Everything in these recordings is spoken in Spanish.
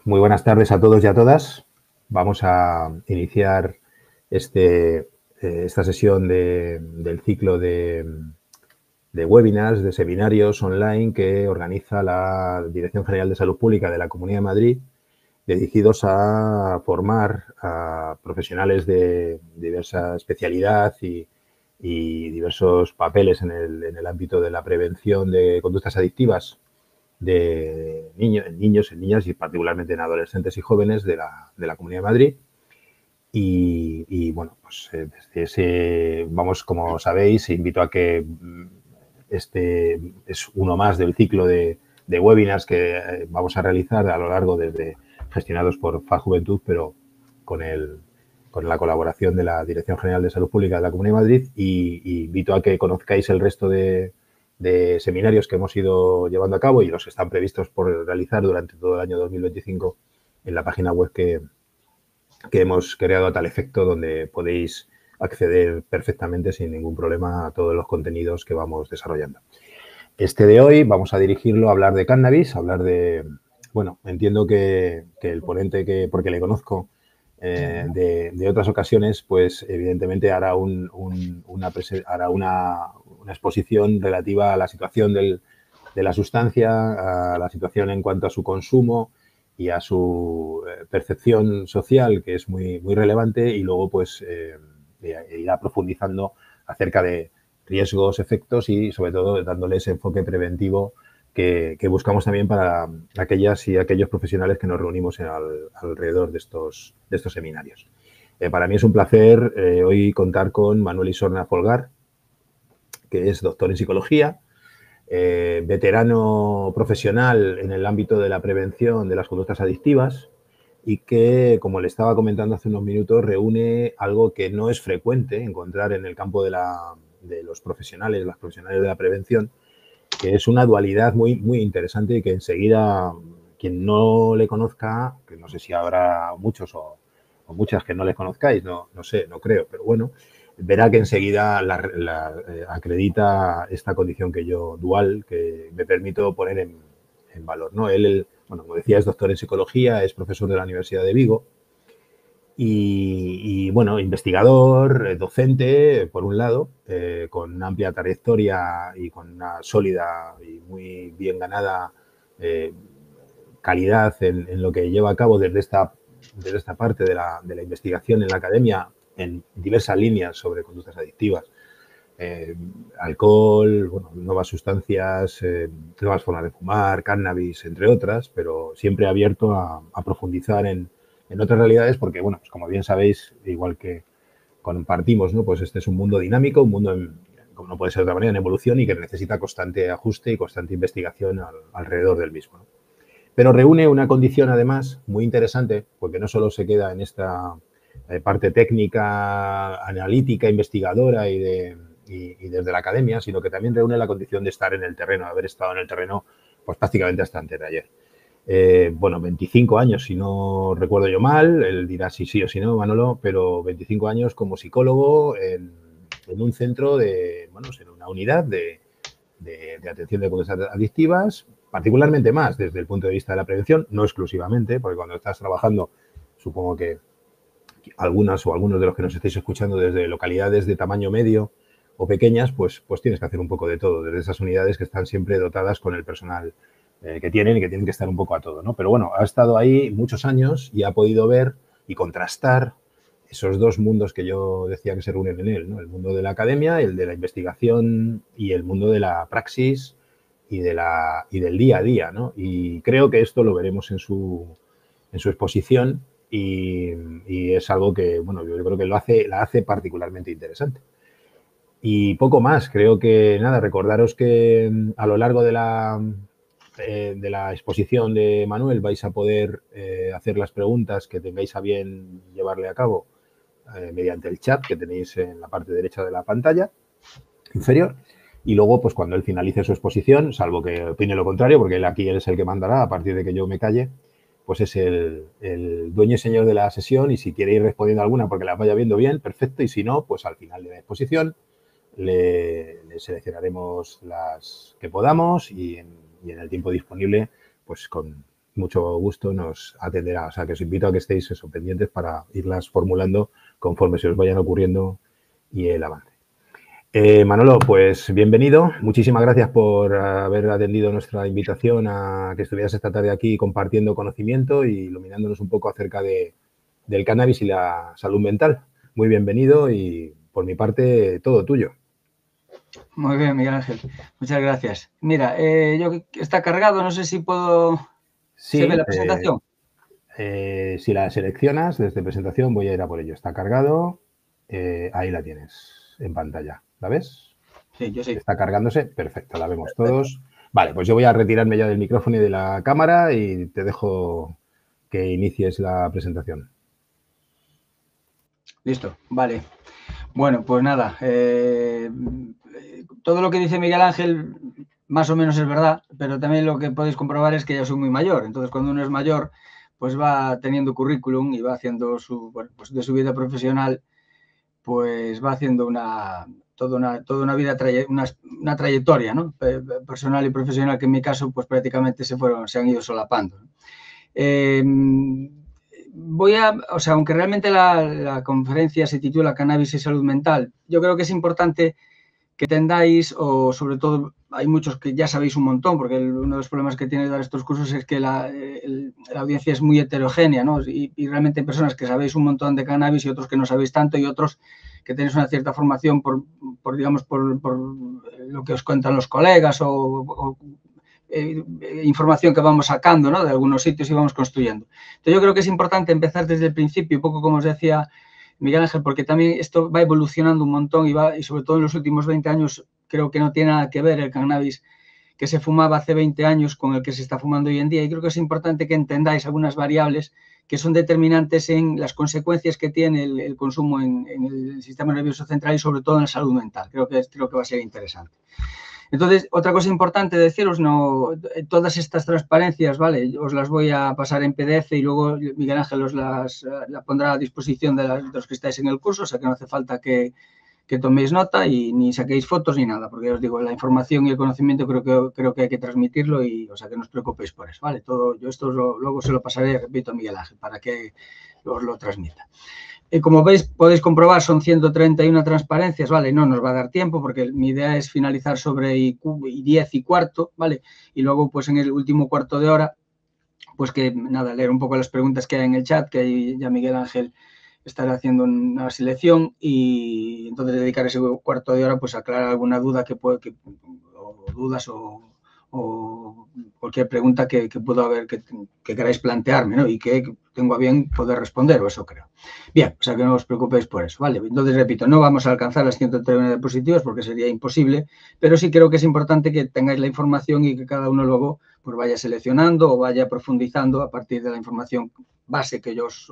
Muy buenas tardes a todos y a todas. Vamos a iniciar esta sesión del ciclo de webinars, de seminarios online que organiza la Dirección General de Salud Pública de la Comunidad de Madrid, dirigidos a formar a profesionales de diversa especialidad y diversos papeles en el ámbito de la prevención de conductas adictivas de niños, en niñas y particularmente en adolescentes y jóvenes de la Comunidad de Madrid. Bueno, pues desde ese, vamos, como sabéis, invito a que este es uno más del ciclo de webinars que vamos a realizar a lo largo desde gestionados por FA Juventud, pero con la colaboración de la Dirección General de Salud Pública de la Comunidad de Madrid, y invito a que conozcáis el resto de seminarios que hemos ido llevando a cabo y los que están previstos por realizar durante todo el año 2025 en la página web que hemos creado a tal efecto, donde podéis acceder perfectamente sin ningún problema a todos los contenidos que vamos desarrollando. Este de hoy vamos a dirigirlo a hablar de cannabis, a hablar de, bueno, entiendo que el ponente, porque le conozco de otras ocasiones, pues evidentemente hará una exposición relativa a la situación de la sustancia, a la situación en cuanto a su consumo y a su percepción social, que es muy, muy relevante, y luego pues irá profundizando acerca de riesgos, efectos y sobre todo dándole ese enfoque preventivo que buscamos también para aquellas y aquellos profesionales que nos reunimos alrededor de estos seminarios. Para mí es un placer hoy contar con Manuel Isorna Folgar, que es doctor en psicología, veterano profesional en el ámbito de la prevención de las conductas adictivas y que, como le estaba comentando hace unos minutos, reúne algo que no es frecuente encontrar en el campo de los profesionales, las profesionales de la prevención, que es una dualidad muy, muy interesante y que enseguida, quien no le conozca, que no sé si habrá muchos o muchas que no les conozcáis, no sé, no creo, pero bueno, verá que enseguida acredita esta condición que yo, dual, que me permito poner en valor, ¿no? Él, bueno, como decía, es doctor en psicología, es profesor de la Universidad de Vigo y bueno, investigador, docente, por un lado, con una amplia trayectoria y con una sólida y muy bien ganada calidad en lo que lleva a cabo desde esta parte de la investigación en la academia en diversas líneas sobre conductas adictivas, alcohol, bueno, nuevas sustancias, nuevas formas de fumar, cannabis, entre otras, pero siempre abierto a profundizar en otras realidades porque, bueno, pues como bien sabéis, igual que compartimos, ¿no? Pues este es un mundo dinámico, un mundo, como no puede ser de otra manera, en evolución y que necesita constante ajuste y constante investigación alrededor del mismo, ¿no? Pero reúne una condición, además, muy interesante, porque no solo se queda en esta parte técnica, analítica, investigadora y desde la academia, sino que también reúne la condición de estar en el terreno, haber estado en el terreno pues prácticamente hasta antes de ayer. Bueno, 25 años, si no recuerdo yo mal, él dirá si sí o si no, Manolo, pero 25 años como psicólogo en un centro en una unidad de atención de conductas adictivas, particularmente más desde el punto de vista de la prevención, no exclusivamente, porque cuando estás trabajando, supongo que algunas o algunos de los que nos estáis escuchando desde localidades de tamaño medio o pequeñas, pues tienes que hacer un poco de todo, desde esas unidades que están siempre dotadas con el personal que tienen y que tienen que estar un poco a todo, ¿no? Pero bueno, ha estado ahí muchos años y ha podido ver y contrastar esos dos mundos que yo decía que se reúnen en él, ¿no? El mundo de la academia, el de la investigación y el mundo de la praxis y del día a día, ¿no? Y creo que esto lo veremos en su exposición y es algo que, bueno, yo creo que la hace particularmente interesante. Y poco más, creo que nada, recordaros que a lo largo de la exposición de Manuel vais a poder hacer las preguntas que tengáis a bien llevarle a cabo mediante el chat que tenéis en la parte derecha de la pantalla inferior. Y luego, pues cuando él finalice su exposición, salvo que opine lo contrario, porque él aquí es el que mandará a partir de que yo me calle, pues es el dueño y señor de la sesión y si quiere ir respondiendo alguna porque la vaya viendo bien, perfecto, y si no, pues al final de la exposición le seleccionaremos las que podamos y en el tiempo disponible, pues con mucho gusto nos atenderá. O sea, que os invito a que estéis eso, pendientes para irlas formulando conforme se os vayan ocurriendo y el avance. Manolo, pues bienvenido. Muchísimas gracias por haber atendido nuestra invitación a que estuvieras esta tarde aquí compartiendo conocimiento y iluminándonos un poco acerca del cannabis y la salud mental. Muy bienvenido y por mi parte todo tuyo. Muy bien, Miguel Ángel. Muchas gracias. Mira, está cargado, no sé si puedo... Sí, ¿Se ve la presentación? Si la seleccionas desde presentación, voy a ir a por ello. Está cargado. Ahí la tienes en pantalla. ¿La ves? Sí, yo sí. Está cargándose. Perfecto, la vemos todos. Vale, pues yo voy a retirarme ya del micrófono y de la cámara y te dejo que inicies la presentación. Listo, vale. Bueno, pues nada, todo lo que dice Miguel Ángel más o menos es verdad, pero también lo que podéis comprobar es que ya soy muy mayor. Entonces, cuando uno es mayor, pues va teniendo currículum y va haciendo pues de su vida profesional, pues va haciendo toda una vida, una trayectoria, ¿no? Personal y profesional, que en mi caso, pues prácticamente se han ido solapando. Aunque realmente la conferencia se titula Cannabis y Salud Mental, yo creo que es importante que entendáis, o sobre todo hay muchos que ya sabéis un montón, porque uno de los problemas que tiene dar estos cursos es que la audiencia es muy heterogénea, ¿no? Y realmente hay personas que sabéis un montón de cannabis y otros que no sabéis tanto, y otros que tenéis una cierta formación por lo que os cuentan los colegas o información que vamos sacando, ¿no?, de algunos sitios y vamos construyendo. Entonces yo creo que es importante empezar desde el principio, un poco como os decía Miguel Ángel, porque también esto va evolucionando un montón y sobre todo en los últimos 20 años creo que no tiene nada que ver el cannabis que se fumaba hace 20 años con el que se está fumando hoy en día, y creo que es importante que entendáis algunas variables que son determinantes en las consecuencias que tiene el consumo en el sistema nervioso central y sobre todo en la salud mental. Creo que va a ser interesante. Entonces, otra cosa importante deciros, todas estas transparencias, ¿vale?, os las voy a pasar en PDF y luego Miguel Ángel os la pondrá a disposición de los que estáis en el curso, o sea que no hace falta que toméis nota y ni saquéis fotos ni nada, porque os digo, la información y el conocimiento creo que hay que transmitirlo, y o sea que no os preocupéis por eso, ¿vale? Yo esto luego se lo pasaré, repito, a Miguel Ángel para que os lo transmita. Como veis, podéis comprobar, son 131 transparencias, ¿vale? No nos va a dar tiempo porque mi idea es finalizar sobre I10 y cuarto, ¿vale? Y luego, pues en el último cuarto de hora, pues que nada, leer un poco las preguntas que hay en el chat, que ahí ya Miguel Ángel estará haciendo una selección, y entonces dedicar ese cuarto de hora pues a aclarar alguna duda o cualquier pregunta que pueda haber, que queráis plantearme, ¿no?, y que tengo a bien poder responder, o eso creo. Bien, o sea que no os preocupéis por eso, ¿vale? Entonces, repito, no vamos a alcanzar las 131 diapositivas porque sería imposible, pero sí creo que es importante que tengáis la información y que cada uno luego pues vaya seleccionando o vaya profundizando a partir de la información base que yo os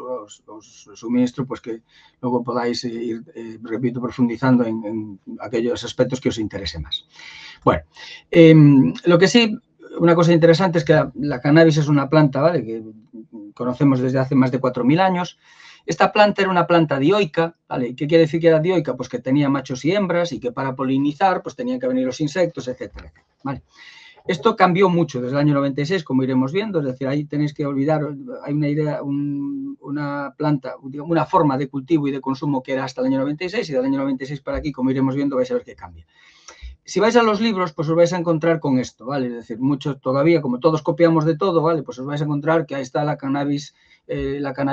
suministro, pues que luego podáis ir, repito, profundizando en aquellos aspectos que os interese más. Bueno, lo que sí, una cosa interesante es que la cannabis es una planta, ¿vale?, que conocemos desde hace más de 4.000 años. Esta planta era una planta dioica, ¿vale? ¿Qué quiere decir que era dioica? Pues que tenía machos y hembras y que para polinizar pues tenían que venir los insectos, etcétera, ¿vale? Esto cambió mucho desde el año 96, como iremos viendo, es decir, ahí tenéis que olvidar, hay una idea, una planta, una forma de cultivo y de consumo que era hasta el año 96, y del año 96 para aquí, como iremos viendo, vais a ver que cambia. Si vais a los libros, pues os vais a encontrar con esto, ¿vale? Es decir, muchos todavía, como todos copiamos de todo, ¿vale?, pues os vais a encontrar que ahí está la cannabis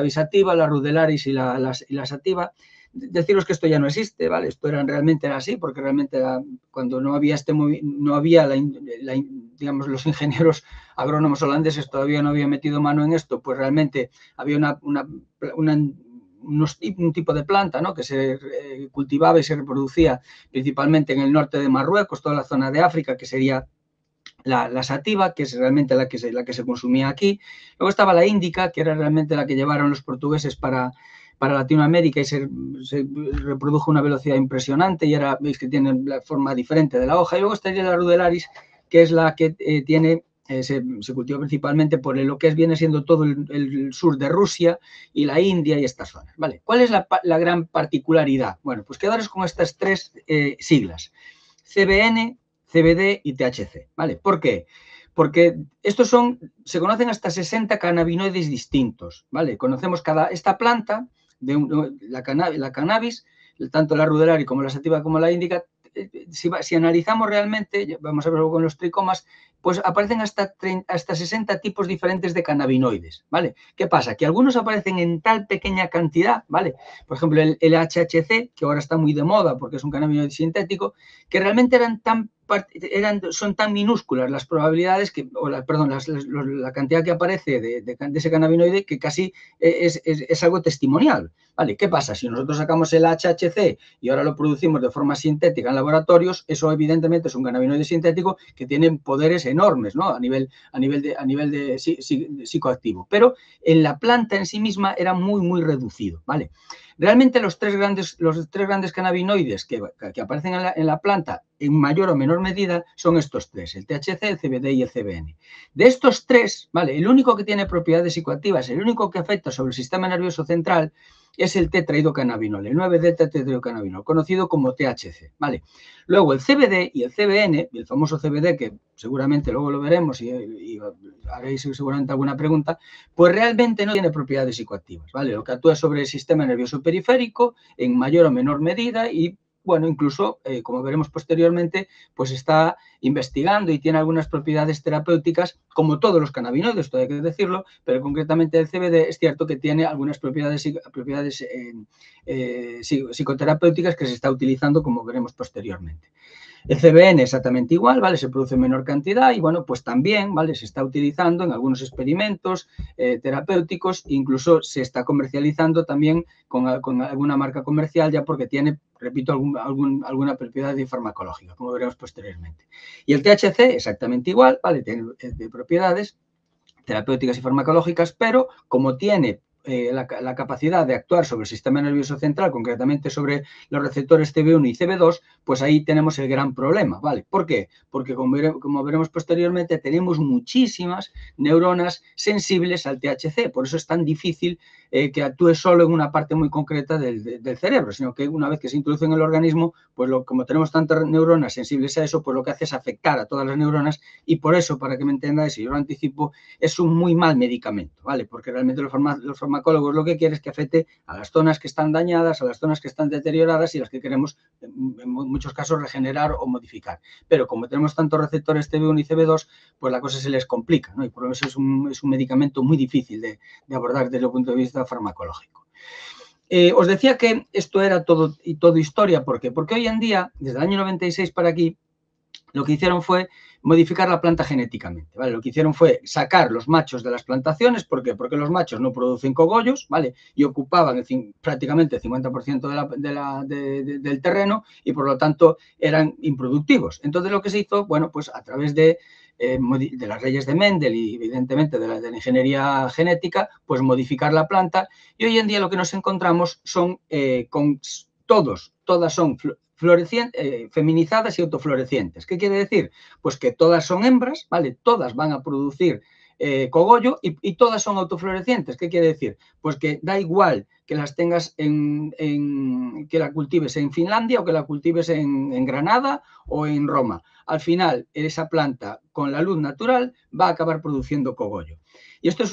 sativa, la rudelaris y la sativa. Deciros que esto ya no existe, ¿vale? Esto realmente era así, porque realmente cuando no había digamos, los ingenieros agrónomos holandeses todavía no habían metido mano en esto, pues realmente había un tipo de planta, ¿no?, que se cultivaba y se reproducía principalmente en el norte de Marruecos, toda la zona de África, que sería la sativa, que es realmente la que se consumía aquí. Luego estaba la índica, que era realmente la que llevaron los portugueses para Latinoamérica, y se reprodujo a una velocidad impresionante, y ahora veis que tiene la forma diferente de la hoja. Y luego estaría la rudelaris, que es la que se cultiva principalmente por lo que viene siendo todo el sur de Rusia y la India y estas zonas, ¿vale? ¿Cuál es la gran particularidad? Bueno, pues quedaros con estas tres siglas: CBN, CBD y THC, ¿vale? ¿Por qué? porque se conocen hasta 60 cannabinoides distintos, ¿vale? Conocemos esta planta, la cannabis, tanto la ruderaria como la sativa como la índica. Si analizamos realmente, vamos a verlo con los tricomas, pues aparecen hasta 60 tipos diferentes de cannabinoides, ¿vale? ¿Qué pasa? Que algunos aparecen en tal pequeña cantidad, ¿vale? Por ejemplo, el HHC, que ahora está muy de moda porque es un cannabinoide sintético, que realmente son tan minúsculas las probabilidades la cantidad que aparece de ese cannabinoide que casi es algo testimonial, ¿vale? ¿Qué pasa? Si nosotros sacamos el HHC y ahora lo producimos de forma sintética en laboratorios, eso evidentemente es un cannabinoide sintético que tiene poderes enormes, ¿no? A nivel de psicoactivo, pero en la planta en sí misma era muy, muy reducido, ¿vale? Realmente los tres grandes cannabinoides que aparecen en la planta en mayor o menor medida son estos tres, el THC, el CBD y el CBN. De estos tres, ¿vale? El único que tiene propiedades psicoactivas, el único que afecta sobre el sistema nervioso central es el tetrahidrocannabinol, el 9-delta-tetrahidrocannabinol, conocido como THC, ¿vale? Luego el CBD y el CBN, el famoso CBD, que seguramente luego lo veremos y haréis seguramente alguna pregunta, pues realmente no tiene propiedades psicoactivas, ¿vale? Lo que actúa sobre el sistema nervioso periférico en mayor o menor medida y, bueno, incluso, como veremos posteriormente, pues está investigando y tiene algunas propiedades terapéuticas, como todos los cannabinoides, todo hay que decirlo, pero concretamente el CBD es cierto que tiene algunas propiedades psicoterapéuticas que se está utilizando, como veremos posteriormente. El CBN exactamente igual, ¿vale? Se produce en menor cantidad y, bueno, pues también, ¿vale? Se está utilizando en algunos experimentos terapéuticos, incluso se está comercializando también con alguna marca comercial ya porque tiene, repito, alguna propiedad farmacológica, como veremos posteriormente. Y el THC exactamente igual, ¿vale? Tiene propiedades terapéuticas y farmacológicas, pero como tiene la capacidad de actuar sobre el sistema nervioso central, concretamente sobre los receptores CB1 y CB2, pues ahí tenemos el gran problema, ¿vale? ¿Por qué? Porque como veremos posteriormente, tenemos muchísimas neuronas sensibles al THC, por eso es tan difícil que actúe solo en una parte muy concreta del cerebro, sino que una vez que se introduce en el organismo, pues como tenemos tantas neuronas sensibles a eso, pues lo que hace es afectar a todas las neuronas y por eso, para que me entendáis, y yo lo anticipo, es un muy mal medicamento, ¿vale? Porque realmente los farmacólogos lo que quieren es que afecte a las zonas que están dañadas, a las zonas que están deterioradas y las que queremos, en muchos casos, regenerar o modificar. Pero como tenemos tantos receptores CB1 y CB2, pues la cosa se les complica, ¿no? Y por eso es un medicamento muy difícil de abordar desde el punto de vista farmacológico. Os decía que esto era todo historia. ¿Por qué? Porque hoy en día, desde el año 96 para aquí, lo que hicieron fue modificar la planta genéticamente, ¿vale? Lo que hicieron fue sacar los machos de las plantaciones. ¿Por qué? Porque los machos no producen cogollos, ¿vale? Y ocupaban prácticamente el 50% del terreno y, por lo tanto, eran improductivos. Entonces, lo que se hizo, bueno, pues a través de las leyes de Mendel y, evidentemente, de la ingeniería genética, pues modificar la planta. Y hoy en día lo que nos encontramos son todas son feminizadas y autoflorecientes. ¿Qué quiere decir? Pues que todas son hembras, ¿vale? Todas van a producir cogollo y todas son autoflorecientes. ¿Qué quiere decir? Pues que da igual que las tengas que la cultives en Finlandia o que la cultives en Granada o en Roma. Al final, esa planta con la luz natural va a acabar produciendo cogollo. Y esto es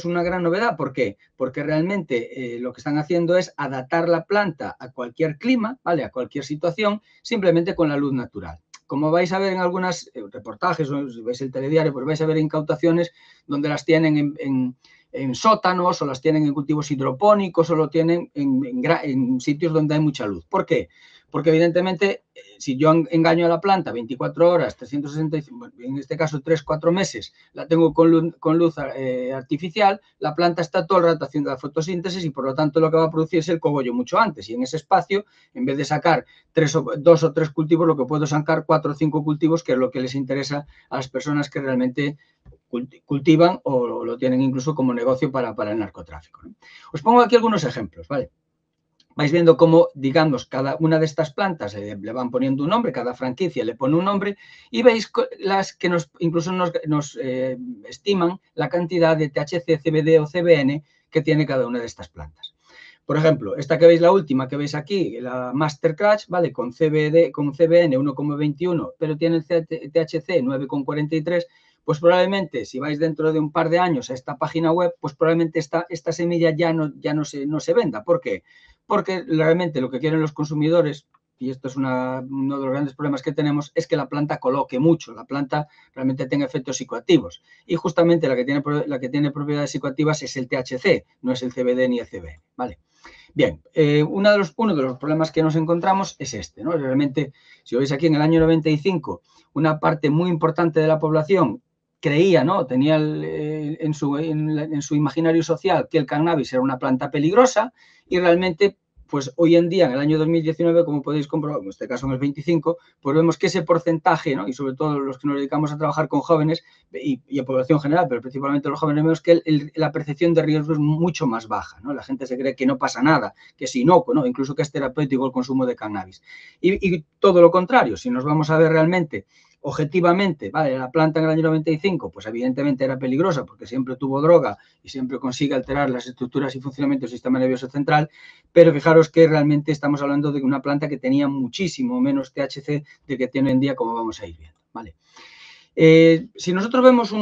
una gran novedad. ¿Por qué? Porque realmente lo que están haciendo es adaptar la planta a cualquier clima, ¿vale? A cualquier situación, simplemente con la luz natural. Como vais a ver en algunos reportajes, o si veis el telediario, pues vais a ver incautaciones donde las tienen en sótanos o las tienen en cultivos hidropónicos o lo tienen en sitios donde hay mucha luz. ¿Por qué? Porque evidentemente si yo engaño a la planta 24 horas, 365, en este caso 3-4 meses, la tengo con luz artificial, la planta está todo el rato haciendo la fotosíntesis y por lo tanto lo que va a producir es el cogollo mucho antes. Y en ese espacio, en vez de sacar 2 o 3 cultivos, lo que puedo sacar 4 o 5 cultivos, que es lo que les interesa a las personas que realmente cultivan o lo tienen incluso como negocio para el narcotráfico, ¿no? Os pongo aquí algunos ejemplos, ¿vale? Vais viendo cómo, digamos, cada una de estas plantas le van poniendo un nombre, cada franquicia le pone un nombre y veis las que incluso nos estiman la cantidad de THC, CBD o CBN que tiene cada una de estas plantas. Por ejemplo, esta que veis, la última que veis aquí, la Master Crush, ¿vale? Con CBN 1,21, pero tiene el THC 9,43, pues probablemente si vais dentro de un par de años a esta página web, pues probablemente esta semilla ya no se venda. ¿Por qué? Porque realmente lo que quieren los consumidores, y esto es uno de los grandes problemas que tenemos, es que la planta coloque mucho, la planta realmente tenga efectos psicoactivos. Y justamente la que tiene propiedades psicoactivas es el THC, no es el CBD ni el CBN, ¿vale? Bien, uno de los problemas que nos encontramos es este, ¿no? Realmente, si lo veis aquí en el año 95, una parte muy importante de la población creía, ¿no? Tenía en su imaginario social que el cannabis era una planta peligrosa y realmente, pues hoy en día, en el año 2019, como podéis comprobar, en este caso en el 25, pues vemos que ese porcentaje, ¿no? Y sobre todo los que nos dedicamos a trabajar con jóvenes y a población general, pero principalmente los jóvenes, vemos que la percepción de riesgo es mucho más baja, ¿no? La gente se cree que no pasa nada, que es inocuo, ¿no? Incluso que es terapéutico el consumo de cannabis. Y todo lo contrario, si nos vamos a ver realmente objetivamente, vale, la planta en el año 95, pues evidentemente era peligrosa porque siempre tuvo droga y siempre consigue alterar las estructuras y funcionamiento del sistema nervioso central, pero fijaros que realmente estamos hablando de una planta que tenía muchísimo menos THC del que tiene hoy en día, como vamos a ir viendo, ¿vale? Si nosotros vemos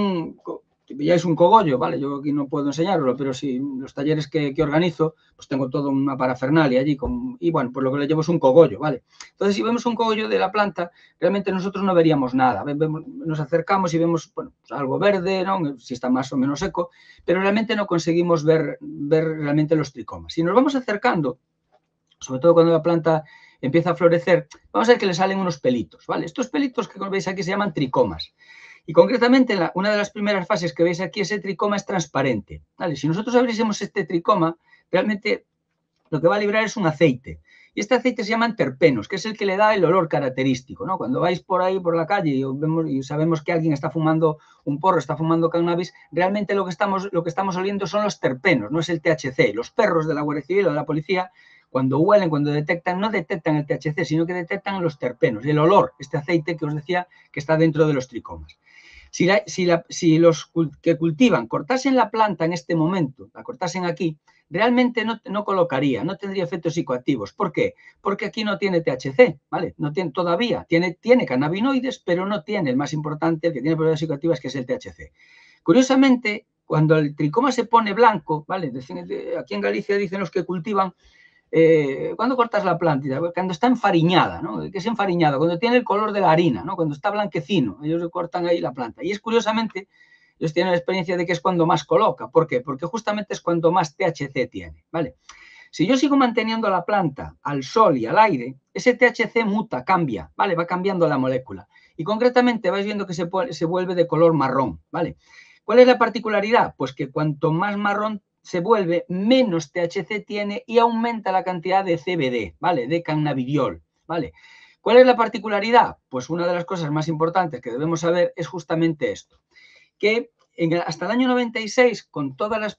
veáis un cogollo, ¿vale? Yo aquí no puedo enseñarlo, pero si los talleres que organizo, pues tengo toda una parafernalia allí, y bueno, pues lo que le llevo es un cogollo, ¿vale? Entonces, si vemos un cogollo de la planta, realmente nosotros no veríamos nada. Nos acercamos y vemos, bueno, pues algo verde, ¿no? Si está más o menos seco, pero realmente no conseguimos ver realmente los tricomas. Si nos vamos acercando, sobre todo cuando la planta empieza a florecer, vamos a ver que le salen unos pelitos, ¿vale? Estos pelitos que veis aquí se llaman tricomas. Y concretamente, una de las primeras fases que veis aquí, ese tricoma es transparente, ¿vale? Si nosotros abriésemos este tricoma, realmente lo que va a librar es un aceite. Y este aceite se llaman terpenos, que es el que le da el olor característico, ¿no? Cuando vais por ahí, por la calle, y sabemos que alguien está fumando un porro, está fumando cannabis, realmente lo que estamos oliendo son los terpenos, no es el THC. Los perros de la Guardia Civil o de la policía, cuando huelen, cuando detectan, no detectan el THC, sino que detectan los terpenos, el olor, este aceite que os decía que está dentro de los tricomas. Si los que cultivan cortasen la planta en este momento, la cortasen aquí, realmente no colocaría, no tendría efectos psicoactivos. ¿Por qué? Porque aquí no tiene THC, ¿vale? No tiene todavía, tiene cannabinoides, pero no tiene el más importante, el que tiene propiedades psicoactivas, que es el THC. Curiosamente, cuando el tricoma se pone blanco, ¿vale? Aquí en Galicia dicen los que cultivan, ¿cuándo cortas la planta? Cuando está enfariñada, ¿no? ¿Qué es enfariñada? Cuando tiene el color de la harina, ¿no? Cuando está blanquecino, ellos cortan ahí la planta. Y es curiosamente, ellos tienen la experiencia de que es cuando más coloca. ¿Por qué? Porque justamente es cuando más THC tiene, ¿vale? Si yo sigo manteniendo la planta al sol y al aire, ese THC muta, cambia, ¿vale? Va cambiando la molécula. Y concretamente vais viendo que se vuelve de color marrón, ¿vale? ¿Cuál es la particularidad? Pues que cuanto más marrón se vuelve, menos THC tiene y aumenta la cantidad de CBD, ¿vale? De cannabidiol, ¿vale? ¿Cuál es la particularidad? Pues una de las cosas más importantes que debemos saber es justamente esto, que hasta el año 96, con todos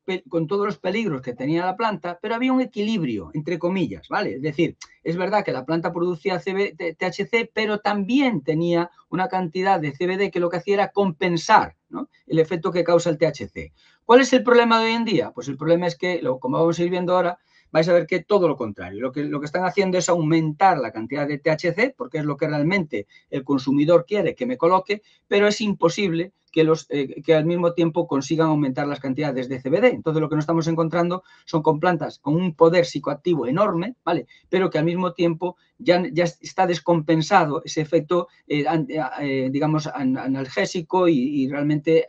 los peligros que tenía la planta, pero había un equilibrio, entre comillas, ¿vale? Es decir, es verdad que la planta producía THC, pero también tenía una cantidad de CBD que lo que hacía era compensar, ¿no?, el efecto que causa el THC. ¿Cuál es el problema de hoy en día? Pues el problema es que, como vamos a ir viendo ahora, vais a ver que todo lo contrario. Lo que están haciendo es aumentar la cantidad de THC, porque es lo que realmente el consumidor quiere que me coloque, pero es imposible que al mismo tiempo consigan aumentar las cantidades de CBD. Entonces, lo que nos estamos encontrando son con plantas con un poder psicoactivo enorme, ¿vale? Pero que al mismo tiempo ya está descompensado ese efecto, digamos, analgésico y realmente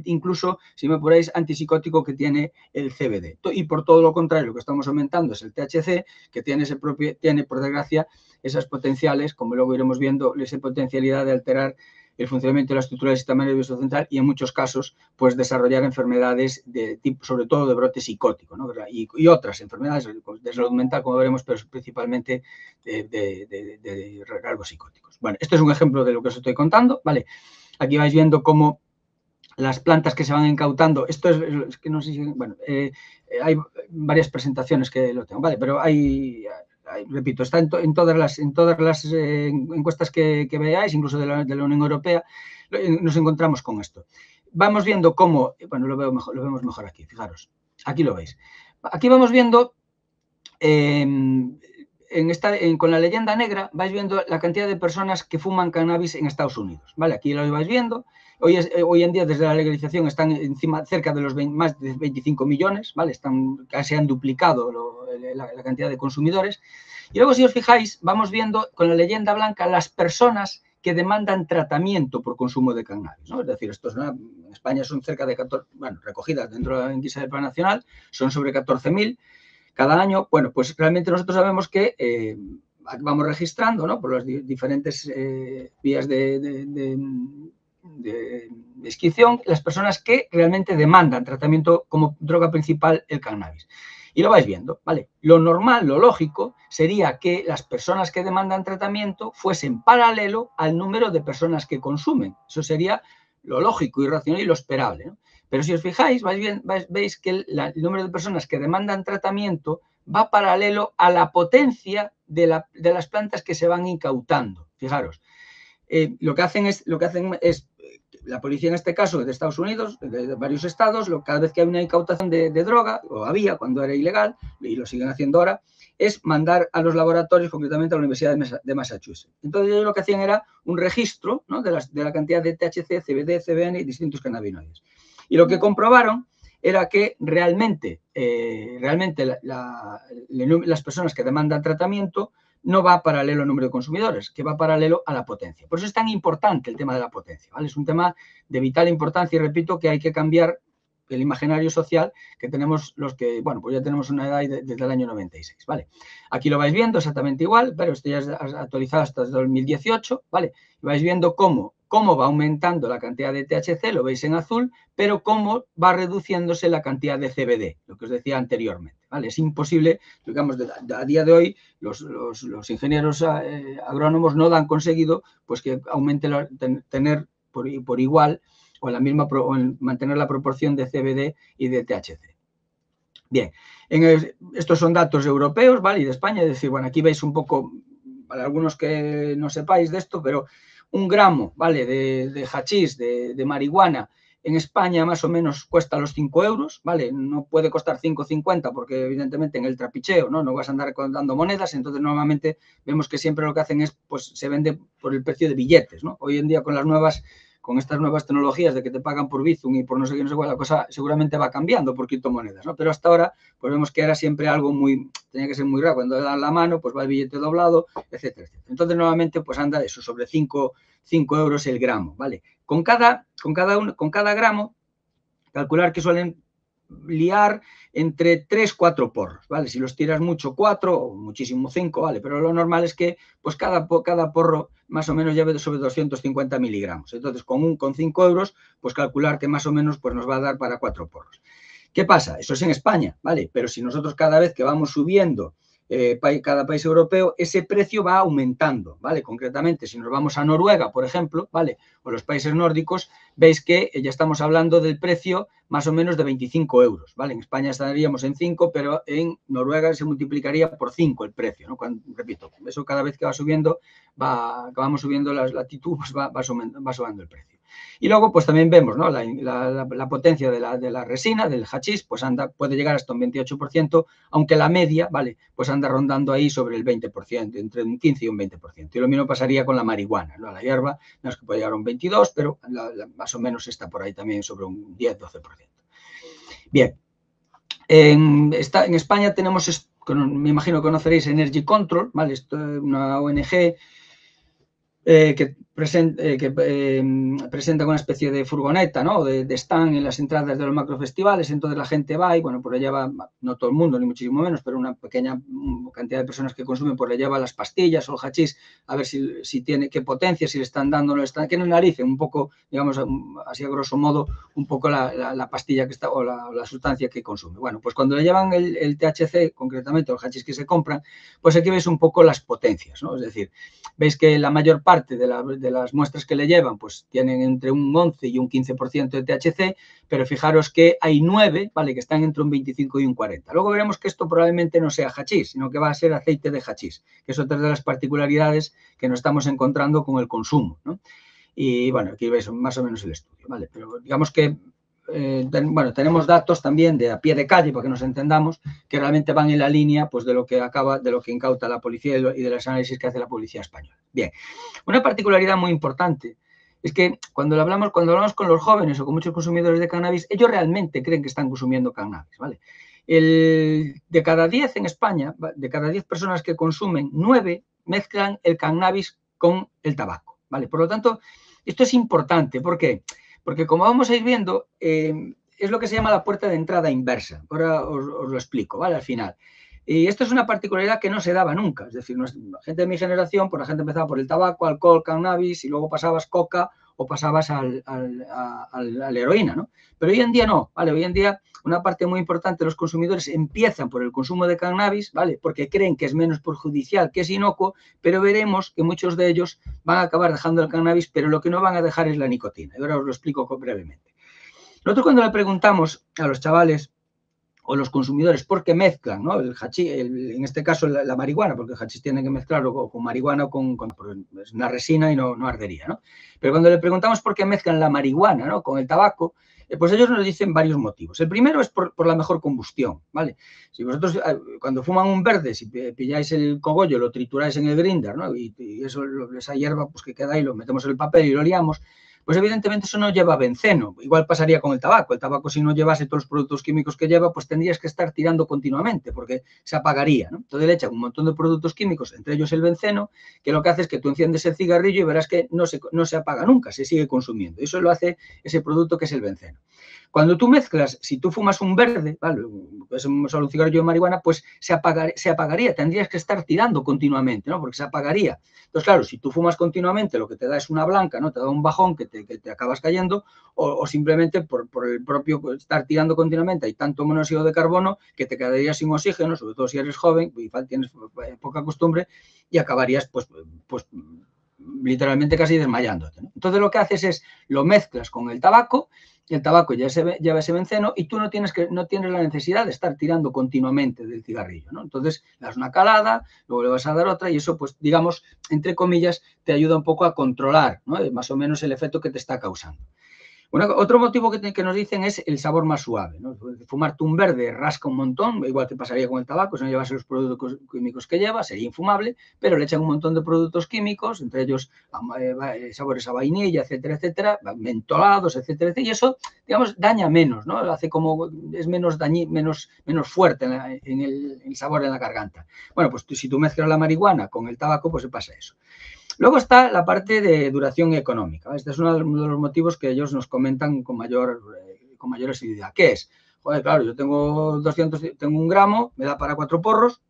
incluso, si me apuráis, antipsicótico que tiene el CBD. Y por todo lo contrario, lo que estamos aumentando es el THC, que tiene, por desgracia, esas potenciales, como luego iremos viendo, esa potencialidad de alterar el funcionamiento de la estructura del sistema nervioso central y en muchos casos pues desarrollar enfermedades de tipo, sobre todo de brote psicótico, ¿no? Y otras enfermedades de salud mental, como veremos, pero principalmente de rasgos psicóticos. Bueno, esto es un ejemplo de lo que os estoy contando, ¿vale? Aquí vais viendo cómo las plantas que se van incautando, esto es que no sé si, bueno, hay varias presentaciones que lo tengo, ¿vale? Pero repito, está en todas las encuestas que veáis, incluso de la Unión Europea, nos encontramos con esto. Vamos viendo cómo, bueno, lo vemos mejor aquí, fijaros, aquí lo veis. Aquí vamos viendo con la leyenda negra vais viendo la cantidad de personas que fuman cannabis en Estados Unidos, ¿vale? Aquí lo vais viendo. Hoy en día, desde la legalización, están cerca de los más de 25 millones, ¿vale? Casi han duplicado la cantidad de consumidores. Y luego, si os fijáis, vamos viendo con la leyenda blanca las personas que demandan tratamiento por consumo de cannabis, ¿no? Es decir, en España son cerca de 14, bueno, recogidas dentro de la enquisa del Plan Nacional, son sobre 14.000 cada año. Bueno, pues realmente nosotros sabemos que vamos registrando, ¿no?, por las diferentes vías de inscripción, las personas que realmente demandan tratamiento como droga principal el cannabis. Y lo vais viendo, ¿vale? Lo normal, lo lógico, sería que las personas que demandan tratamiento fuesen paralelo al número de personas que consumen. Eso sería lo lógico y racional y lo esperable, ¿no? Pero si os fijáis, veis que el número de personas que demandan tratamiento va paralelo a la potencia de las plantas que se van incautando. Fijaros, lo que hacen es la policía, en este caso de Estados Unidos, de varios estados, cada vez que hay una incautación de droga, o había cuando era ilegal, y lo siguen haciendo ahora, es mandar a los laboratorios, concretamente a la Universidad de Massachusetts. Entonces ellos lo que hacían era un registro, ¿no?, de la cantidad de THC, CBD, CBN y distintos cannabinoides. Y lo que comprobaron era que realmente las personas que demandan tratamiento no va paralelo al número de consumidores, que va paralelo a la potencia. Por eso es tan importante el tema de la potencia, ¿vale? Es un tema de vital importancia y repito que hay que cambiar el imaginario social que tenemos los que, bueno, pues ya tenemos una edad desde el año 96, ¿vale? Aquí lo vais viendo exactamente igual, pero esto ya es actualizado hasta 2018, ¿vale? Y vais viendo cómo va aumentando la cantidad de THC, lo veis en azul, pero cómo va reduciéndose la cantidad de CBD, lo que os decía anteriormente, ¿vale? Es imposible, digamos, a día de hoy los ingenieros agrónomos no han conseguido pues que aumente tener por igual o mantener la proporción de CBD y de THC. Bien, estos son datos europeos, ¿vale? Y de España, es decir, bueno, aquí veis un poco, para algunos que no sepáis de esto, pero 1 gramo, ¿vale?, de hachís, de marihuana, en España más o menos cuesta los 5 euros, ¿vale? No puede costar 5,50 porque evidentemente en el trapicheo, ¿no?, no vas a andar dando monedas, entonces normalmente vemos que siempre lo que hacen es, pues se vende por el precio de billetes, ¿no? Hoy en día con estas nuevas tecnologías de que te pagan por Bizum y por no sé qué, no sé cuál, la cosa seguramente va cambiando por criptomonedas, ¿no? Pero hasta ahora, pues vemos que era siempre algo tenía que ser muy raro. Cuando le dan la mano, pues va el billete doblado, etcétera, etcétera. Entonces, normalmente, pues anda eso, sobre 5 euros el gramo, ¿vale? Con cada gramo, calcular que suelen liar entre 3-4 porros, ¿vale? Si los tiras mucho, 4 o muchísimo 5, ¿vale? Pero lo normal es que pues cada porro más o menos lleve sobre 250 miligramos. Entonces, con 5 euros, pues calcular que más o menos pues nos va a dar para 4 porros. ¿Qué pasa? Eso es en España, ¿vale? Pero si nosotros cada vez que vamos subiendo cada país europeo, ese precio va aumentando, ¿vale? Concretamente, si nos vamos a Noruega, por ejemplo, ¿vale?, o los países nórdicos, veis que ya estamos hablando del precio más o menos de 25 euros, ¿vale? En España estaríamos en 5, pero en Noruega se multiplicaría por 5 el precio, ¿no? Repito, eso cada vez que vamos subiendo la latitud, pues va subiendo el precio. Y luego, pues también vemos, ¿no?, la potencia de la resina, del hachís, pues puede llegar hasta un 28%, aunque la media, ¿vale?, pues anda rondando ahí sobre el 20%, entre un 15 y un 20%. Y lo mismo pasaría con la marihuana, ¿no? La hierba no es que puede llegar a un 22%, pero más o menos está por ahí también sobre un 10-12%. Bien, en España tenemos, me imagino que conoceréis Energy Control, ¿vale? Esto es una ONG que presenta una especie de furgoneta, ¿no?, de stand en las entradas de los macrofestivales. Entonces la gente va y, bueno, pues le lleva, no todo el mundo, ni muchísimo menos, pero una pequeña cantidad de personas que consumen, pues le lleva las pastillas o el hachís a ver si tiene, qué potencia, si le están dando, no le están, que no analicen un poco, digamos, así a grosso modo, un poco la pastilla que está o la sustancia que consume. Bueno, pues cuando le llevan el THC, concretamente, o el hachís que se compran, pues aquí veis un poco las potencias, ¿no? Es decir, veis que la mayor parte de las muestras que le llevan pues tienen entre un 11 y un 15% de THC, pero fijaros que hay 9, ¿vale?, que están entre un 25 y un 40. Luego veremos que esto probablemente no sea hachís, sino que va a ser aceite de hachís, que es otra de las particularidades que nos estamos encontrando con el consumo, ¿no? Y bueno, aquí veis más o menos el estudio, ¿vale? Pero digamos que bueno, tenemos datos también de a pie de calle, para que nos entendamos, que realmente van en la línea pues, de lo que incauta la policía y de los análisis que hace la policía española. Bien, una particularidad muy importante es que cuando hablamos con los jóvenes o con muchos consumidores de cannabis, ellos realmente creen que están consumiendo cannabis, ¿vale? De cada 10 en España, de cada 10 personas que consumen, 9 mezclan el cannabis con el tabaco, ¿vale? Por lo tanto, esto es importante. ¿Por qué? Porque como vamos a ir viendo, es lo que se llama la puerta de entrada inversa. Ahora os lo explico, ¿vale? Al final. Y esto es una particularidad que no se daba nunca. Es decir, la gente de mi generación, pues la gente empezaba por el tabaco, alcohol, cannabis, y luego pasabas coca o pasabas a la heroína, ¿no? Pero hoy en día no, ¿vale? Hoy en día una parte muy importante de los consumidores empiezan por el consumo de cannabis, ¿vale? Porque creen que es menos perjudicial, que es inocuo, pero veremos que muchos de ellos van a acabar dejando el cannabis, pero lo que no van a dejar es la nicotina. Y ahora os lo explico brevemente. Nosotros cuando le preguntamos a los chavales o los consumidores por qué mezclan, ¿no? El hachís, en este caso la marihuana, porque el hachís tiene que mezclarlo con marihuana o con es una resina y no ardería, ¿no? Pero cuando le preguntamos por qué mezclan la marihuana, ¿no? Con el tabaco, pues ellos nos dicen varios motivos. El primero es por la mejor combustión, ¿vale? Si vosotros cuando fuman un verde, si pilláis el cogollo, lo trituráis en el grinder, ¿no? Y eso, esa hierba pues que queda ahí, lo metemos en el papel y lo liamos, pues evidentemente eso no lleva benceno. Igual pasaría con el tabaco. El tabaco, si no llevase todos los productos químicos que lleva, pues tendrías que estar tirando continuamente porque se apagaría, ¿no? Entonces le echan un montón de productos químicos, entre ellos el benceno, que lo que hace es que tú enciendes el cigarrillo y verás que no se apaga nunca, se sigue consumiendo. Eso lo hace ese producto que es el benceno. Cuando tú mezclas, si tú fumas un verde, ¿vale? Pues solo un cigarrillo de marihuana, pues se apagaría, tendrías que estar tirando continuamente, ¿no? Porque se apagaría. Entonces, claro, si tú fumas continuamente, lo que te da es una blanca, ¿no? Te da un bajón que te acabas cayendo, o simplemente por el propio estar tirando continuamente hay tanto monóxido de carbono que te quedarías sin oxígeno, sobre todo si eres joven y tienes poca costumbre, y acabarías pues literalmente casi desmayándote, ¿no? Entonces lo que haces es lo mezclas con el tabaco, y el tabaco ya lleva ese benceno y tú no tienes la necesidad de estar tirando continuamente del cigarrillo, ¿no? Entonces le das una calada, luego le vas a dar otra y eso, pues digamos, entre comillas, te ayuda un poco a controlar, ¿no? Más o menos el efecto que te está causando. Otro motivo que nos dicen es el sabor más suave, ¿no? Fumarte un verde rasca un montón, igual que pasaría con el tabaco, si no llevase los productos químicos que lleva, sería infumable, pero le echan un montón de productos químicos, entre ellos sabores a vainilla, etcétera, etcétera, mentolados, etcétera, etcétera, y eso, digamos, daña menos, ¿no? Hace como, es menos fuerte en el sabor en la garganta. Bueno, pues si tú mezclas la marihuana con el tabaco, pues se pasa eso. Luego está la parte de duración económica. Este es uno de los motivos que ellos nos comentan con mayor asiduidad. ¿Qué es? Joder, claro, yo tengo 1 gramo, me da para 4 porros,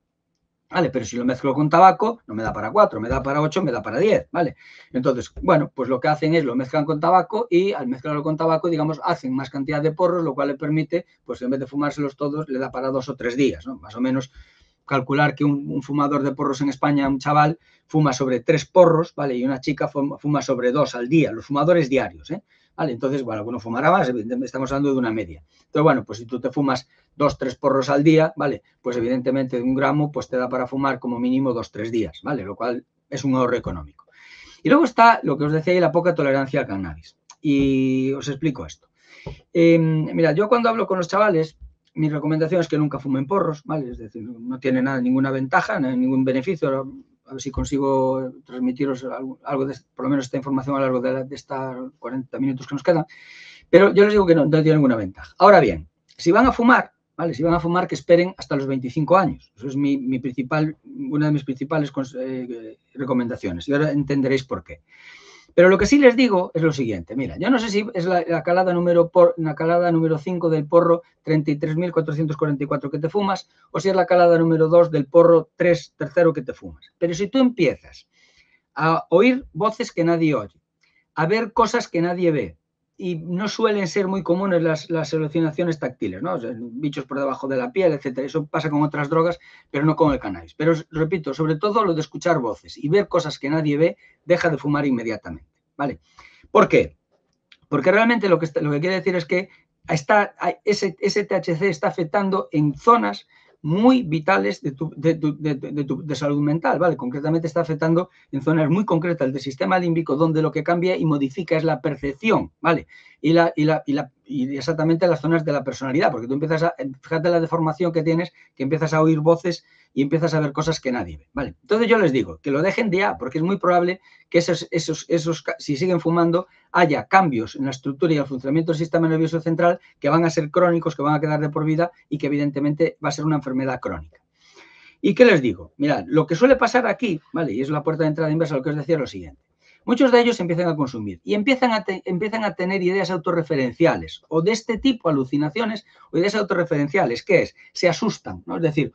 ¿vale? Pero si lo mezclo con tabaco, no me da para 4, me da para 8, me da para 10, ¿vale? Entonces, bueno, pues lo que hacen es lo mezclan con tabaco y al mezclarlo con tabaco, digamos, hacen más cantidad de porros, lo cual le permite, pues en vez de fumárselos todos, le da para 2 o 3 días, ¿no? Más o menos calcular que un fumador de porros en España, un chaval, fuma sobre 3 porros, ¿vale? Y una chica fuma sobre 2 al día, los fumadores diarios, ¿eh? ¿Vale? Entonces, bueno, alguno fumará más, evidentemente estamos hablando de una media. Entonces, bueno, pues si tú te fumas 2 o 3 porros al día, ¿vale? Pues evidentemente de 1 gramo, pues te da para fumar como mínimo 2 o 3 días, ¿vale? Lo cual es un ahorro económico. Y luego está lo que os decía, la poca tolerancia al cannabis. Y os explico esto. Mira, yo cuando hablo con los chavales, mi recomendación es que nunca fumen porros, ¿vale? Es decir, no tiene ninguna ventaja, ningún beneficio. A ver si consigo transmitiros algo de, por lo menos esta información a lo largo de estos 40 minutos que nos quedan. Pero yo les digo que no tiene ninguna ventaja. Ahora bien, si van a fumar, ¿vale? Si van a fumar, que esperen hasta los 25 años. Eso es una de mis principales recomendaciones. Y ahora entenderéis por qué. Pero lo que sí les digo es lo siguiente. Mira, yo no sé si es la calada número 5 del porro 33.444 que te fumas o si es la calada número 2 del porro tercero que te fumas. Pero si tú empiezas a oír voces que nadie oye, a ver cosas que nadie ve, y no suelen ser muy comunes las alucinaciones táctiles, ¿no? O sea, bichos por debajo de la piel, etcétera. Eso pasa con otras drogas, pero no con el cannabis. Pero repito, sobre todo lo de escuchar voces y ver cosas que nadie ve, deja de fumar inmediatamente, ¿vale? ¿Por qué? Porque realmente lo que quiere decir es que ese THC está afectando en zonas muy vitales de salud mental, ¿vale? Concretamente está afectando en zonas muy concretas del sistema límbico donde lo que cambia y modifica es la percepción, ¿vale? Y y exactamente las zonas de la personalidad, porque tú empiezas a, fíjate la deformación que tienes, que empiezas a oír voces y empiezas a ver cosas que nadie ve, ¿vale? Entonces yo les digo que lo dejen ya, porque es muy probable que si siguen fumando, haya cambios en la estructura y el funcionamiento del sistema nervioso central que van a ser crónicos, que van a quedar de por vida y que evidentemente va a ser una enfermedad crónica. ¿Y qué les digo? Mirad, lo que suele pasar aquí, ¿vale? Y es la puerta de entrada inversa, lo que os decía lo siguiente. Muchos de ellos empiezan a consumir y empiezan a tener ideas autorreferenciales o de este tipo, alucinaciones o ideas autorreferenciales. ¿Qué es? Se asustan, ¿no? Es decir,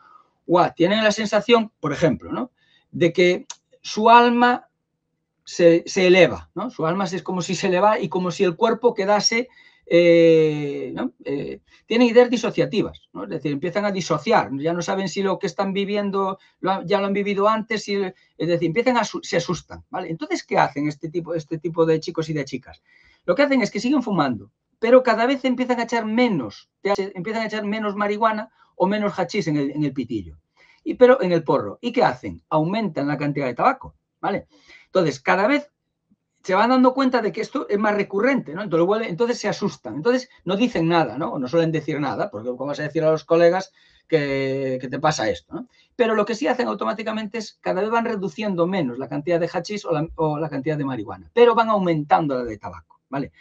tienen la sensación, por ejemplo, ¿no?, de que su alma se eleva, ¿no? Su alma es como si se eleva y como si el cuerpo quedase... ¿no? Tienen ideas disociativas, ¿no? Es decir, empiezan a disociar, ya no saben si lo que están viviendo ya lo han vivido antes, es decir, se asustan, ¿vale? Entonces, ¿qué hacen este tipo de chicos y de chicas? Lo que hacen es que siguen fumando, pero cada vez empiezan a echar menos marihuana o menos hachís en el pitillo, pero en el porro. ¿Y qué hacen? Aumentan la cantidad de tabaco, ¿vale? Entonces, cada vez se van dando cuenta de que esto es más recurrente, ¿no? Entonces se asustan, entonces no dicen nada, ¿no? O no suelen decir nada, porque ¿cómo vas a decir a los colegas que te pasa esto, ¿no? Pero lo que sí hacen automáticamente es cada vez van reduciendo menos la cantidad de hachís o la cantidad de marihuana, pero van aumentando la de tabaco, ¿vale?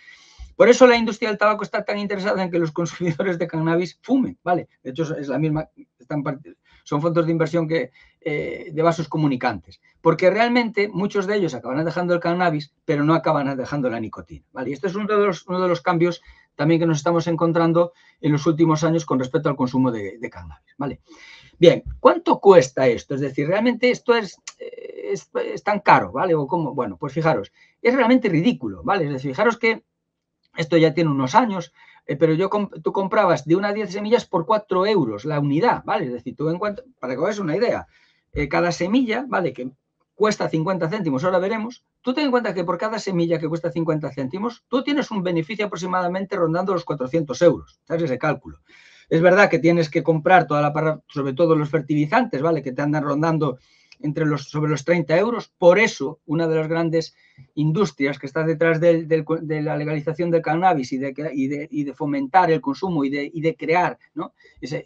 Por eso la industria del tabaco está tan interesada en que los consumidores de cannabis fumen, ¿vale? De hecho, es la misma, son fondos de inversión de vasos comunicantes, porque realmente muchos de ellos acaban dejando el cannabis, pero no acaban dejando la nicotina, ¿vale? Y este es uno de los cambios también que nos estamos encontrando en los últimos años con respecto al consumo de cannabis, ¿vale? Bien, ¿cuánto cuesta esto? Es decir, ¿realmente esto es tan caro, ¿vale? O cómo, bueno, pues fijaros, es realmente ridículo, ¿vale? Es decir, fijaros que esto ya tiene unos años, pero tú comprabas de unas 10 semillas por 4 euros la unidad, ¿vale? Es decir, para que os una idea, cada semilla, ¿vale?, que cuesta 50 céntimos, ahora veremos, tú ten en cuenta que por cada semilla que cuesta 50 céntimos, tú tienes un beneficio aproximadamente rondando los 400 euros, ¿sabes ese cálculo? Es verdad que tienes que comprar sobre todo los fertilizantes, ¿vale?, que te andan rondando sobre los 30 euros. Por eso, una de las grandes industrias que está detrás de la legalización del cannabis y de fomentar el consumo y de crear, ¿no?,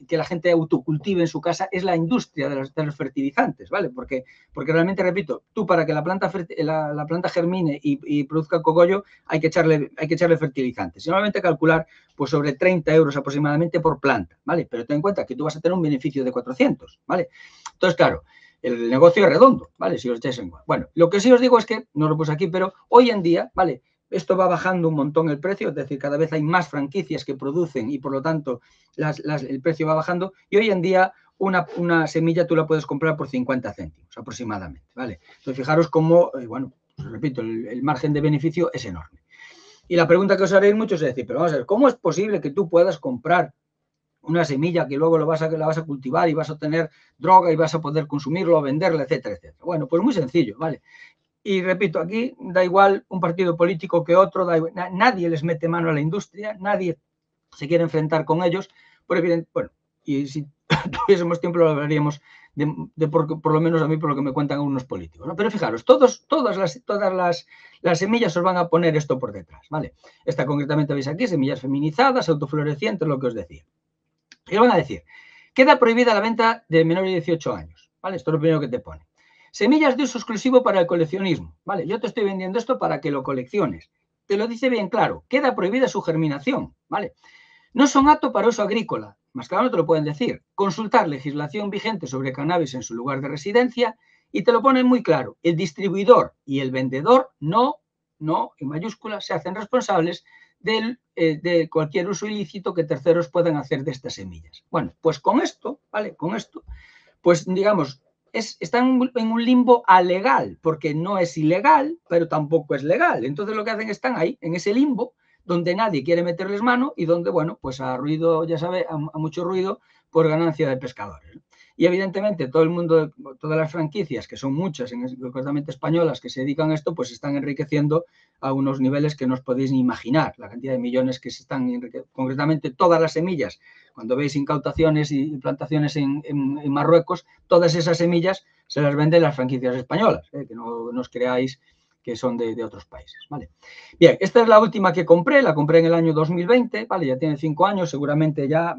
que la gente autocultive en su casa, es la industria de los fertilizantes, ¿vale? Porque realmente, repito, tú para que la planta germine y produzca cogollo hay que echarle fertilizantes. Y normalmente calcular pues sobre 30 euros aproximadamente por planta, ¿vale? Pero ten en cuenta que tú vas a tener un beneficio de 400, ¿vale? Entonces, claro, el negocio es redondo, ¿vale? Si os echáis en cuenta. Bueno, lo que sí os digo es que, no lo puse aquí, pero hoy en día, ¿vale?, esto va bajando un montón el precio, es decir, cada vez hay más franquicias que producen y por lo tanto el precio va bajando, y hoy en día una semilla tú la puedes comprar por 50 céntimos aproximadamente, ¿vale? Entonces fijaros cómo, bueno, os repito, el margen de beneficio es enorme. Y la pregunta que os haréis muchos es decir, pero vamos a ver, ¿cómo es posible que tú puedas comprar una semilla que luego la vas a cultivar y vas a tener droga y vas a poder consumirlo o venderla, etcétera, etcétera? Bueno, pues muy sencillo, ¿vale? Y repito, aquí da igual un partido político que otro, nadie les mete mano a la industria, nadie se quiere enfrentar con ellos, bueno, y si tuviésemos tiempo lo hablaríamos por lo menos a mí, por lo que me cuentan algunos políticos, ¿no? Pero fijaros, todas las semillas os van a poner esto por detrás, ¿vale? Esta concretamente veis aquí, semillas feminizadas, autoflorecientes, lo que os decía. Y van a decir, queda prohibida la venta de menores de 18 años, ¿vale? Esto es lo primero que te pone. Semillas de uso exclusivo para el coleccionismo, ¿vale? Yo te estoy vendiendo esto para que lo colecciones. Te lo dice bien claro, queda prohibida su germinación, ¿vale? No son aptos para uso agrícola, más claro no te lo pueden decir. Consultar legislación vigente sobre cannabis en su lugar de residencia y te lo ponen muy claro. El distribuidor y el vendedor no, en mayúsculas, se hacen responsables de cualquier uso ilícito que terceros puedan hacer de estas semillas. Bueno, pues con esto, ¿vale? Con esto, pues digamos, están en un limbo alegal, porque no es ilegal, pero tampoco es legal. Entonces lo que hacen, están ahí, en ese limbo, donde nadie quiere meterles mano y donde, bueno, pues a ruido, ya sabe, a mucho ruido, por ganancia de pescadores. Y evidentemente todo el mundo, todas las franquicias, que son muchas, concretamente españolas, que se dedican a esto, pues se están enriqueciendo a unos niveles que no os podéis ni imaginar, la cantidad de millones que se están enriqueciendo. Concretamente todas las semillas, cuando veis incautaciones y plantaciones en Marruecos, todas esas semillas se las venden las franquicias españolas, que no os creáis que son de otros países, ¿vale? Bien, esta es la última que compré, la compré en el año 2020, ¿vale? Ya tiene 5 años, seguramente ya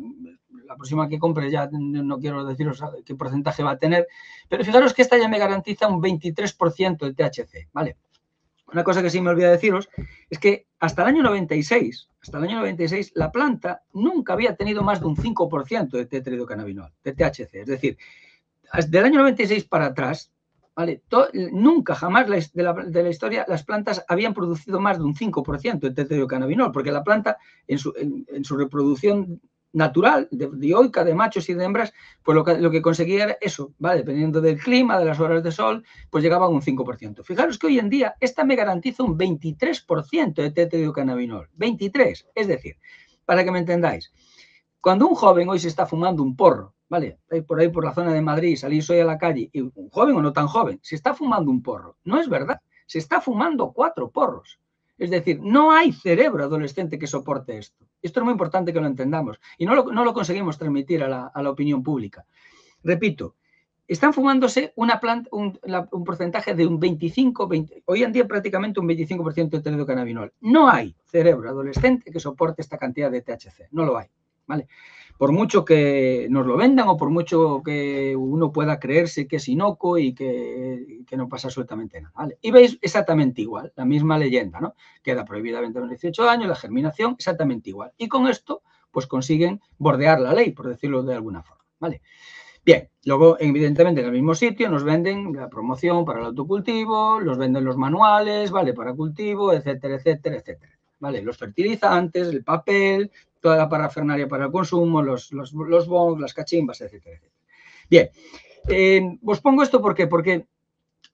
la próxima que compre ya no quiero deciros qué porcentaje va a tener, pero fijaros que esta ya me garantiza un 23% de THC, ¿vale? Una cosa que sí me olvidé deciros es que hasta el año 96, la planta nunca había tenido más de un 5% de tetraidrocannabinol, de THC. Es decir, desde el año 96 para atrás, ¿vale? Nunca jamás de la historia las plantas habían producido más de un 5% de tetraidrocannabinol, porque la planta en su reproducción natural, dioica, de machos y de hembras, pues lo que conseguía era eso, ¿vale? Dependiendo del clima, de las horas de sol, pues llegaba a un 5%. Fijaros que hoy en día esta me garantiza un 23% de tetraidrocannabinol. 23, es decir, para que me entendáis, cuando un joven hoy se está fumando un porro, ¿vale? Por ahí por la zona de Madrid, salís hoy a la calle, y un joven o no tan joven, se está fumando un porro. No es verdad, se está fumando 4 porros. Es decir, no hay cerebro adolescente que soporte esto. Esto es muy importante que lo entendamos y no lo conseguimos transmitir a la opinión pública. Repito, están fumándose un porcentaje de un 20, hoy en día prácticamente un 25% de tetraidrocannabinol. No hay cerebro adolescente que soporte esta cantidad de THC, no lo hay, ¿vale? Por mucho que nos lo vendan o por mucho que uno pueda creerse que es inocuo y que no pasa absolutamente nada, ¿vale? Y veis exactamente igual, la misma leyenda, ¿no? Queda prohibida a 18 años, la germinación, exactamente igual. Y con esto, pues consiguen bordear la ley, por decirlo de alguna forma, ¿vale? Bien, luego, evidentemente, en el mismo sitio nos venden la promoción para el autocultivo, los venden los manuales, ¿vale? Para cultivo, etcétera, etcétera, etcétera, ¿vale? Los fertilizantes, el papel, toda la parafernalia para el consumo, los bongs, las cachimbas, etcétera, etcétera. Bien, os pongo esto porque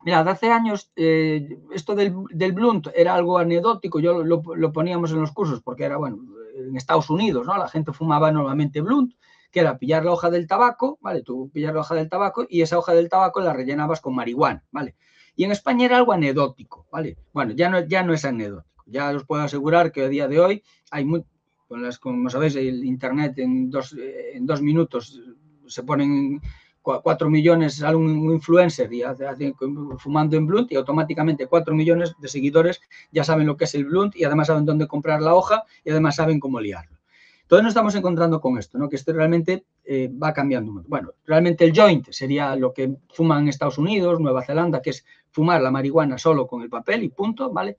mirad, hace años esto del blunt era algo anecdótico, yo lo poníamos en los cursos porque era, bueno, en Estados Unidos, ¿no? La gente fumaba normalmente blunt, que era pillar la hoja del tabaco, ¿vale? Tú pillas la hoja del tabaco y esa hoja del tabaco la rellenabas con marihuana, ¿vale? Y en España era algo anecdótico, ¿vale? Bueno, ya no es anecdótico, ya os puedo asegurar que a día de hoy hay como sabéis, el internet en dos minutos se ponen 4 millones, sale un influencer y fumando en blunt y automáticamente 4 millones de seguidores ya saben lo que es el blunt y además saben dónde comprar la hoja y además saben cómo liarlo. Entonces nos estamos encontrando con esto, ¿no? Que esto realmente va cambiando. Bueno, realmente el joint sería lo que fuman en Estados Unidos, Nueva Zelanda, que es fumar la marihuana solo con el papel y punto, ¿vale?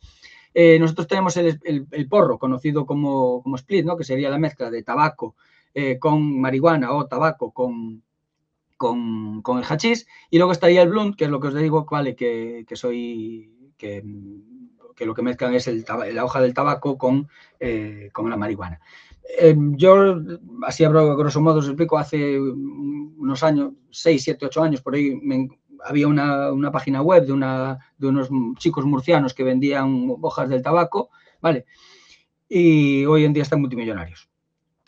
Nosotros tenemos el porro, conocido como split, ¿no? Que sería la mezcla de tabaco con marihuana o tabaco con el hachís, y luego estaría el blunt, que es lo que os digo, ¿vale? Que lo que mezclan es la hoja del tabaco con la marihuana. Yo, así a grosso modo os explico, hace unos años, 6, 7, 8 años, por ahí había una página web de unos chicos murcianos que vendían hojas del tabaco, ¿vale? Y hoy en día están multimillonarios.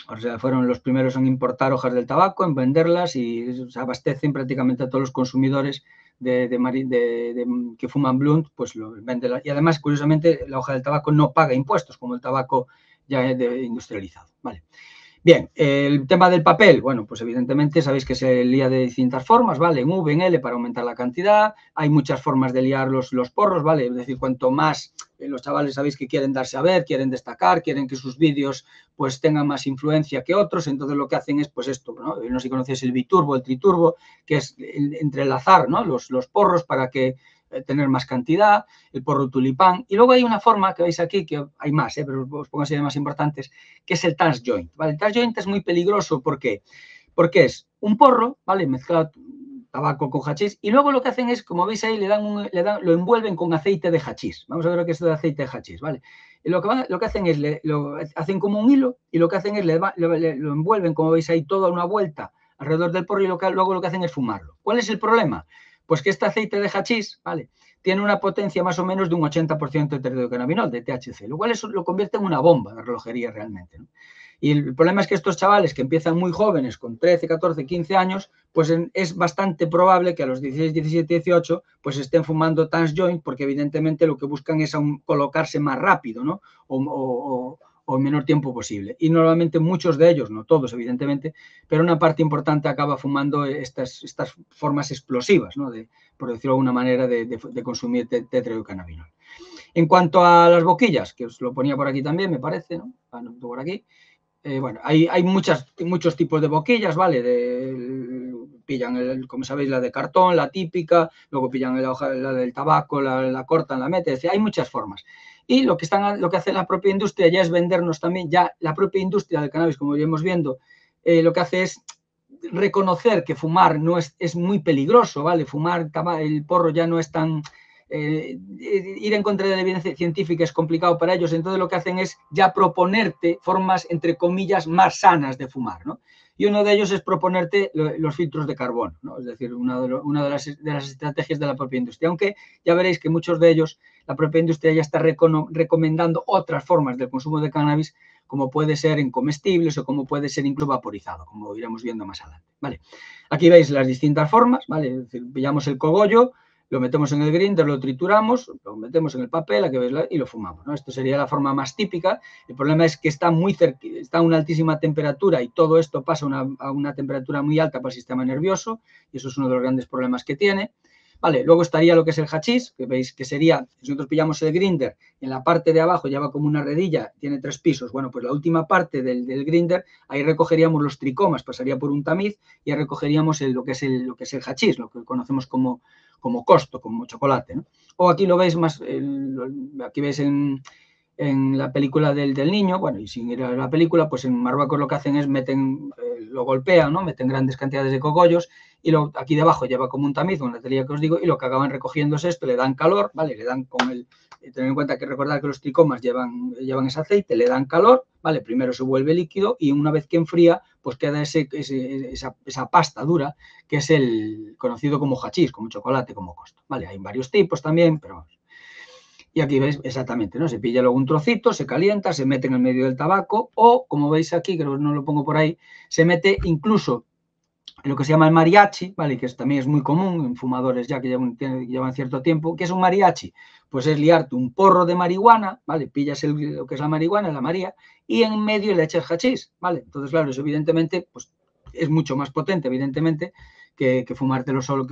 O sea, fueron los primeros en importar hojas del tabaco, en venderlas y se abastecen prácticamente a todos los consumidores que fuman blunt, pues lo venden. Y además, curiosamente, la hoja del tabaco no paga impuestos como el tabaco ya industrializado, ¿vale? Bien, el tema del papel, bueno, pues evidentemente sabéis que se lía de distintas formas, ¿vale? En V, en L para aumentar la cantidad, hay muchas formas de liar los porros, ¿vale? Es decir, cuanto más los chavales sabéis que quieren darse a ver, quieren destacar, quieren que sus vídeos pues tengan más influencia que otros, entonces lo que hacen es pues esto, ¿no? No sé si conocéis el biturbo, el triturbo, que es entrelazar, ¿no? Los porros para que tener más cantidad, el porro tulipán, y luego hay una forma que veis aquí, que hay más, pero os pongo así de más importantes, que es el Tans Joint, ¿vale? El Tans Joint es muy peligroso, ¿por qué? Porque es un porro, ¿vale? Mezclado tabaco con hachís, y luego lo que hacen es, como veis ahí, lo envuelven con aceite de hachís. Vamos a ver lo que es el aceite de hachís, ¿vale? Y lo que hacen es, lo hacen como un hilo, y lo que hacen es, lo envuelven, como veis ahí, toda una vuelta alrededor del porro, y luego lo que hacen es fumarlo. ¿Cuál es el problema? Pues que este aceite de hachís, ¿vale? Tiene una potencia más o menos de un 80% de tetraidrocannabinol, de THC, lo cual eso lo convierte en una bomba de relojería realmente, ¿no? Y el problema es que estos chavales que empiezan muy jóvenes, con 13, 14, 15 años, pues es bastante probable que a los 16, 17, 18, pues estén fumando Tans Joint, porque evidentemente lo que buscan es colocarse más rápido, ¿no? O o en menor tiempo posible. Y normalmente muchos de ellos, no todos evidentemente, pero una parte importante acaba fumando estas formas explosivas, ¿no? Por decirlo de alguna manera, de consumir tetrahidrocannabinol. En cuanto a las boquillas, que os lo ponía por aquí también, me parece, ¿no? Por aquí. Bueno, hay muchos tipos de boquillas, ¿vale? Pillan, como sabéis, la de cartón, la típica, luego pillan la del tabaco, la cortan, la meten, es decir, hay muchas formas. Y lo que hace la propia industria ya es vendernos también, ya la propia industria del cannabis, como iremos viendo, lo que hace es reconocer que fumar no es muy peligroso, ¿vale? Fumar el porro ya no es tan... ir en contra de la evidencia científica es complicado para ellos, entonces lo que hacen es ya proponerte formas, entre comillas, más sanas de fumar, ¿no? Y uno de ellos es proponerte los filtros de carbono, ¿no? Es decir, una de las estrategias de la propia industria, aunque ya veréis que muchos de ellos, la propia industria ya está recomendando otras formas del consumo de cannabis, como puede ser en comestibles o como puede ser incluso vaporizado, como iremos viendo más adelante, ¿vale? Aquí veis las distintas formas, ¿vale? Es decir, pillamos el cogollo, lo metemos en el grinder, lo trituramos, lo metemos en el papel, aquí veis, y lo fumamos, ¿no? Esto sería la forma más típica. El problema es que está a una altísima temperatura y todo esto pasa a una temperatura muy alta para el sistema nervioso y eso es uno de los grandes problemas que tiene. Vale, luego estaría lo que es el hachís, que veis que sería, si nosotros pillamos el grinder, en la parte de abajo lleva como una redilla, tiene 3 pisos, bueno, pues la última parte del grinder, ahí recogeríamos los tricomas, pasaría por un tamiz y ahí recogeríamos lo que es el hachís, lo que conocemos como costo, como chocolate, ¿no? O aquí lo veis más, aquí veis en la película del niño, bueno, y sin ir a la película, pues en Marruecos lo que hacen es lo golpean, ¿no? Meten grandes cantidades de cogollos y aquí debajo lleva como un tamiz, una teoría que os digo, y lo que acaban recogiendo es esto, le dan calor, ¿vale? Le dan tener en cuenta que recordar que los tricomas llevan ese aceite, le dan calor, ¿vale? Primero se vuelve líquido y una vez que enfría, pues queda esa pasta dura, que es el conocido como hachís, como chocolate, como costo, ¿vale? Hay varios tipos también, pero vamos. Y aquí veis exactamente, ¿no? Se pilla luego un trocito, se calienta, se mete en el medio del tabaco o, como veis aquí, que no lo pongo por ahí, se mete incluso en lo que se llama el mariachi, ¿vale? Que también es muy común en fumadores ya que llevan cierto tiempo. ¿Qué es un mariachi? Pues es liarte un porro de marihuana, ¿vale? Pillas lo que es la marihuana, la María, y en medio le echas hachís, ¿vale? Entonces, claro, eso evidentemente, pues es mucho más potente, evidentemente, que fumarte solo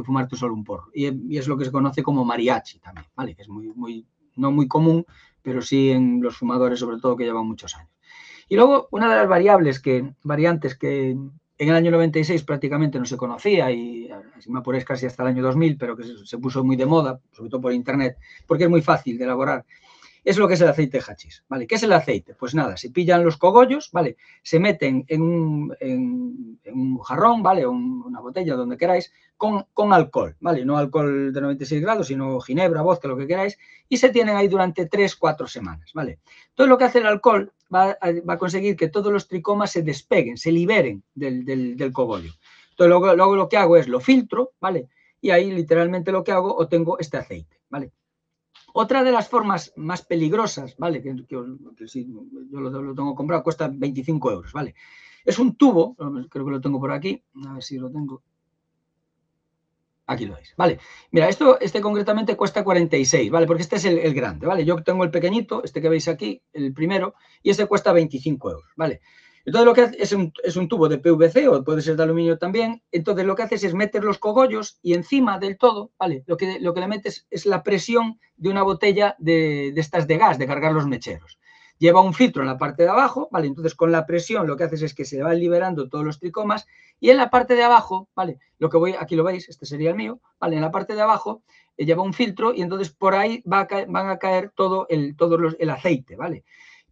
un porro. Y es lo que se conoce como mariachi también, ¿vale? Que es no muy común, pero sí en los fumadores, sobre todo, que llevan muchos años. Y luego, una de las variantes que en el año 96 prácticamente no se conocía y si me apuráis casi hasta el año 2000, pero que se puso muy de moda, sobre todo por internet, porque es muy fácil de elaborar, es lo que es el aceite de hachís, ¿vale? ¿Qué es el aceite? Pues nada, se pillan los cogollos, ¿vale? Se meten en un jarrón, ¿vale? Una botella, donde queráis, con alcohol, ¿vale? No alcohol de 96 grados, sino ginebra, vodka, lo que queráis, y se tienen ahí durante 3-4 semanas, ¿vale? Entonces lo que hace el alcohol va a conseguir que todos los tricomas se despeguen, se liberen del cogollo. Entonces luego lo que hago es lo filtro, ¿vale? Y ahí literalmente lo que hago, obtengo este aceite, ¿vale? Otra de las formas más peligrosas, ¿vale? Que si yo lo tengo comprado, cuesta 25 euros, ¿vale? Es un tubo, creo que lo tengo por aquí, a ver si lo tengo. Aquí lo veis, ¿vale? Mira, este concretamente cuesta 46, ¿vale? Porque este es el grande, ¿vale? Yo tengo el pequeñito, este que veis aquí, el primero, y este cuesta 25 euros, ¿vale? Entonces lo que hace es un tubo de PVC o puede ser de aluminio también. Entonces lo que haces es meter los cogollos y encima del todo, ¿vale? Lo que le metes es la presión de una botella de estas de gas, de cargar los mecheros. Lleva un filtro en la parte de abajo, ¿vale? Entonces con la presión lo que haces es que se van liberando todos los tricomas y en la parte de abajo, ¿vale? Aquí lo veis, este sería el mío, ¿vale? En la parte de abajo lleva un filtro y entonces por ahí van a caer todo el aceite, ¿vale?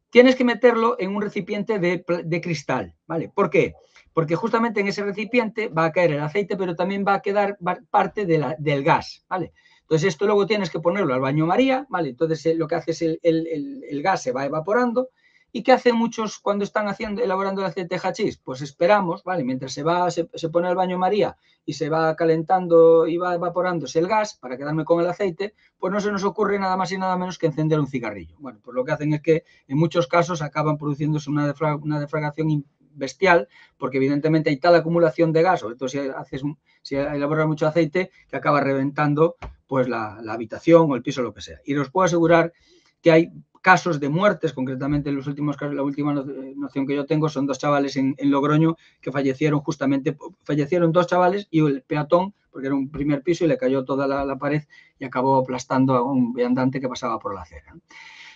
Tienes que meterlo en un recipiente de cristal, ¿vale? ¿Por qué? Porque justamente en ese recipiente va a caer el aceite, pero también va a quedar parte del gas, ¿vale? Entonces esto luego tienes que ponerlo al baño María, ¿vale? Entonces lo que hace es el gas se va evaporando. ¿Y qué hacen muchos cuando están elaborando el aceite de hachís? Pues esperamos, ¿vale? Mientras se pone al baño María y se va calentando y va evaporándose el gas para quedarme con el aceite, pues no se nos ocurre nada más y nada menos que encender un cigarrillo. Bueno, pues lo que hacen es que en muchos casos acaban produciéndose una deflagración bestial, porque evidentemente hay tal acumulación de gas, sobre todo si elaboras mucho aceite, que acaba reventando pues la habitación o el piso, lo que sea. Y os puedo asegurar que hay casos de muertes, concretamente los últimos casos, la última noción que yo tengo son 2 chavales en Logroño que fallecieron justamente, fallecieron 2 chavales y el peatón, porque era un primer piso y le cayó toda la pared y acabó aplastando a un viandante que pasaba por la acera.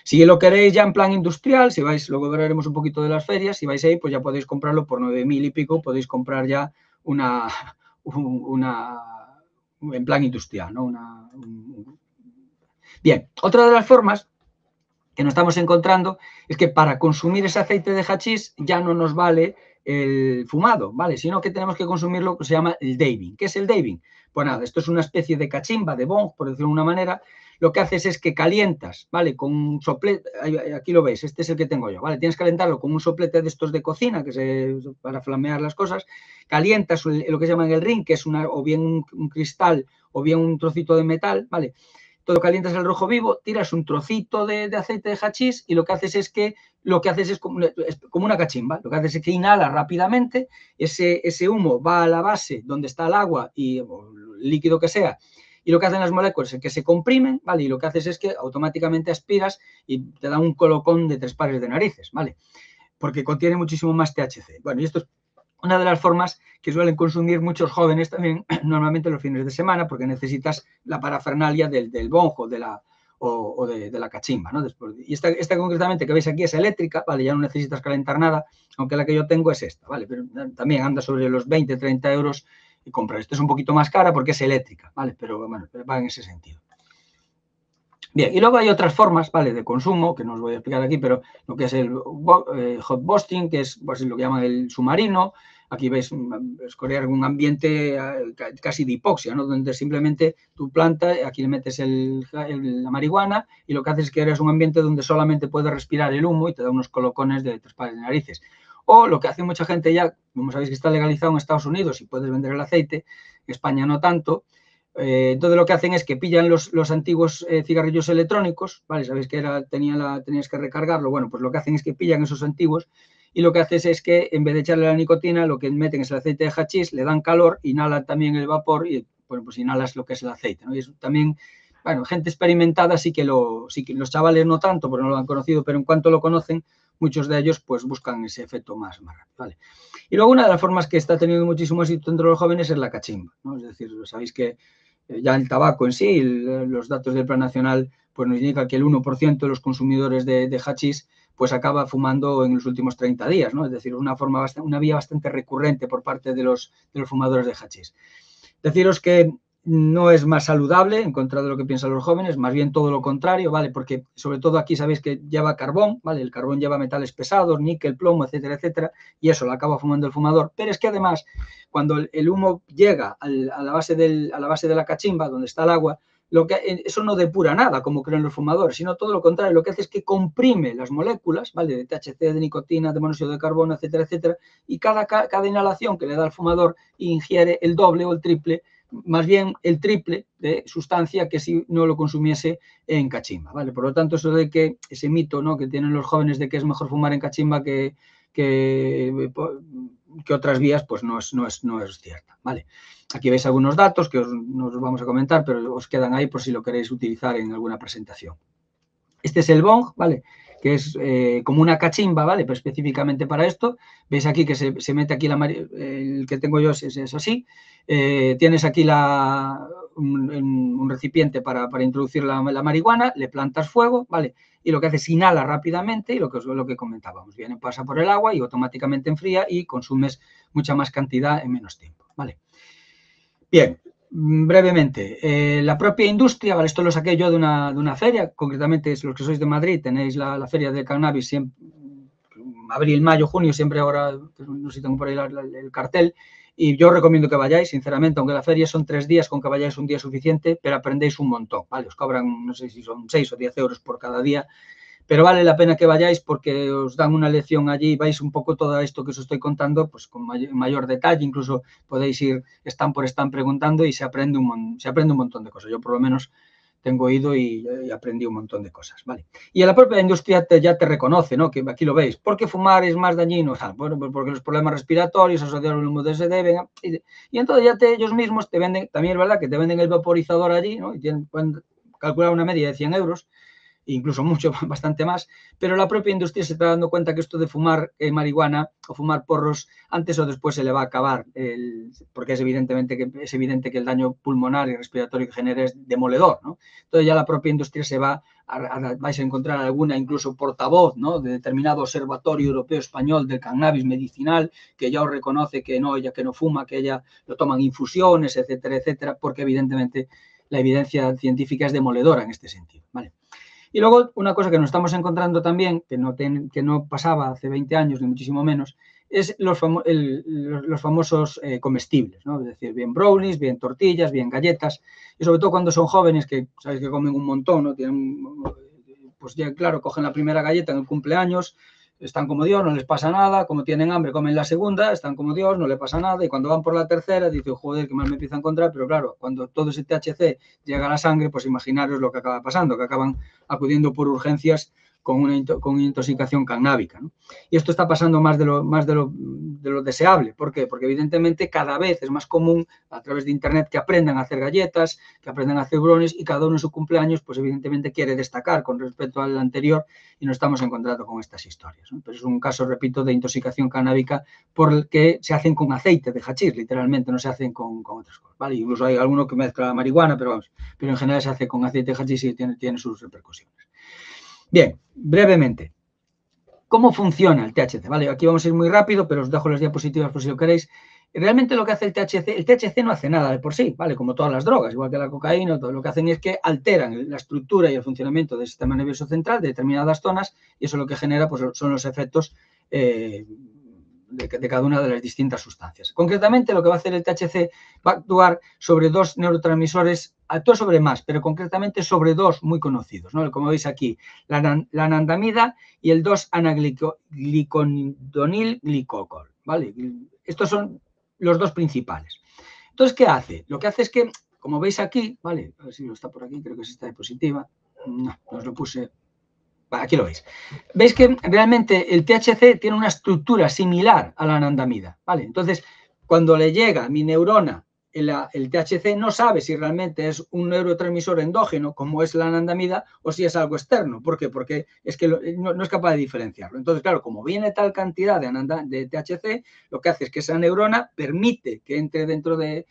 Si lo queréis ya en plan industrial, si vais, luego veremos un poquito de las ferias, si vais ahí, pues ya podéis comprarlo por 9.000 y pico, podéis comprar ya una en plan industrial, ¿no? Bien, otra de las formas que nos estamos encontrando es que para consumir ese aceite de hachís ya no nos vale el fumado, ¿vale? Sino que tenemos que consumir lo que se llama el daving. ¿Qué es el daving? Pues nada, esto es una especie de cachimba, de bong, por decirlo de una manera. Lo que haces es que calientas, ¿vale? Con un soplete, aquí lo veis, este es el que tengo yo, ¿vale? Tienes que calentarlo con un soplete de estos de cocina, para flamear las cosas. Calientas lo que se llama el ring, que es o bien un cristal o bien un trocito de metal, ¿vale? Todo calientas el rojo vivo, tiras un trocito de aceite de hachís y lo que haces es como una cachimba. Lo que haces es que inhala rápidamente, ese humo va a la base donde está el agua y el líquido que sea, y lo que hacen las moléculas es que se comprimen, ¿vale? Y lo que haces es que automáticamente aspiras y te da un colocón de 3 pares de narices, ¿vale? Porque contiene muchísimo más THC. Bueno, y esto es una de las formas que suelen consumir muchos jóvenes también, normalmente los fines de semana, porque necesitas la parafernalia del bonjo de la cachimba, ¿no? Y esta concretamente que veis aquí es eléctrica, ¿vale? Ya no necesitas calentar nada, aunque la que yo tengo es esta, ¿vale? Pero también anda sobre los 20, 30 euros y comprar. Esta es un poquito más cara porque es eléctrica, ¿vale? Pero bueno, va en ese sentido. Bien, y luego hay otras formas, ¿vale?, de consumo, que no os voy a explicar aquí, pero lo que es el hot busting, que es pues, lo que llaman el submarino. Aquí veis escorear un ambiente casi de hipoxia, ¿no?, donde simplemente tu planta, aquí le metes la marihuana y lo que haces es que eres un ambiente donde solamente puedes respirar el humo y te da unos colocones de 3 pares de narices. O lo que hace mucha gente ya, como sabéis que está legalizado en Estados Unidos y puedes vender el aceite, en España no tanto. Entonces lo que hacen es que pillan los antiguos cigarrillos electrónicos, ¿vale? Sabéis que tenías que recargarlo. Bueno, pues lo que hacen es que pillan esos antiguos y lo que haces es que en vez de echarle la nicotina, lo que meten es el aceite de hachís, le dan calor, inhalan también el vapor y, bueno, pues inhalas lo que es el aceite, ¿no? Y eso también, bueno, gente experimentada sí que los chavales no tanto porque no lo han conocido, pero en cuanto lo conocen, muchos de ellos pues buscan ese efecto más rápido, ¿vale? Y luego una de las formas que está teniendo muchísimo éxito entre los jóvenes es la cachimba, ¿no? Es decir, sabéis que ya el tabaco en sí, los datos del Plan Nacional pues nos indican que el 1% de los consumidores de hachís pues acaba fumando en los últimos 30 días, ¿no? Es decir, una vía bastante recurrente por parte de los fumadores de hachís. Deciros que no es más saludable, en contra de lo que piensan los jóvenes, más bien todo lo contrario, ¿vale? Porque sobre todo aquí sabéis que lleva carbón, ¿vale? El carbón lleva metales pesados, níquel, plomo, etcétera, etcétera, y eso lo acaba fumando el fumador. Pero es que además, cuando el humo llega a la base de la cachimba, donde está el agua, eso no depura nada, como creen los fumadores, sino todo lo contrario, lo que hace es que comprime las moléculas, ¿vale?, de THC, de nicotina, de monóxido de carbono, etcétera, etcétera, y cada inhalación que le da al fumador ingiere el doble o el triple, más bien el triple de sustancia que si no lo consumiese en cachimba, ¿vale? Por lo tanto, eso de que ese mito, ¿no?, que tienen los jóvenes de que es mejor fumar en cachimba que otras vías, pues no es cierta, ¿vale? Aquí veis algunos datos que no os vamos a comentar, pero os quedan ahí por si lo queréis utilizar en alguna presentación. Este es el bong, ¿vale?, que es como una cachimba, ¿vale?, pero específicamente para esto. Veis aquí que se mete aquí el que tengo yo es así. Tienes aquí un recipiente para introducir la marihuana, le plantas fuego, ¿vale?, y lo que hace es inhala rápidamente y lo que comentábamos, pasa por el agua y automáticamente enfría y consumes mucha más cantidad en menos tiempo, ¿vale? Bien, brevemente, la propia industria, ¿vale?, esto lo saqué yo de una feria, concretamente los que sois de Madrid tenéis la feria de cannabis siempre, abril, mayo, junio, siempre ahora, no sé si tengo por ahí el cartel, y yo os recomiendo que vayáis, sinceramente, aunque la feria son 3 días, con que vayáis un día suficiente, pero aprendéis un montón, ¿vale? Os cobran, no sé si son 6 o 10 euros por cada día, pero vale la pena que vayáis porque os dan una lección allí, vais un poco todo esto que os estoy contando pues con mayor detalle, incluso podéis ir stand por stand preguntando y se aprende un montón de cosas. Yo por lo menos tengo ido y aprendí un montón de cosas, ¿vale? Y en la propia industria ya te reconoce, ¿no?, que aquí lo veis. ¿Por qué fumar es más dañino? Bueno, pues porque los problemas respiratorios asociados al humo se deben. Y entonces ya ellos mismos te venden, también es verdad que te venden el vaporizador allí, ¿no? Y pueden calcular una media de 100 euros, incluso mucho, bastante más, pero la propia industria se está dando cuenta que esto de fumar marihuana o fumar porros antes o después se le va a acabar, porque es evidente que el daño pulmonar y respiratorio que genera es demoledor, ¿no? Entonces ya la propia industria vais a encontrar alguna incluso portavoz, ¿no?, de determinado observatorio europeo español del cannabis medicinal que ya os reconoce que no, ella que no fuma, que ella lo toman infusiones, etcétera, etcétera, porque evidentemente la evidencia científica es demoledora en este sentido, ¿vale? Y luego, una cosa que nos estamos encontrando también, que no pasaba hace 20 años, ni muchísimo menos, es los famosos comestibles, ¿no? Es decir, bien brownies, bien tortillas, bien galletas, y sobre todo cuando son jóvenes, que sabéis que comen un montón, ¿no? Pues ya, claro, cogen la primera galleta en el cumpleaños, están como Dios, no les pasa nada, como tienen hambre comen la segunda, están como Dios, no les pasa nada, y cuando van por la tercera dicen, joder, que mal me empieza a encontrar, pero claro, cuando todo ese THC llega a la sangre, pues imaginaros lo que acaba pasando, que acaban acudiendo por urgencias con una intoxicación cannábica, ¿no? Y esto está pasando más de lo deseable. ¿Por qué? Porque evidentemente cada vez es más común a través de internet que aprendan a hacer galletas, que aprendan a hacer brownies, y cada uno en su cumpleaños pues evidentemente quiere destacar con respecto al anterior, y nos estamos encontrando con estas historias, ¿no? Pero es un caso, repito, de intoxicación canábica por el que se hacen con aceite de hachís, literalmente, no se hacen con otras cosas, ¿vale? Incluso hay alguno que mezcla marihuana, pero vamos, pero en general se hace con aceite de hachís y tiene sus repercusiones. Bien, brevemente, ¿cómo funciona el THC? Vale, aquí vamos a ir muy rápido, pero os dejo las diapositivas por si lo queréis. Realmente lo que hace el THC no hace nada de por sí, ¿vale? Como todas las drogas, igual que la cocaína, todo lo que hacen es que alteran la estructura y el funcionamiento del sistema nervioso central de determinadas zonas, y eso lo que genera pues, son los efectos de cada una de las distintas sustancias. Concretamente, lo que va a hacer el THC va a actuar sobre dos neurotransmisores, actúa sobre más, pero concretamente sobre dos muy conocidos, ¿no? Como veis aquí, la anandamida y el 2-gliconidonilglicol, ¿vale? Estos son los dos principales. Entonces, ¿qué hace? Lo que hace es que, como veis aquí, ¿vale? A ver si lo está por aquí, creo que es esta diapositiva. No, os lo puse. Aquí lo veis. Veis que realmente el THC tiene una estructura similar a la anandamida, ¿vale? Entonces, cuando le llega a mi neurona el THC, no sabe si realmente es un neurotransmisor endógeno, como es la anandamida, o si es algo externo. ¿Por qué? Porque es que no es capaz de diferenciarlo. Entonces, claro, como viene tal cantidad de THC, lo que hace es que esa neurona permite que entre dentro de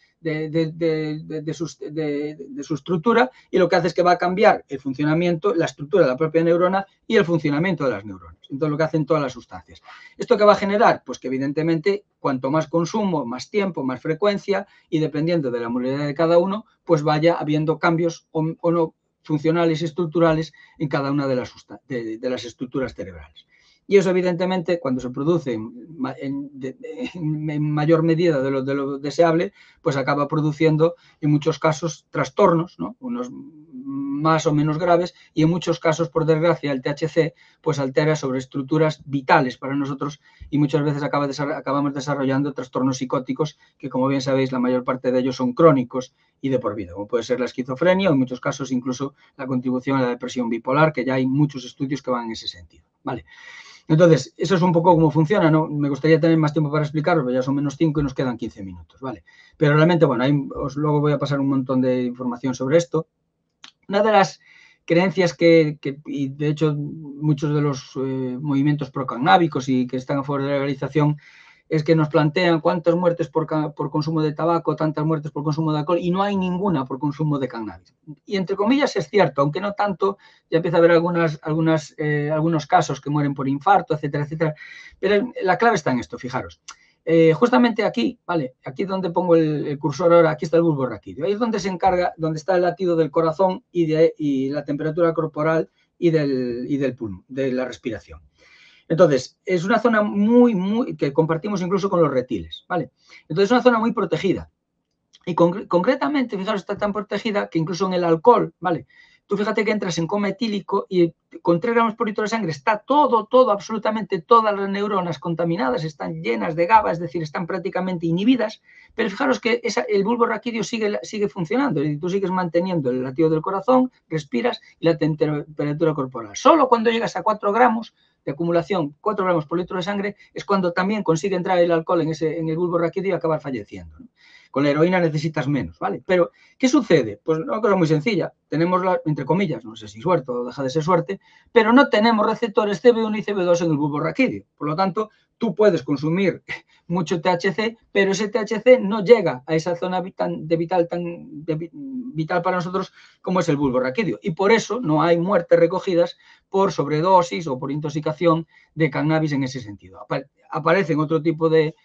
su estructura, y lo que hace es que va a cambiar el funcionamiento, la estructura de la propia neurona y el funcionamiento de las neuronas. Entonces, lo que hacen todas las sustancias. ¿Esto qué va a generar? Pues que evidentemente cuanto más consumo, más tiempo, más frecuencia, y dependiendo de la modalidad de cada uno, pues vaya habiendo cambios o no funcionales y estructurales en cada una de las estructuras cerebrales. Y eso, evidentemente, cuando se produce en mayor medida de lo deseable, pues acaba produciendo, en muchos casos, trastornos, ¿no? Unos más o menos graves, y en muchos casos, por desgracia, el THC pues altera sobre estructuras vitales para nosotros, y muchas veces acabamos desarrollando trastornos psicóticos que, como bien sabéis, la mayor parte de ellos son crónicos y de por vida, como puede ser la esquizofrenia o, en muchos casos, incluso la contribución a la depresión bipolar, que ya hay muchos estudios que van en ese sentido, ¿vale? Entonces, eso es un poco cómo funciona, ¿no? Me gustaría tener más tiempo para explicarlo, pero ya son menos 5 y nos quedan 15 minutos, ¿vale? Pero realmente, bueno, luego voy a pasar un montón de información sobre esto. Una de las creencias y de hecho muchos de los movimientos procannábicos y que están a favor de la legalización, es que nos plantean cuántas muertes por consumo de tabaco, tantas muertes por consumo de alcohol, y no hay ninguna por consumo de cannabis. Y entre comillas es cierto, aunque no tanto, ya empieza a haber algunos casos que mueren por infarto, etcétera, etcétera. Pero la clave está en esto, fijaros. Justamente aquí, ¿vale? Aquí donde pongo el cursor ahora, aquí está el bulbo raquídeo. Ahí es donde se encarga, donde está el latido del corazón y la temperatura corporal y del pulmón, de la respiración. Entonces, es una zona que compartimos incluso con los reptiles, ¿vale? Entonces, es una zona muy protegida. Y concretamente, fijaros, está tan protegida que incluso en el alcohol, ¿vale? Tú fíjate que entras en coma etílico y con 3 gramos por litro de sangre está todo, absolutamente todas las neuronas contaminadas, están llenas de GABA, es decir, están prácticamente inhibidas, pero fijaros que el bulbo raquídeo sigue funcionando, y tú sigues manteniendo el latido del corazón, respiras y la temperatura corporal. Solo cuando llegas a 4 gramos de acumulación, 4 gramos por litro de sangre, es cuando también consigue entrar el alcohol en el bulbo raquídeo y acabar falleciendo, ¿no? Con la heroína necesitas menos, ¿vale? Pero, ¿qué sucede? Pues una cosa muy sencilla. Tenemos, entre comillas, no sé si suerte o deja de ser suerte, pero no tenemos receptores CB1 y CB2 en el bulbo raquídeo. Por lo tanto, tú puedes consumir mucho THC, pero ese THC no llega a esa zona vital para nosotros como es el bulbo raquídeo. Y por eso no hay muertes recogidas por sobredosis o por intoxicación de cannabis en ese sentido. Aparecen otro tipo de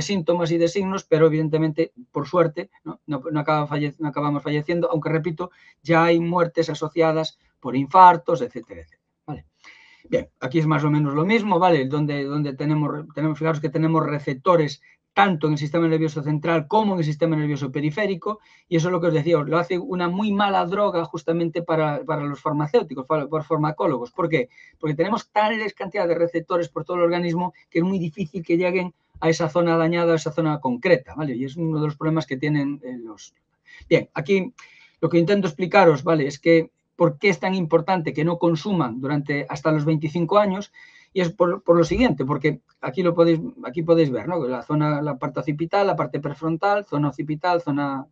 síntomas y de signos, pero evidentemente, por suerte, no acabamos falleciendo, aunque repito, ya hay muertes asociadas por infartos, etcétera, etcétera. ¿Vale? Bien, aquí es más o menos lo mismo, ¿vale? Donde fijaros que tenemos receptores tanto en el sistema nervioso central como en el sistema nervioso periférico, y eso es lo que os decía, lo hace una muy mala droga justamente para los farmacéuticos, para los farmacólogos. ¿Por qué? Porque tenemos tales cantidades de receptores por todo el organismo que es muy difícil que lleguen a esa zona dañada, a esa zona concreta, ¿vale? Y es uno de los problemas que tienen los... Bien, aquí lo que intento explicaros, ¿vale? Es que por qué es tan importante que no consuman durante hasta los 25 años, y es por lo siguiente, porque aquí podéis ver, ¿no? La parte occipital, la parte prefrontal, zona occipital, zona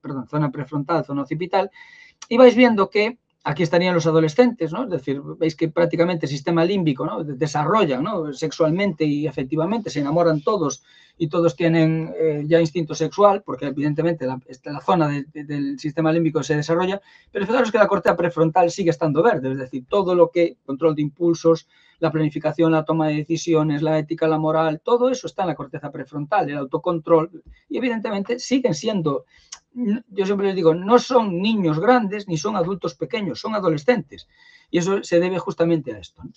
prefrontal, zona occipital, y vais viendo que aquí estarían los adolescentes, ¿no? Es decir, veis que prácticamente el sistema límbico, ¿no? Desarrollan, ¿no? Sexualmente y afectivamente, se enamoran todos y todos tienen ya instinto sexual, porque evidentemente la zona del sistema límbico se desarrolla, pero fijaros que la corteza prefrontal sigue estando verde, es decir, todo lo que control de impulsos, la planificación, la toma de decisiones, la ética, la moral, todo eso está en la corteza prefrontal, el autocontrol, y evidentemente siguen siendo, yo siempre les digo, no son niños grandes ni son adultos pequeños, son adolescentes, y eso se debe justamente a esto, ¿no?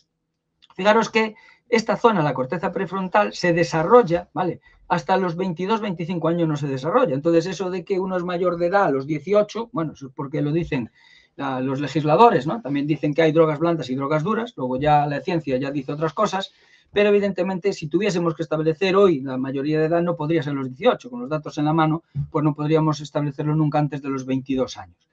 Fijaros que esta zona, la corteza prefrontal, se desarrolla, ¿vale? Hasta los 22, 25 años no se desarrolla. Entonces, eso de que uno es mayor de edad a los 18, bueno, eso es porque lo dicen los legisladores, ¿no? También dicen que hay drogas blandas y drogas duras, luego ya la ciencia ya dice otras cosas, pero evidentemente si tuviésemos que establecer hoy la mayoría de edad no podría ser los 18, con los datos en la mano, pues no podríamos establecerlo nunca antes de los 22 años.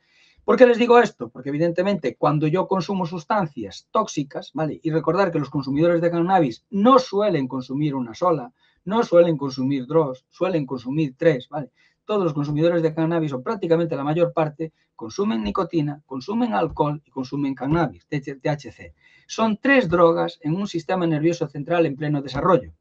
¿Por qué les digo esto? Porque evidentemente cuando yo consumo sustancias tóxicas, ¿vale? Y recordar que los consumidores de cannabis no suelen consumir una sola, no suelen consumir dos, suelen consumir tres, ¿vale? Todos los consumidores de cannabis, o prácticamente la mayor parte, consumen nicotina, consumen alcohol y consumen cannabis, THC. Son tres drogas en un sistema nervioso central en pleno desarrollo.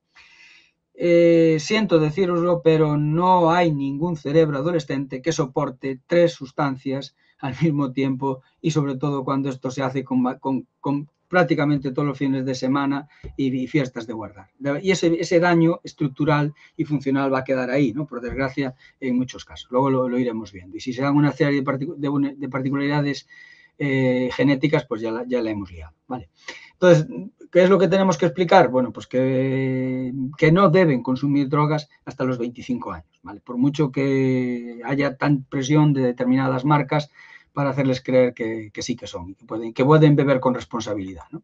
Siento decíroslo, pero no hay ningún cerebro adolescente que soporte tres sustancias al mismo tiempo, y sobre todo cuando esto se hace con prácticamente todos los fines de semana y fiestas de guardar. Y ese daño estructural y funcional va a quedar ahí, ¿no? Por desgracia, en muchos casos. Luego lo iremos viendo. Y si se dan una serie de particularidades genéticas, pues ya la hemos liado, ¿vale? Entonces, ¿qué es lo que tenemos que explicar? Bueno, pues que no deben consumir drogas hasta los 25 años, ¿vale? Por mucho que haya tan presión de determinadas marcas para hacerles creer que sí que son, que pueden beber con responsabilidad, ¿no?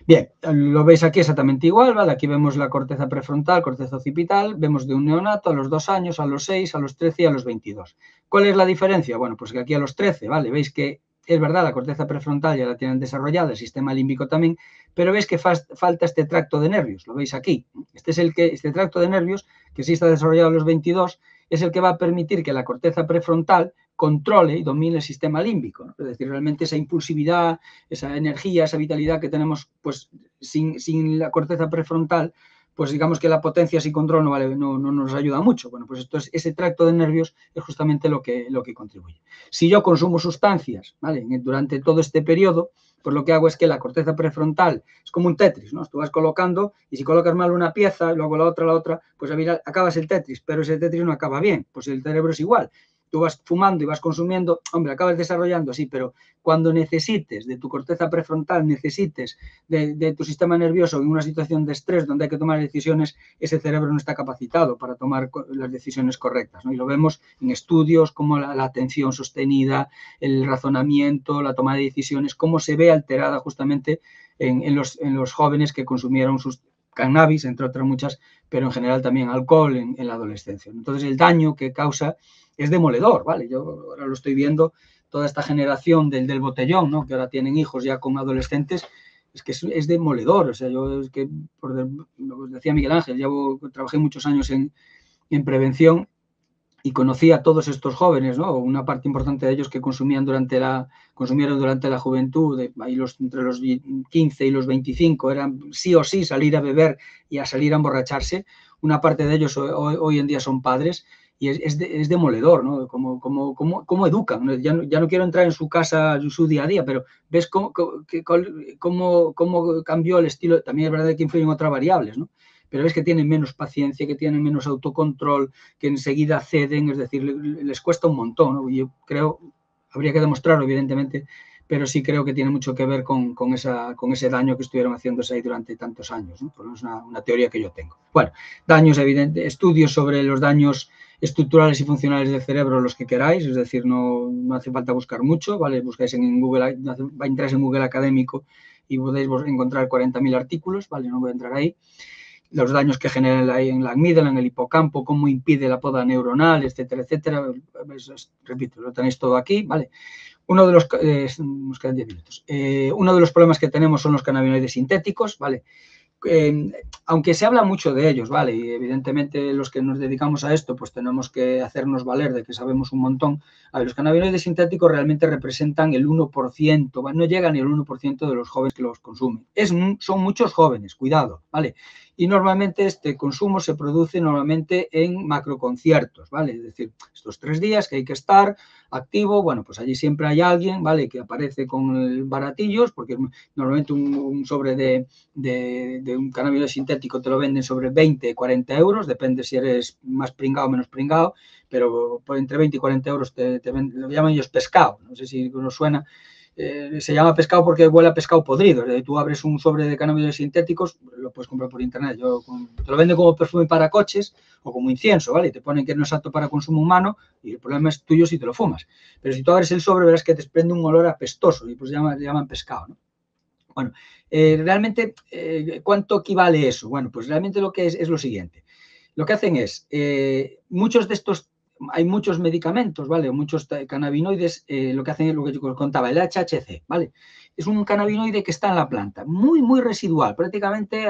Bien, lo veis aquí exactamente igual, ¿vale? Aquí vemos la corteza prefrontal, corteza occipital, vemos de un neonato a los 2 años, a los 6, a los 13 y a los 22. ¿Cuál es la diferencia? Bueno, pues que aquí a los 13, ¿vale? Veis que es verdad, la corteza prefrontal ya la tienen desarrollada, el sistema límbico también, pero veis que falta este tracto de nervios, lo veis aquí. Este tracto de nervios, que sí está desarrollado a los 22, es el que va a permitir que la corteza prefrontal controle y domine el sistema límbico, ¿no? Es decir, realmente esa impulsividad, esa energía, esa vitalidad que tenemos, pues sin la corteza prefrontal, pues digamos que la potencia sin control no nos ayuda mucho. Bueno, pues ese tracto de nervios es justamente lo que contribuye. Si yo consumo sustancias, ¿vale? Durante todo este periodo, pues lo que hago es que la corteza prefrontal es como un Tetris, ¿no? Tú vas colocando y si colocas mal una pieza, luego la otra, pues acabas el Tetris, pero ese Tetris no acaba bien, pues el cerebro es igual. Tú vas fumando y vas consumiendo, hombre, acabas desarrollando, sí, pero cuando necesites de tu corteza prefrontal, necesites de tu sistema nervioso en una situación de estrés donde hay que tomar decisiones, ese cerebro no está capacitado para tomar las decisiones correctas, ¿no? Y lo vemos en estudios como la atención sostenida, el razonamiento, la toma de decisiones, cómo se ve alterada justamente en los jóvenes que consumieron sus cannabis, entre otras muchas, pero en general también alcohol en la adolescencia. Entonces, el daño que causa es demoledor, ¿vale? Yo ahora lo estoy viendo, toda esta generación del botellón, ¿no? Que ahora tienen hijos ya con adolescentes, es que es demoledor. O sea, yo es que, lo decía Miguel Ángel, trabajé muchos años en prevención y conocí a todos estos jóvenes, ¿no? Una parte importante de ellos que consumieron durante la juventud, entre los 15 y los 25, eran sí o sí salir a beber y a salir a emborracharse. Una parte de ellos hoy en día son padres y es demoledor, ¿no? Cómo educan, ¿no? Ya no quiero entrar en su casa, en su día a día, pero ves cómo cambió el estilo. También es verdad que influyen otras variables, ¿no? Pero ves que tienen menos paciencia, que tienen menos autocontrol, que enseguida ceden, es decir, les cuesta un montón, ¿no? Yo creo, habría que demostrarlo, evidentemente, pero sí creo que tiene mucho que ver con ese daño que estuvieron haciéndose ahí durante tantos años, ¿no? Por lo menos una teoría que yo tengo. Bueno, daños evidentes, estudios sobre los daños estructurales y funcionales del cerebro, los que queráis, es decir, no hace falta buscar mucho, ¿vale? Buscáis en Google, entráis en Google académico y podéis encontrar 40.000 artículos, ¿vale? No voy a entrar ahí. Los daños que generan en la amígdala, en el hipocampo, cómo impide la poda neuronal, etcétera, etcétera. Repito, lo tenéis todo aquí, ¿vale? Uno de los, nos quedan 10 minutos. Uno de los problemas que tenemos son los cannabinoides sintéticos, ¿vale? Aunque se habla mucho de ellos, ¿vale? Y evidentemente los que nos dedicamos a esto, pues tenemos que hacernos valer de que sabemos un montón. A ver, los cannabinoides sintéticos realmente representan el 1%, no llegan ni el 1% de los jóvenes que los consumen. Son muchos jóvenes, cuidado, ¿vale? Y normalmente este consumo se produce normalmente en macroconciertos, ¿vale? Es decir, estos 3 días que hay que estar activo, bueno, pues allí siempre hay alguien, ¿vale? Que aparece con baratillos, porque normalmente un sobre de un cannabinoide sintético te lo venden sobre 20, 40 euros, depende si eres más pringado o menos pringado, pero por entre 20 y 40 euros te venden, lo llaman ellos pescado, no sé si nos suena. Se llama pescado porque huele a pescado podrido. Tú abres un sobre de cannabinoides sintéticos, lo puedes comprar por internet. Te lo venden como perfume para coches o como incienso, ¿vale? Te ponen que no es apto para consumo humano y el problema es tuyo si te lo fumas. Pero si tú abres el sobre, verás que te desprende un olor apestoso y pues llaman pescado, ¿no? Bueno, realmente, ¿cuánto equivale eso? Bueno, pues realmente lo que es lo siguiente. Lo que hacen es, muchos de estos, hay muchos medicamentos, ¿vale? Muchos cannabinoides, lo que hacen es lo que yo os contaba, el HHC, ¿vale? Es un cannabinoide que está en la planta, muy, muy residual, prácticamente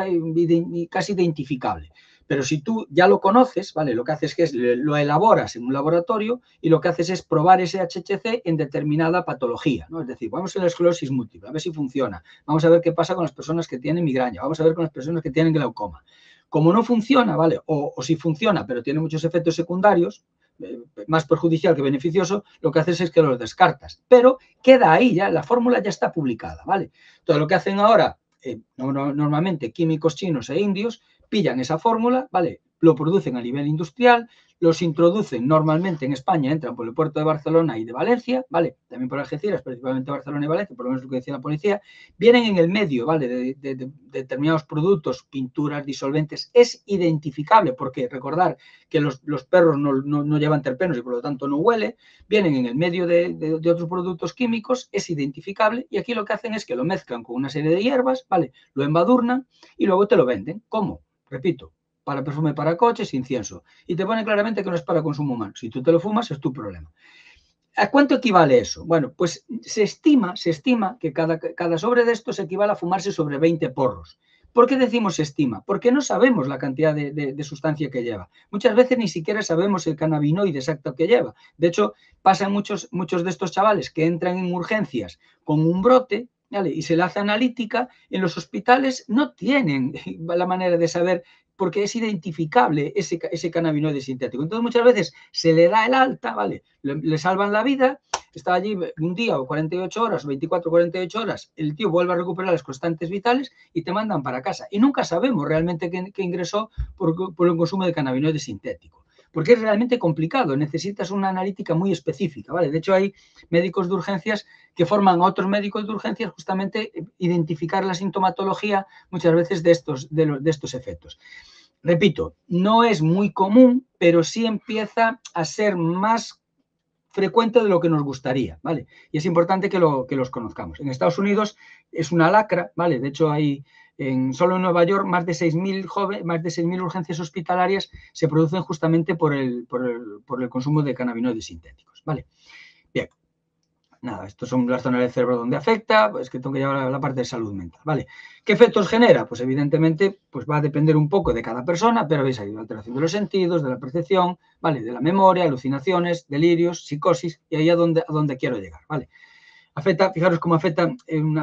casi identificable. Pero si tú ya lo conoces, ¿vale? Lo que haces es que lo elaboras en un laboratorio y lo que haces es probar ese HHC en determinada patología, ¿no? Es decir, vamos a la esclerosis múltiple, a ver si funciona. Vamos a ver qué pasa con las personas que tienen migraña. Vamos a ver con las personas que tienen glaucoma. Como no funciona, ¿vale? O si funciona, pero tiene muchos efectos secundarios, más perjudicial que beneficioso, lo que haces es que los descartas. Pero queda ahí ya, la fórmula ya está publicada, ¿vale? Entonces, lo que hacen ahora, normalmente químicos chinos e indios, pillan esa fórmula, ¿vale? Lo producen a nivel industrial, los introducen normalmente en España, entran por el puerto de Barcelona y de Valencia, ¿vale? También por Algeciras, principalmente Barcelona y Valencia, por lo menos lo que decía la policía, vienen en el medio, ¿vale? De determinados productos, pinturas, disolventes, es identificable, porque recordar que los perros no llevan terpenos y por lo tanto no huele, vienen en el medio de otros productos químicos, es identificable y aquí lo que hacen es que lo mezclan con una serie de hierbas, ¿vale? Lo embadurnan y luego te lo venden. ¿Cómo? Repito, para perfume para coches, incienso. Y te pone claramente que no es para consumo humano. Si tú te lo fumas, es tu problema. ¿A cuánto equivale eso? Bueno, pues se estima que cada sobre de estos equivale a fumarse sobre 20 porros. ¿Por qué decimos se estima? Porque no sabemos la cantidad de sustancia que lleva. Muchas veces ni siquiera sabemos el cannabinoide exacto que lleva. De hecho, pasan muchos de estos chavales que entran en urgencias con un brote, ¿vale? Y se le hace analítica, en los hospitales no tienen la manera de saber porque es identificable ese cannabinoide sintético. Entonces, muchas veces se le da el alta, ¿vale? Le salvan la vida, está allí un día o 48 horas, 24 o 48 horas, el tío vuelve a recuperar las constantes vitales y te mandan para casa. Y nunca sabemos realmente qué ingresó por el consumo de cannabinoide sintético. Porque es realmente complicado, necesitas una analítica muy específica, ¿vale? De hecho, hay médicos de urgencias que forman a otros médicos de urgencias justamente identificar la sintomatología muchas veces de estos efectos. Repito, no es muy común, pero sí empieza a ser más frecuente de lo que nos gustaría, ¿vale? Y es importante que los conozcamos. En Estados Unidos es una lacra, ¿vale? De hecho, solo en Nueva York más de 6.000 urgencias hospitalarias se producen justamente por el consumo de cannabinoides sintéticos, ¿vale? Bien. Nada, estos son las zonas del cerebro donde afecta, pues que tengo que llevar a la parte de salud mental, ¿vale? ¿Qué efectos genera? Pues evidentemente pues va a depender un poco de cada persona, pero veis ahí la alteración de los sentidos, de la percepción, ¿vale? De la memoria, alucinaciones, delirios, psicosis, y ahí a donde quiero llegar, ¿vale? Afecta, fijaros cómo afecta,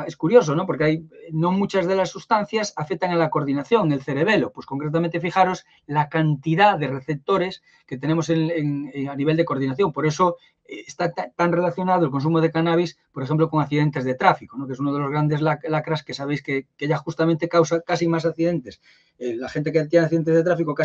es curioso, ¿no? Porque no muchas de las sustancias afectan a la coordinación, el cerebelo. Pues concretamente fijaros la cantidad de receptores que tenemos a nivel de coordinación. Por eso está tan relacionado el consumo de cannabis, por ejemplo, con accidentes de tráfico, ¿no? Que es uno de los grandes lacras que sabéis que ya justamente causa casi más accidentes. La gente que tiene accidentes de tráfico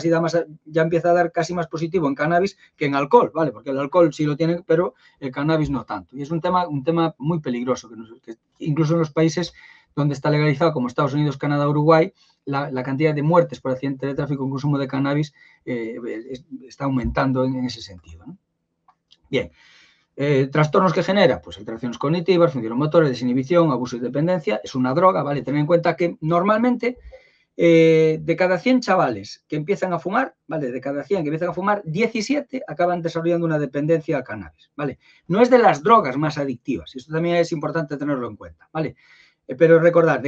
ya empieza a dar casi más positivo en cannabis que en alcohol, ¿vale? Porque el alcohol sí lo tiene, pero el cannabis no tanto. Y es un tema muy peligroso, que incluso en los países donde está legalizado, como Estados Unidos, Canadá, Uruguay, la cantidad de muertes por accidente de tráfico en consumo de cannabis está aumentando en ese sentido, ¿no? Bien. ¿Trastornos que genera? Pues alteraciones cognitivas, funciones desinhibición, abuso y dependencia. Es una droga, ¿vale? Tened en cuenta que normalmente de cada 100 chavales que empiezan a fumar, ¿vale? De cada 100 que empiezan a fumar, 17 acaban desarrollando una dependencia al cannabis, ¿vale? No es de las drogas más adictivas, esto también es importante tenerlo en cuenta, ¿vale? Pero recordad,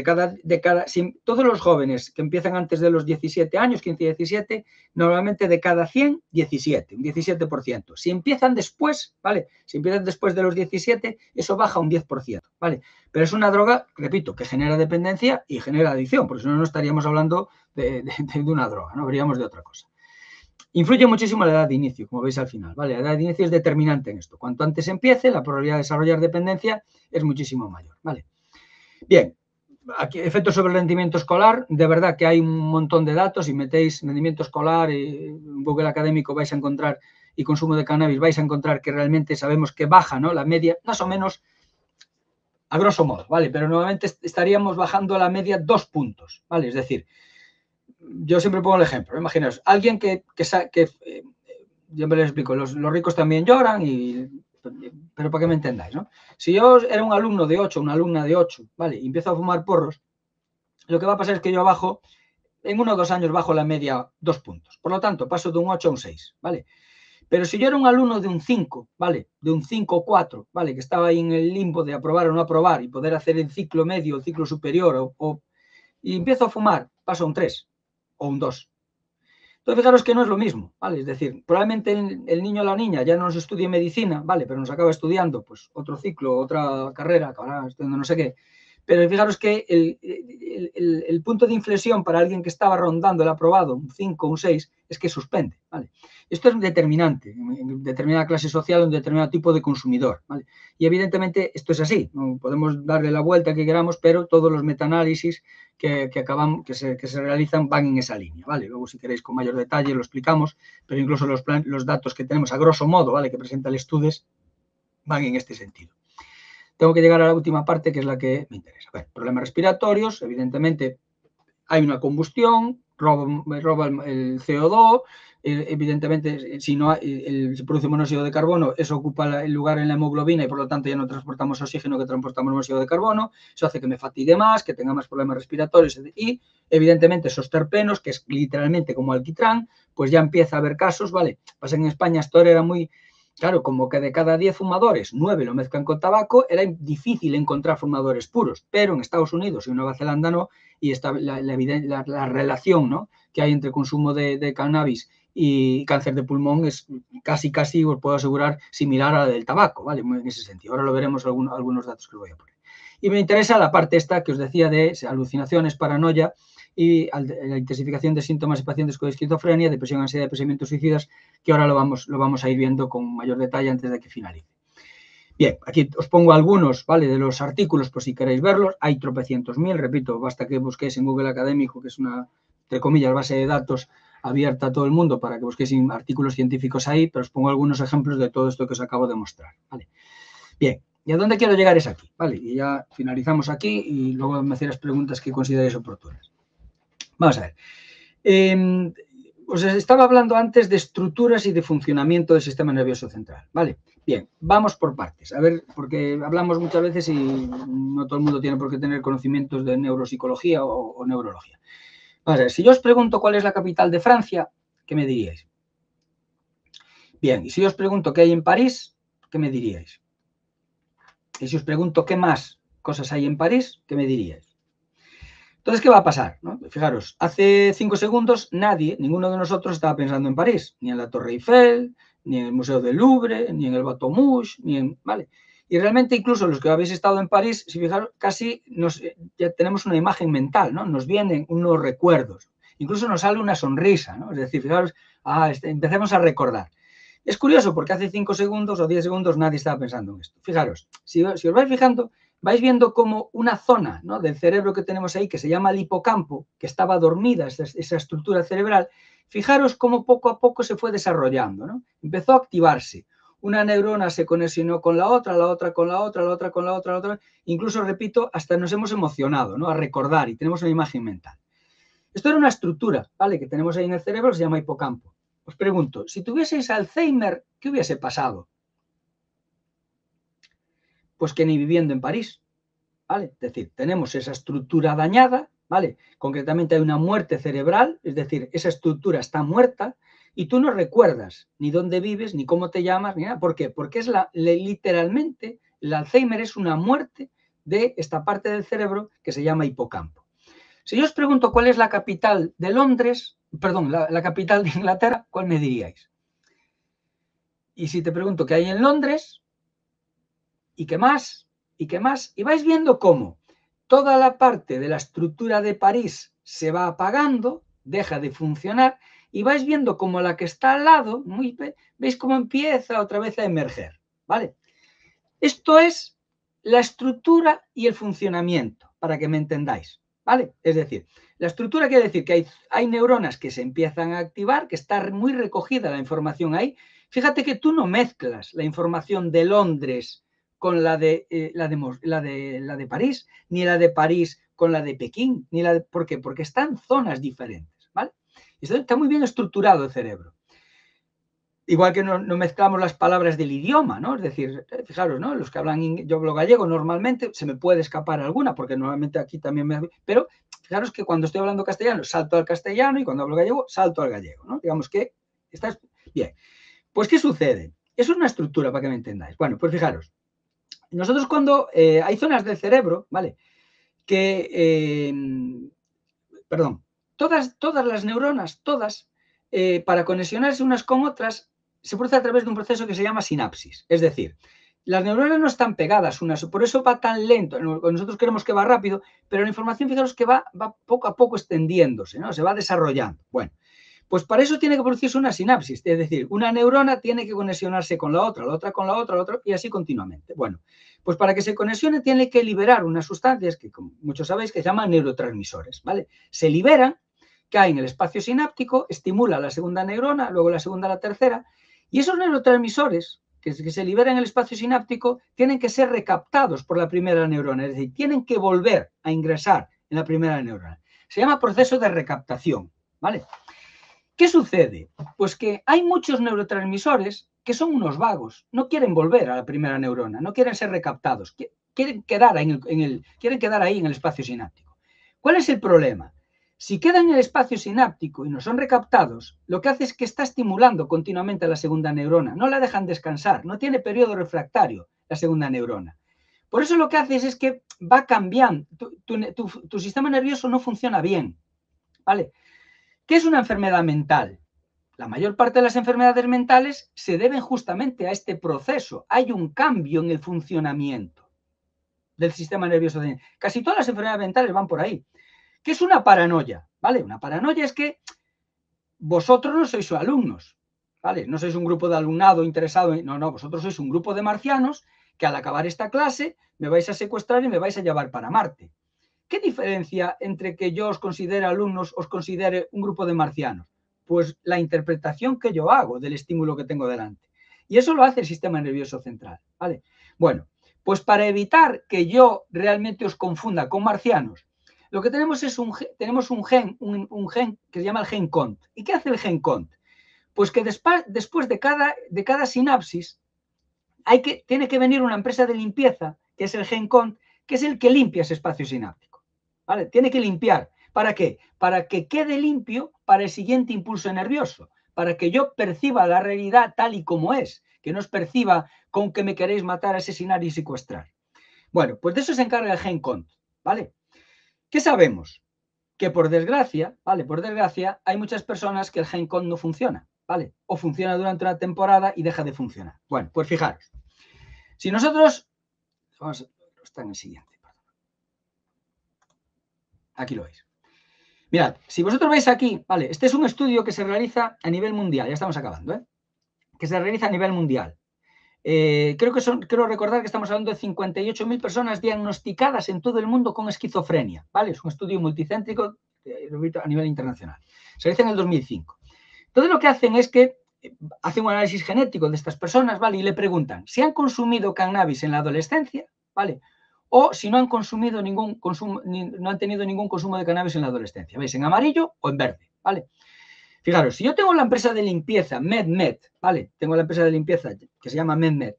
todos los jóvenes que empiezan antes de los 17 años, 15 y 17, normalmente de cada 100, 17, un 17%. Si empiezan después, ¿vale? Si empiezan después de los 17, eso baja un 10%, ¿vale? Pero es una droga, repito, que genera dependencia y genera adicción, porque si no, no estaríamos hablando de una droga, no habríamos de otra cosa. Influye muchísimo la edad de inicio, como veis al final, ¿vale? La edad de inicio es determinante en esto. Cuanto antes empiece, la probabilidad de desarrollar dependencia es muchísimo mayor, ¿vale? Bien, aquí, efectos sobre el rendimiento escolar, de verdad que hay un montón de datos, si metéis rendimiento escolar en Google Académico vais a encontrar, y consumo de cannabis, vais a encontrar que realmente sabemos que baja, ¿no? La media, más o menos, a grosso modo, ¿vale? Pero nuevamente estaríamos bajando a la media 2 puntos, ¿vale? Es decir, yo siempre pongo el ejemplo, imaginaos, alguien yo me lo explico, los ricos también lloran pero para que me entendáis, ¿no? Si yo era un alumno de 8, una alumna de 8, ¿vale? Y empiezo a fumar porros, lo que va a pasar es que yo bajo, en 1 o 2 años bajo la media 2 puntos. Por lo tanto, paso de un 8 a un 6, ¿vale? Pero si yo era un alumno de un 5, ¿vale? De un 5 o 4, ¿vale? Que estaba ahí en el limbo de aprobar o no aprobar y poder hacer el ciclo medio, el ciclo superior, y empiezo a fumar, paso a un 3 o un 2. Entonces, fijaros que no es lo mismo, ¿vale? Es decir, probablemente el niño o la niña ya no nos estudie medicina, ¿vale? Pero nos acaba estudiando, pues, otro ciclo, otra carrera, acabará estudiando no sé qué. Pero fijaros que el punto de inflexión para alguien que estaba rondando el aprobado, un 5, un 6, es que suspende, ¿vale? Esto es determinante en determinada clase social o en determinado tipo de consumidor, ¿vale? Y evidentemente esto es así, no podemos darle la vuelta que queramos, pero todos los metaanálisis que se realizan van en esa línea, ¿vale? Luego, si queréis, con mayor detalle lo explicamos, pero incluso los datos que tenemos a grosso modo, ¿vale? Que presenta el estudio van en este sentido. Tengo que llegar a la última parte, que es la que me interesa. Bueno, problemas respiratorios, evidentemente hay una combustión, roba el CO2, evidentemente si no se produce monóxido de carbono, eso ocupa el lugar en la hemoglobina y por lo tanto ya no transportamos oxígeno, que transportamos monóxido de carbono, eso hace que me fatigue más, que tenga más problemas respiratorios y evidentemente esos terpenos, que es literalmente como alquitrán, pues ya empieza a haber casos, ¿vale? Pasa que en España esto era muy... Claro, como que de cada 10 fumadores, 9 lo mezclan con tabaco, era difícil encontrar fumadores puros, pero en Estados Unidos y Nueva Zelanda no, y está la relación, ¿no?, que hay entre consumo de cannabis y cáncer de pulmón es casi, os puedo asegurar, similar a la del tabaco, ¿vale? En ese sentido. Ahora lo veremos algunos datos que os voy a poner. Y me interesa la parte esta que os decía de alucinaciones, paranoia y la intensificación de síntomas en pacientes con esquizofrenia, depresión, ansiedad, pensamientos suicidas, que ahora lo vamos a ir viendo con mayor detalle antes de que finalice. Bien, aquí os pongo algunos, ¿vale?, de los artículos por si queréis verlos. Hay tropecientos mil, repito, basta que busquéis en Google Académico, que es una, entre comillas, base de datos abierta a todo el mundo para que busquéis artículos científicos ahí, pero os pongo algunos ejemplos de todo esto que os acabo de mostrar, ¿vale? Bien, ¿y a dónde quiero llegar? Es aquí, ¿vale? Y ya finalizamos aquí y luego me hacéis las preguntas que consideréis oportunas. Vamos a ver. Os estaba hablando antes de estructuras y de funcionamiento del sistema nervioso central, ¿vale? Bien, vamos por partes, a ver, porque hablamos muchas veces y no todo el mundo tiene por qué tener conocimientos de neuropsicología o neurología. Vamos a ver, si yo os pregunto cuál es la capital de Francia, ¿qué me diríais? Bien, y si yo os pregunto qué hay en París, ¿qué me diríais? Y si os pregunto qué más cosas hay en París, ¿qué me diríais? Entonces, ¿qué va a pasar? ¿No? Fijaros, hace 5 segundos nadie, ninguno de nosotros estaba pensando en París, ni en la Torre Eiffel, ni en el Museo del Louvre, ni en el Bateau Mouche, ni en... ¿vale? Y realmente incluso los que habéis estado en París, si fijaros, casi ya tenemos una imagen mental, ¿no? Nos vienen unos recuerdos, incluso nos sale una sonrisa, ¿no? Es decir, fijaros, empecemos a recordar. Es curioso porque hace 5 segundos o 10 segundos nadie estaba pensando en esto. Fijaros, si os vais fijando, vais viendo como una zona, ¿no?, del cerebro que tenemos ahí, que se llama el hipocampo, que estaba dormida, esa estructura cerebral, fijaros cómo poco a poco se fue desarrollando, ¿no? Empezó a activarse. Una neurona se conexionó con la otra con la otra, la otra con la otra, la otra. Incluso, repito, hasta nos hemos emocionado, ¿no?, a recordar y tenemos una imagen mental. Esto era una estructura, ¿vale?, que tenemos ahí en el cerebro, se llama hipocampo. Os pregunto, si tuvieseis Alzheimer, ¿qué hubiese pasado? Pues que ni viviendo en París, ¿vale? Es decir, tenemos esa estructura dañada, ¿vale? Concretamente hay una muerte cerebral, es decir, esa estructura está muerta y tú no recuerdas ni dónde vives, ni cómo te llamas, ni nada. ¿Por qué? Porque es literalmente, el Alzheimer es una muerte de esta parte del cerebro que se llama hipocampo. Si yo os pregunto cuál es la capital de Londres, perdón, la capital de Inglaterra, ¿cuál me diríais? Y si te pregunto qué hay en Londres, ¿y qué más? ¿Y qué más? Y vais viendo cómo toda la parte de la estructura de París se va apagando, deja de funcionar, y vais viendo cómo la que está al lado, veis cómo empieza otra vez a emerger, ¿vale? Esto es la estructura y el funcionamiento, para que me entendáis, ¿vale? Es decir, la estructura quiere decir que hay neuronas que se empiezan a activar, que está muy recogida la información ahí. Fíjate que tú no mezclas la información de Londres con la de París, ni la de París con la de Pekín, ni la de, ¿por qué? Porque están zonas diferentes, ¿vale? Está muy bien estructurado el cerebro. Igual que no mezclamos las palabras del idioma, ¿no? Es decir, fijaros, ¿no? Los que hablan, yo hablo gallego normalmente, se me puede escapar alguna, porque normalmente aquí también pero fijaros que cuando estoy hablando castellano, salto al castellano, y cuando hablo gallego, salto al gallego, ¿no? Digamos que estás bien. Pues, ¿qué sucede? Eso es una estructura, para que me entendáis. Bueno, pues fijaros, nosotros cuando hay zonas del cerebro, ¿vale?, que, perdón, todas las neuronas, para conexionarse unas con otras, se produce a través de un proceso que se llama sinapsis. Es decir, las neuronas no están pegadas unas, por eso va tan lento. Nosotros queremos que va rápido, pero la información, fijaros que va poco a poco extendiéndose, ¿no? Se va desarrollando. Bueno, pues para eso tiene que producirse una sinapsis, es decir, una neurona tiene que conexionarse con la otra con la otra, y así continuamente. Bueno, pues para que se conexione tiene que liberar unas sustancias que, como muchos sabéis, que se llaman neurotransmisores, ¿vale? Se liberan, caen en el espacio sináptico, estimula la segunda neurona, luego la segunda, la tercera, y esos neurotransmisores que se liberan en el espacio sináptico tienen que ser recaptados por la primera neurona, es decir, tienen que volver a ingresar en la primera neurona. Se llama proceso de recaptación, ¿vale? ¿Qué sucede? Pues que hay muchos neurotransmisores que son unos vagos, no quieren volver a la primera neurona, no quieren ser recaptados, quieren quedar ahí en el espacio sináptico. ¿Cuál es el problema? Si quedan en el espacio sináptico y no son recaptados, lo que hace es que está estimulando continuamente a la segunda neurona, no la dejan descansar, no tiene periodo refractario la segunda neurona. Por eso lo que haces es que va cambiando, tu sistema nervioso no funciona bien, ¿vale? ¿Qué es una enfermedad mental? La mayor parte de las enfermedades mentales se deben justamente a este proceso. Hay un cambio en el funcionamiento del sistema nervioso. Casi todas las enfermedades mentales van por ahí. ¿Qué es una paranoia? ¿Vale? Una paranoia es que vosotros no sois alumnos, ¿vale? No sois un grupo de alumnado interesado en... No, vosotros sois un grupo de marcianos que al acabar esta clase me vais a secuestrar y me vais a llevar para Marte. ¿Qué diferencia entre que yo os considere alumnos, os considere un grupo de marcianos? Pues la interpretación que yo hago del estímulo que tengo delante. Y eso lo hace el sistema nervioso central, ¿vale? Bueno, pues para evitar que yo realmente os confunda con marcianos, lo que tenemos es un gen que se llama el gen CONT. ¿Y qué hace el gen CONT? Pues que después de cada sinapsis tiene que venir una empresa de limpieza, que es el gen CONT, que es el que limpia ese espacio sináptico, ¿vale? Tiene que limpiar. ¿Para qué? Para que quede limpio para el siguiente impulso nervioso, para que yo perciba la realidad tal y como es, que no os perciba con que me queréis matar, asesinar y secuestrar. Bueno, pues de eso se encarga el gen cont, ¿vale? ¿Qué sabemos? Que por desgracia, ¿vale? Por desgracia, hay muchas personas que el gen cont no funciona, ¿vale? O funciona durante una temporada y deja de funcionar. Bueno, pues fijaros. Si nosotros... Vamos a... Está en el siguiente, perdón. Aquí lo veis. Mirad, si vosotros veis aquí, ¿vale? Este es un estudio que se realiza a nivel mundial, ya estamos acabando, ¿eh? Que se realiza a nivel mundial. Creo recordar que estamos hablando de 58.000 personas diagnosticadas en todo el mundo con esquizofrenia, ¿vale? Es un estudio multicéntrico a nivel internacional. Se realiza en el 2005. Entonces lo que hacen es que hacen un análisis genético de estas personas, ¿vale? Y le preguntan si han consumido cannabis en la adolescencia, ¿vale? O si no han consumido no han tenido ningún consumo de cannabis en la adolescencia. ¿Veis? En amarillo o en verde, ¿vale? Fijaros, si yo tengo la empresa de limpieza MedMed, ¿vale? Tengo la empresa de limpieza que se llama MedMed.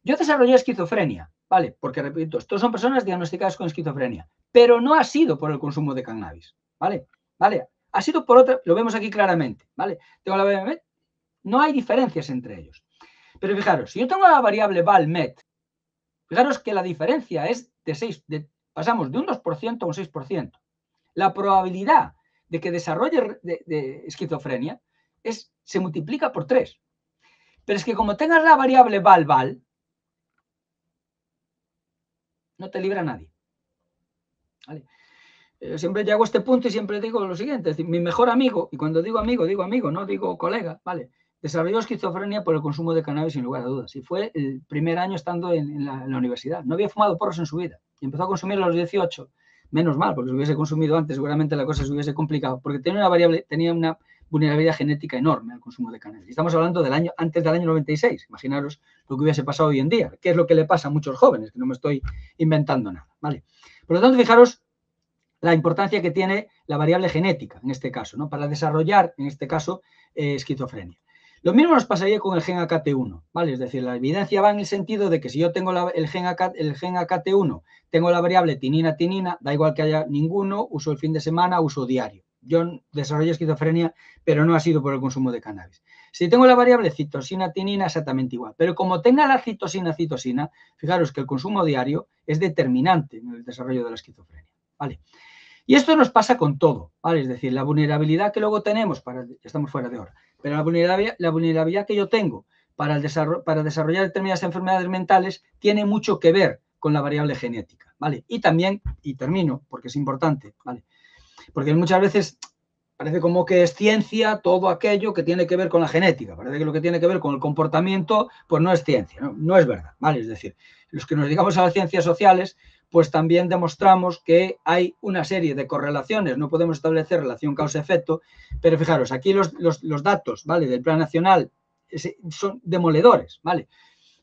Yo desarrollé esquizofrenia, ¿vale? Porque, repito, estos son personas diagnosticadas con esquizofrenia, pero no ha sido por el consumo de cannabis, ¿vale? ¿Vale? Ha sido por otra, lo vemos aquí claramente, ¿vale? Tengo la MedMed, no hay diferencias entre ellos. Pero fijaros, si yo tengo la variable valmed, fijaros que la diferencia es pasamos de un 2% a un 6%. La probabilidad de que desarrolle de esquizofrenia se multiplica por 3. Pero es que como tengas la variable val, no te libra nadie. ¿Vale? Siempre llego a este punto y siempre digo lo siguiente, es decir, mi mejor amigo, y cuando digo amigo, no digo colega, ¿vale? Desarrolló esquizofrenia por el consumo de cannabis sin lugar a dudas. Y fue el primer año estando en la universidad. No había fumado porros en su vida. Y empezó a consumir a los 18. Menos mal, porque si hubiese consumido antes, seguramente la cosa se hubiese complicado. Porque tenía una vulnerabilidad genética enorme al consumo de cannabis. Estamos hablando antes del año 96. Imaginaros lo que hubiese pasado hoy en día. ¿Qué es lo que le pasa a muchos jóvenes? Que no me estoy inventando nada, ¿vale? Por lo tanto, fijaros la importancia que tiene la variable genética, en este caso, ¿no? Para desarrollar, en este caso, esquizofrenia. Lo mismo nos pasaría con el gen AKT1, ¿vale? Es decir, la evidencia va en el sentido de que si yo tengo el gen AKT1, tengo la variable tinina, da igual que haya ninguno, uso el fin de semana, uso diario. Yo desarrollo esquizofrenia, pero no ha sido por el consumo de cannabis. Si tengo la variable citosina-tinina, exactamente igual. Pero como tenga la citosina, fijaros que el consumo diario es determinante en el desarrollo de la esquizofrenia, ¿vale? Y esto nos pasa con todo, ¿vale? Es decir, la vulnerabilidad que luego tenemos, estamos fuera de hora, pero la vulnerabilidad que yo tengo para desarrollar determinadas enfermedades mentales tiene mucho que ver con la variable genética, ¿vale? Y también, y termino, porque es importante, ¿vale? Porque muchas veces parece como que es ciencia todo aquello que tiene que ver con la genética, parece que lo que tiene que ver con el comportamiento, pues no es ciencia, no es verdad, ¿vale? Es decir, los que nos dedicamos a las ciencias sociales, pues también demostramos que hay una serie de correlaciones, no podemos establecer relación causa-efecto, pero fijaros, aquí los datos, ¿vale? Del Plan Nacional son demoledores, ¿vale?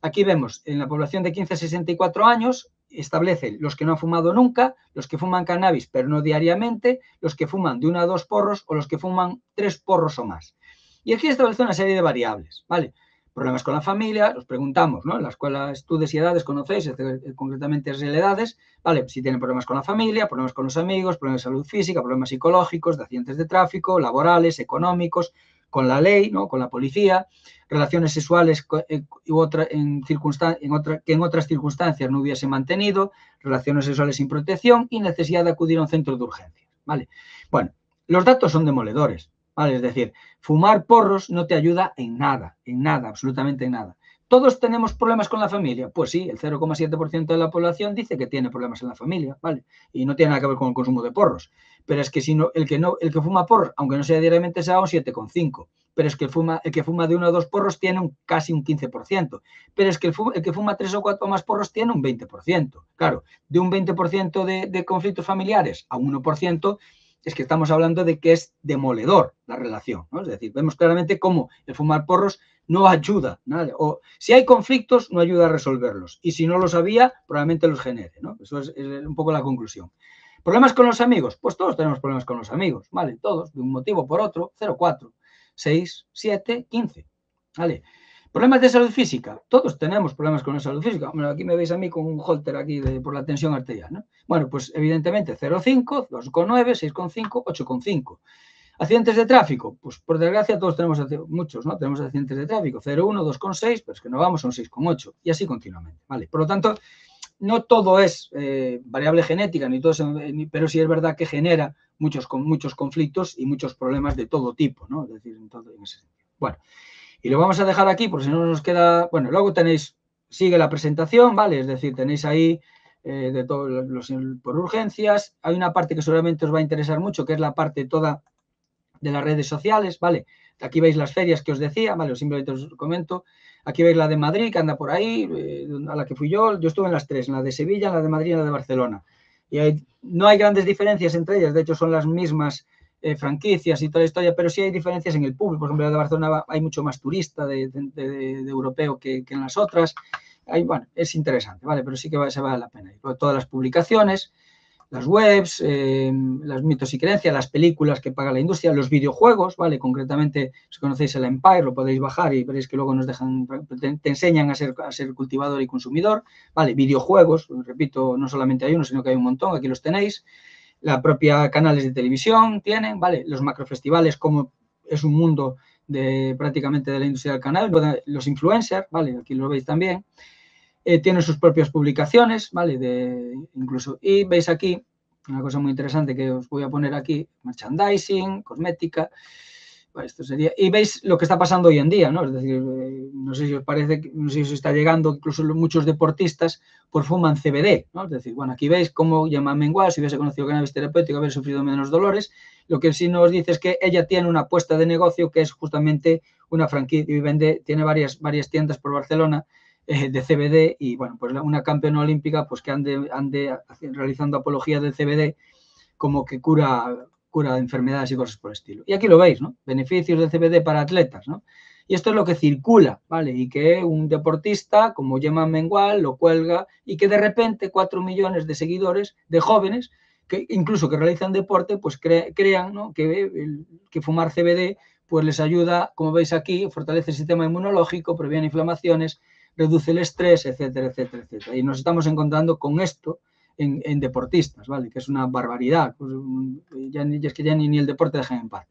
Aquí vemos en la población de 15 a 64 años, establece los que no han fumado nunca, los que fuman cannabis pero no diariamente, los que fuman de 1 a 2 porros o los que fuman 3 porros o más. Y aquí establece una serie de variables, ¿vale? Problemas con la familia, los preguntamos, ¿no? En la escuela estudios y edades conocéis, concretamente es edades, ¿vale? Si tienen problemas con la familia, problemas con los amigos, problemas de salud física, problemas psicológicos, de accidentes de tráfico, laborales, económicos, con la ley, ¿no? Con la policía, relaciones sexuales que en otras circunstancias no hubiese mantenido, relaciones sexuales sin protección y necesidad de acudir a un centro de urgencias, ¿vale? Bueno, los datos son demoledores, ¿vale? Es decir, fumar porros no te ayuda en nada, absolutamente en nada. ¿Todos tenemos problemas con la familia? Pues sí, el 0,7% de la población dice que tiene problemas en la familia, ¿vale? Y no tiene nada que ver con el consumo de porros. Pero es que si no, el que fuma porros, aunque no sea diariamente, se da un 7,5%. Pero es que el que fuma de 1 o 2 porros tiene casi un 15%. Pero es que el que fuma 3 o 4 o más porros tiene un 20%. Claro, de un 20% de conflictos familiares a un 1%, es que estamos hablando de que es demoledor la relación, ¿no? Es decir, vemos claramente cómo el fumar porros no ayuda, ¿vale? O si hay conflictos, no ayuda a resolverlos. Y si no los había, probablemente los genere, ¿no? Eso es un poco la conclusión. ¿Problemas con los amigos? Pues todos tenemos problemas con los amigos, ¿vale? Todos, de un motivo o por otro, 0,4, 6, 7, 15, ¿vale? ¿Problemas de salud física? Todos tenemos problemas con la salud física. Bueno, aquí me veis a mí con un holter aquí por la tensión arterial, ¿no? Bueno, pues evidentemente 0,5, 2,9, 6,5, 8,5. ¿Accidentes de tráfico? Pues por desgracia todos tenemos, muchos, ¿no? Tenemos accidentes de tráfico, 0,1, 2,6, pero es que no vamos a un 6,8 y así continuamente, ¿vale? Por lo tanto, no todo es variable genética, ni todo pero sí es verdad que genera muchos conflictos y muchos problemas de todo tipo, ¿no? Es decir, en ese sentido. Bueno, y lo vamos a dejar aquí por si no nos queda... Bueno, luego tenéis, sigue la presentación, ¿vale? Es decir, tenéis ahí de todos por urgencias. Hay una parte que seguramente os va a interesar mucho, que es la parte toda de las redes sociales, ¿vale? Aquí veis las ferias que os decía, ¿vale? Simplemente os comento. Aquí veis la de Madrid, que anda por ahí, a la que fui yo. Yo estuve en las tres, en la de Sevilla, en la de Madrid y en la de Barcelona. Y no hay grandes diferencias entre ellas, de hecho son las mismas franquicias y toda la historia, pero sí hay diferencias en el público. Por ejemplo, en la de Barcelona hay mucho más turista de europeo que en las otras. Bueno, es interesante, ¿vale? Pero sí que se vale la pena. Todas las publicaciones, las webs, los mitos y creencias, las películas que paga la industria, los videojuegos, ¿vale? Concretamente, si conocéis el Empire, lo podéis bajar y veréis que luego nos dejan, te enseñan a ser cultivador y consumidor, ¿vale? Videojuegos, repito, no solamente hay uno, sino que hay un montón, aquí los tenéis. La propia canales de televisión tienen, ¿vale? Los macrofestivales, como es un mundo prácticamente de la industria del canal, los influencers, ¿vale? Aquí lo veis también. Tiene sus propias publicaciones, ¿vale? Incluso, y veis aquí una cosa muy interesante que os voy a poner aquí, merchandising, cosmética, bueno, esto sería, y veis lo que está pasando hoy en día, ¿no? Es decir, no sé si os parece, no sé si os está llegando, incluso muchos deportistas pues fuman CBD, ¿no? Es decir, bueno, aquí veis cómo llama Mengual, si hubiese conocido cannabis terapéutico, haber sufrido menos dolores. Lo que sí nos dice es que ella tiene una apuesta de negocio que es justamente una franquicia y tiene varias tiendas por Barcelona de CBD y, bueno, pues una campeona olímpica pues que ande realizando apología del CBD como que cura enfermedades y cosas por el estilo. Y aquí lo veis, ¿no? Beneficios del CBD para atletas, ¿no? Y esto es lo que circula, ¿vale? Y que un deportista como Gemma Mengual lo cuelga y que de repente 4 millones de seguidores, de jóvenes, que incluso que realizan deporte, pues crean, ¿no? que fumar CBD pues les ayuda, como veis aquí, fortalece el sistema inmunológico, previene inflamaciones, reduce el estrés, etcétera, etcétera, etcétera. Y nos estamos encontrando con esto en deportistas, ¿vale? Que es una barbaridad. Pues es que ya ni el deporte dejan en paz.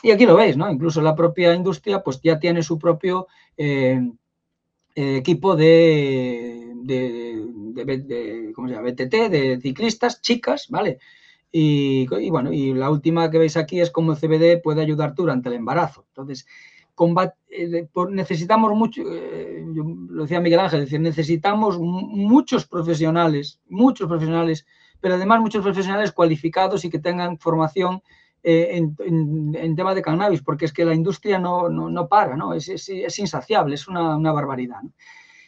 Y aquí lo veis, ¿no? Incluso la propia industria pues ya tiene su propio equipo ¿cómo se llama? BTT, de ciclistas, chicas, ¿vale? Y bueno, y la última que veis aquí es cómo el CBD puede ayudar durante el embarazo. Entonces, necesitamos mucho, lo decía Miguel Ángel, es decir, necesitamos muchos profesionales, pero además muchos profesionales cualificados y que tengan formación en tema de cannabis, porque es que la industria no para, ¿no? Es insaciable, es una barbaridad, ¿no?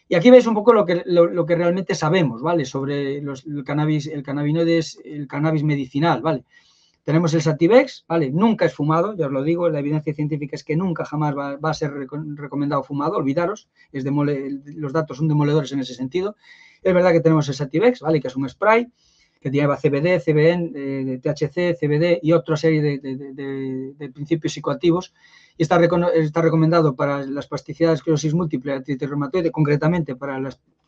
Y aquí veis un poco lo que realmente sabemos, ¿vale? Sobre el cannabinoides, el cannabis medicinal, ¿vale? Tenemos el Sativex, ¿vale? Nunca es fumado, ya os lo digo, la evidencia científica es que nunca jamás va a ser recomendado fumado, olvidaros, los datos son demoledores en ese sentido. Es verdad que tenemos el Sativex, ¿vale? Que es un spray que lleva CBD, CBN, THC, CBD y otra serie de principios psicoactivos. Y está recomendado para la espasticidad, esclerosis múltiple, artritis reumatoide, concretamente para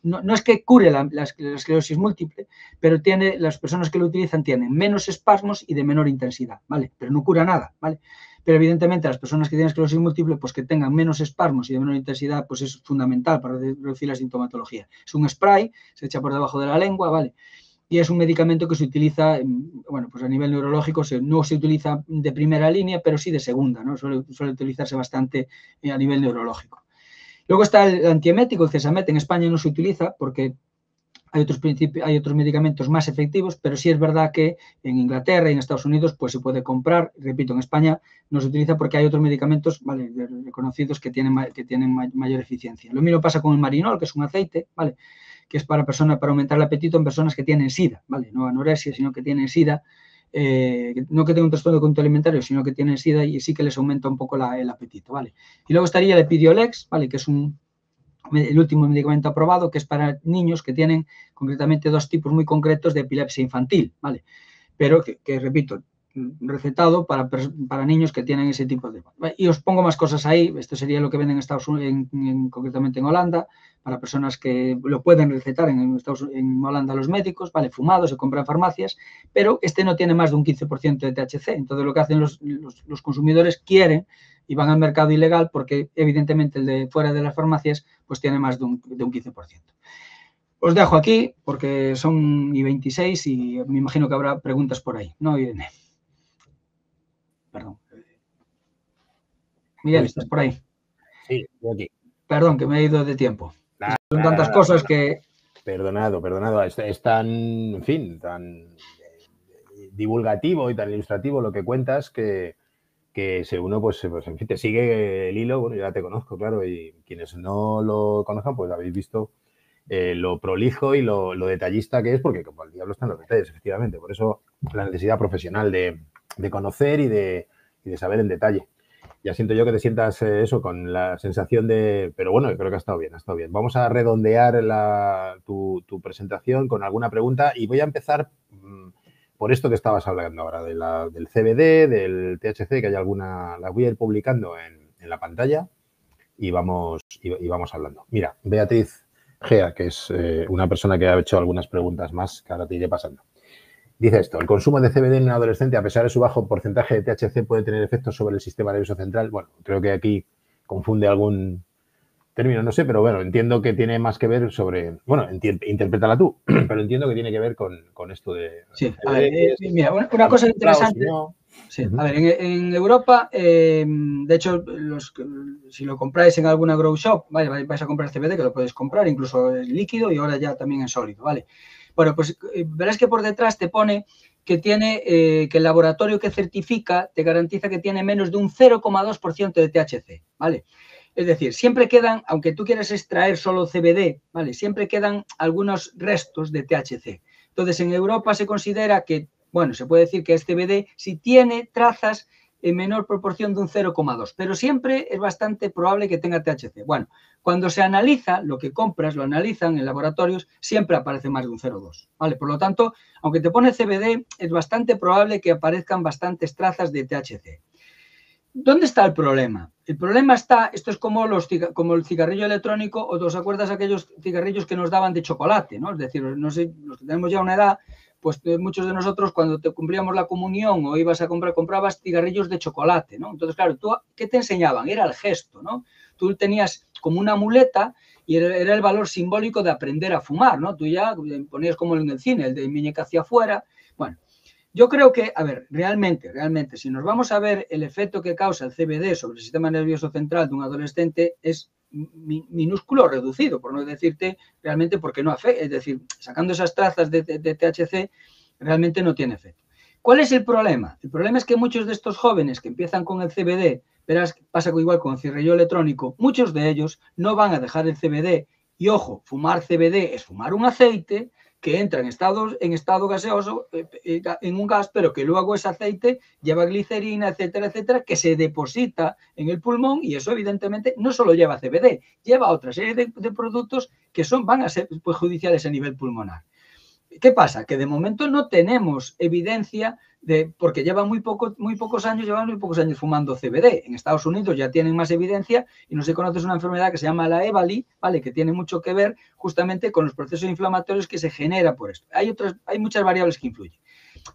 no es que cure la esclerosis múltiple, pero las personas que lo utilizan tienen menos espasmos y de menor intensidad, ¿vale? Pero no cura nada, ¿vale? Pero evidentemente las personas que tienen esclerosis múltiple, pues que tengan menos espasmos y de menor intensidad, pues es fundamental para reducir la sintomatología. Es un spray, se echa por debajo de la lengua, ¿vale? Y es un medicamento que se utiliza, bueno, pues a nivel neurológico no se utiliza de primera línea, pero sí de segunda, ¿no? Suele utilizarse bastante a nivel neurológico. Luego está el antiemético, el Cesamet. En España no se utiliza porque hay otros medicamentos más efectivos, pero sí es verdad que en Inglaterra y en Estados Unidos pues se puede comprar. Repito, en España no se utiliza porque hay otros medicamentos, ¿vale?, reconocidos que tienen mayor eficiencia. Lo mismo pasa con el Marinol, que es un aceite, ¿vale?, que es para aumentar el apetito en personas que tienen SIDA, ¿vale? No anorexia, sino que tienen SIDA, no que tengan un trastorno de conducta alimentario, sino que tienen SIDA y sí que les aumenta un poco el apetito, ¿vale? Y luego estaría el Epidiolex, ¿vale?, que es el último medicamento aprobado, que es para niños que tienen concretamente 2 tipos muy concretos de epilepsia infantil, ¿vale? Pero que repito, recetado para niños que tienen ese tipo de... Y os pongo más cosas ahí. Esto sería lo que venden en Estados Unidos, concretamente en Holanda, para personas que lo pueden recetar en Holanda los médicos, ¿vale? Fumado, se compra en farmacias, pero este no tiene más de un 15% de THC. Entonces lo que hacen los consumidores quieren y van al mercado ilegal porque evidentemente el de fuera de las farmacias pues tiene más de un 15%. Os dejo aquí porque son y 26 y me imagino que habrá preguntas por ahí, ¿no, Irene? Perdón. Miguel, ¿estás por ahí? Sí, estoy aquí. Perdón, que me he ido de tiempo. Son tantas cosas que... Perdonado. Es tan, en fin, tan divulgativo y tan ilustrativo lo que cuentas que si uno, pues en fin, te sigue el hilo, bueno, ya te conozco, claro, y quienes no lo conozcan, pues habéis visto lo prolijo y lo detallista que es, porque como el diablo está en los detalles, efectivamente. Por eso la necesidad profesional de conocer y de saber en detalle. Ya siento yo que te sientas eso con la sensación de... Pero bueno, creo que ha estado bien, ha estado bien. Vamos a redondear tu presentación con alguna pregunta y voy a empezar por esto que estabas hablando ahora, del CBD, del THC, que hay alguna... La voy a ir publicando en la pantalla y vamos hablando. Mira, Beatriz Gea, que es una persona que ha hecho algunas preguntas más que ahora te iré pasando. Dice esto: el consumo de CBD en un adolescente, a pesar de su bajo porcentaje de THC, puede tener efectos sobre el sistema nervioso central. Bueno, creo que aquí confunde algún término, no sé, pero bueno, entiendo que tiene más que ver sobre... Bueno, interprétala tú, pero entiendo que tiene que ver con esto de... Sí, a ver, mira, una cosa interesante... Sí, a ver, en Europa, de hecho, si lo compráis en alguna grow shop, ¿vale? Vais a comprar CBD, que lo podéis comprar, incluso en líquido y ahora ya también en sólido, ¿vale? Bueno, pues verás que por detrás te pone que tiene que el laboratorio que certifica te garantiza que tiene menos de un 0,2% de THC, ¿vale? Es decir, siempre quedan, aunque tú quieras extraer solo CBD, ¿vale? Siempre quedan algunos restos de THC. Entonces, en Europa se considera que, bueno, se puede decir que es CBD si tiene trazas en menor proporción de un 0,2, pero siempre es bastante probable que tenga THC. Bueno, cuando se analiza lo que compras, lo analizan en laboratorios, siempre aparece más de un 0,2, ¿vale? Por lo tanto, aunque te pone CBD, es bastante probable que aparezcan bastantes trazas de THC. ¿Dónde está el problema? El problema está, esto es como el cigarrillo electrónico, o ¿os acuerdas aquellos cigarrillos que nos daban de chocolate, ¿no? Es decir, no sé, los que tenemos ya una edad, pues muchos de nosotros cuando te cumplíamos la comunión o ibas a comprar, comprabas cigarrillos de chocolate, ¿no? Entonces, claro, ¿tú qué te enseñaban? Era el gesto, ¿no? Tú tenías como una muleta y era el valor simbólico de aprender a fumar, ¿no? Tú ya ponías como en el cine, el de muñeca hacia afuera. Bueno, yo creo que, a ver, realmente, si nos vamos a ver el efecto que causa el CBD sobre el sistema nervioso central de un adolescente es minúsculo, reducido, por no decirte realmente porque no afecta, es decir, sacando esas trazas de THC, realmente no tiene efecto. ¿Cuál es el problema? El problema es que muchos de estos jóvenes que empiezan con el CBD, verás, pasa igual con el cigarrillo electrónico, muchos de ellos no van a dejar el CBD. Y ojo, fumar CBD es fumar un aceite que entra en estado gaseoso, en un gas, pero que luego ese aceite lleva glicerina, etcétera, etcétera, que se deposita en el pulmón y eso evidentemente no solo lleva CBD, lleva otra serie de productos que van a ser perjudiciales a nivel pulmonar. ¿Qué pasa? Que de momento no tenemos evidencia porque llevan muy pocos años fumando CBD. En Estados Unidos ya tienen más evidencia y no se conoce una enfermedad que se llama la EVALI, ¿vale? Que tiene mucho que ver justamente con los procesos inflamatorios que se genera por esto. Hay muchas variables que influyen.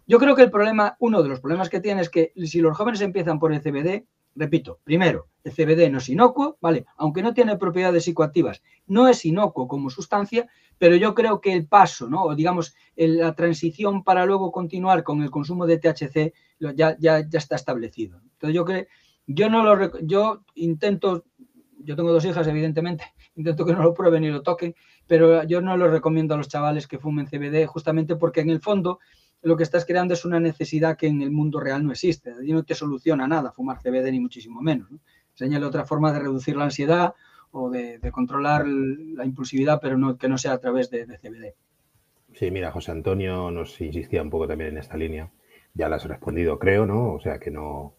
Yo creo que uno de los problemas que tiene es que si los jóvenes empiezan por el CBD, repito, primero, el CBD no es inocuo, ¿vale? Aunque no tiene propiedades psicoactivas, no es inocuo como sustancia, pero yo creo que el paso, ¿no? O digamos, la transición para luego continuar con el consumo de THC ya está establecido. Entonces yo tengo 2 hijas, evidentemente, intento que no lo prueben ni lo toquen, pero yo no lo recomiendo a los chavales que fumen CBD justamente porque en el fondo lo que estás creando es una necesidad que en el mundo real no existe. Y no te soluciona nada fumar CBD, ni muchísimo menos, ¿no? Señala otra forma de reducir la ansiedad o de controlar la impulsividad, pero que no sea a través de CBD. Sí, mira, José Antonio nos insistía un poco también en esta línea. Ya le has respondido, creo, ¿no? O sea que no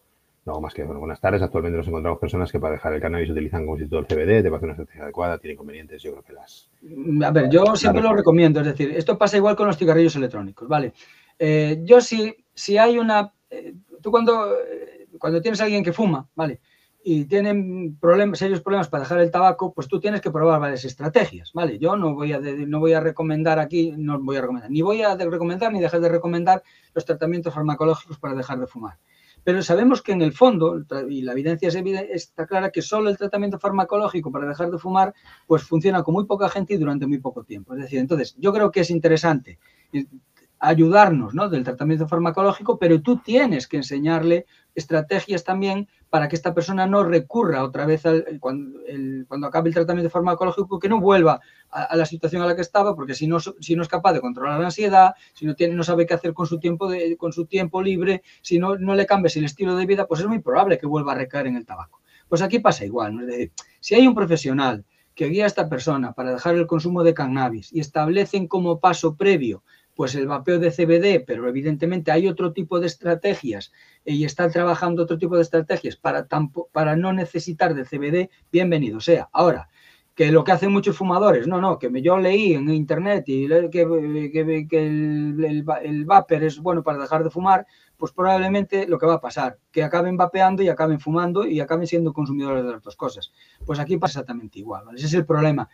hago más que... Bueno, buenas tardes. Actualmente nos encontramos personas que para dejar el cannabis utilizan como sustituto el CBD. Te parece una estrategia adecuada, tiene inconvenientes. Yo creo que A ver, yo siempre lo recomiendo. Es decir, esto pasa igual con los cigarrillos electrónicos, ¿vale? Yo si hay tú cuando tienes a alguien que fuma, ¿vale? Y tienen serios problemas para dejar el tabaco, pues tú tienes que probar varias estrategias, ¿vale? Yo no voy a recomendar aquí, ni voy a recomendar ni dejar de recomendar los tratamientos farmacológicos para dejar de fumar. Pero sabemos que en el fondo, y la evidencia está clara, que solo el tratamiento farmacológico para dejar de fumar pues funciona con muy poca gente y durante muy poco tiempo. Es decir, entonces yo creo que es interesante ayudarnos, ¿no?, del tratamiento farmacológico, pero tú tienes que enseñarle estrategias también para que esta persona no recurra otra vez cuando acabe el tratamiento farmacológico, que no vuelva a la situación a la que estaba, porque si no es capaz de controlar la ansiedad, si no sabe qué hacer con su tiempo libre, si no le cambias el estilo de vida, pues es muy probable que vuelva a recaer en el tabaco. Pues aquí pasa igual, ¿no? Es decir, si hay un profesional que guía a esta persona para dejar el consumo de cannabis y establecen como paso previo pues el vapeo de CBD, pero evidentemente hay otro tipo de estrategias y están trabajando otro tipo de estrategias para no necesitar de CBD, bienvenido sea. Ahora, que lo que hacen muchos fumadores, que yo leí en internet y que el vapor es bueno para dejar de fumar, pues probablemente lo que va a pasar, que acaben vapeando y acaben fumando y acaben siendo consumidores de las dos cosas. Pues aquí pasa exactamente igual, ¿vale? Ese es el problema.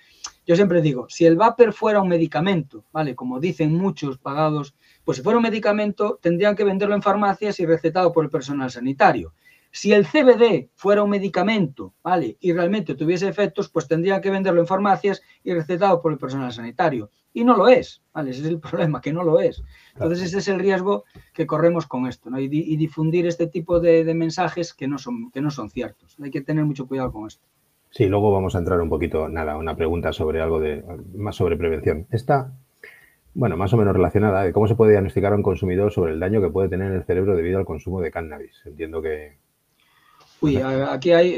Yo siempre digo, si el vapor fuera un medicamento, ¿vale?, como dicen muchos pagados, pues si fuera un medicamento tendrían que venderlo en farmacias y recetado por el personal sanitario. Si el CBD fuera un medicamento, ¿vale?, y realmente tuviese efectos, pues tendría que venderlo en farmacias y recetado por el personal sanitario. Y no lo es, ¿vale? Ese es el problema, que no lo es. Entonces ese es el riesgo que corremos con esto, ¿no? Y difundir este tipo de mensajes que no son ciertos. Hay que tener mucho cuidado con esto. Sí, luego vamos a entrar un poquito, una pregunta sobre más sobre prevención. Esta, bueno, más o menos relacionada, de cómo se puede diagnosticar a un consumidor sobre el daño que puede tener en el cerebro debido al consumo de cannabis. Entiendo que... Uy, aquí hay...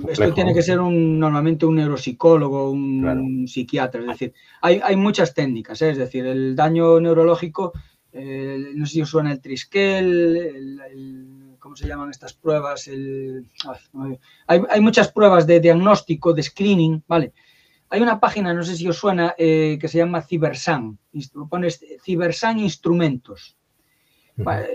esto tiene que ser normalmente un neuropsicólogo, un psiquiatra, es decir, hay muchas técnicas, es decir, el daño neurológico, no sé si os suena el Triskel, ¿cómo se llaman estas pruebas? Hay muchas pruebas de diagnóstico, de screening, ¿vale? Hay una página, no sé si os suena, que se llama Cyberscan. Pones Cyberscan Instrumentos.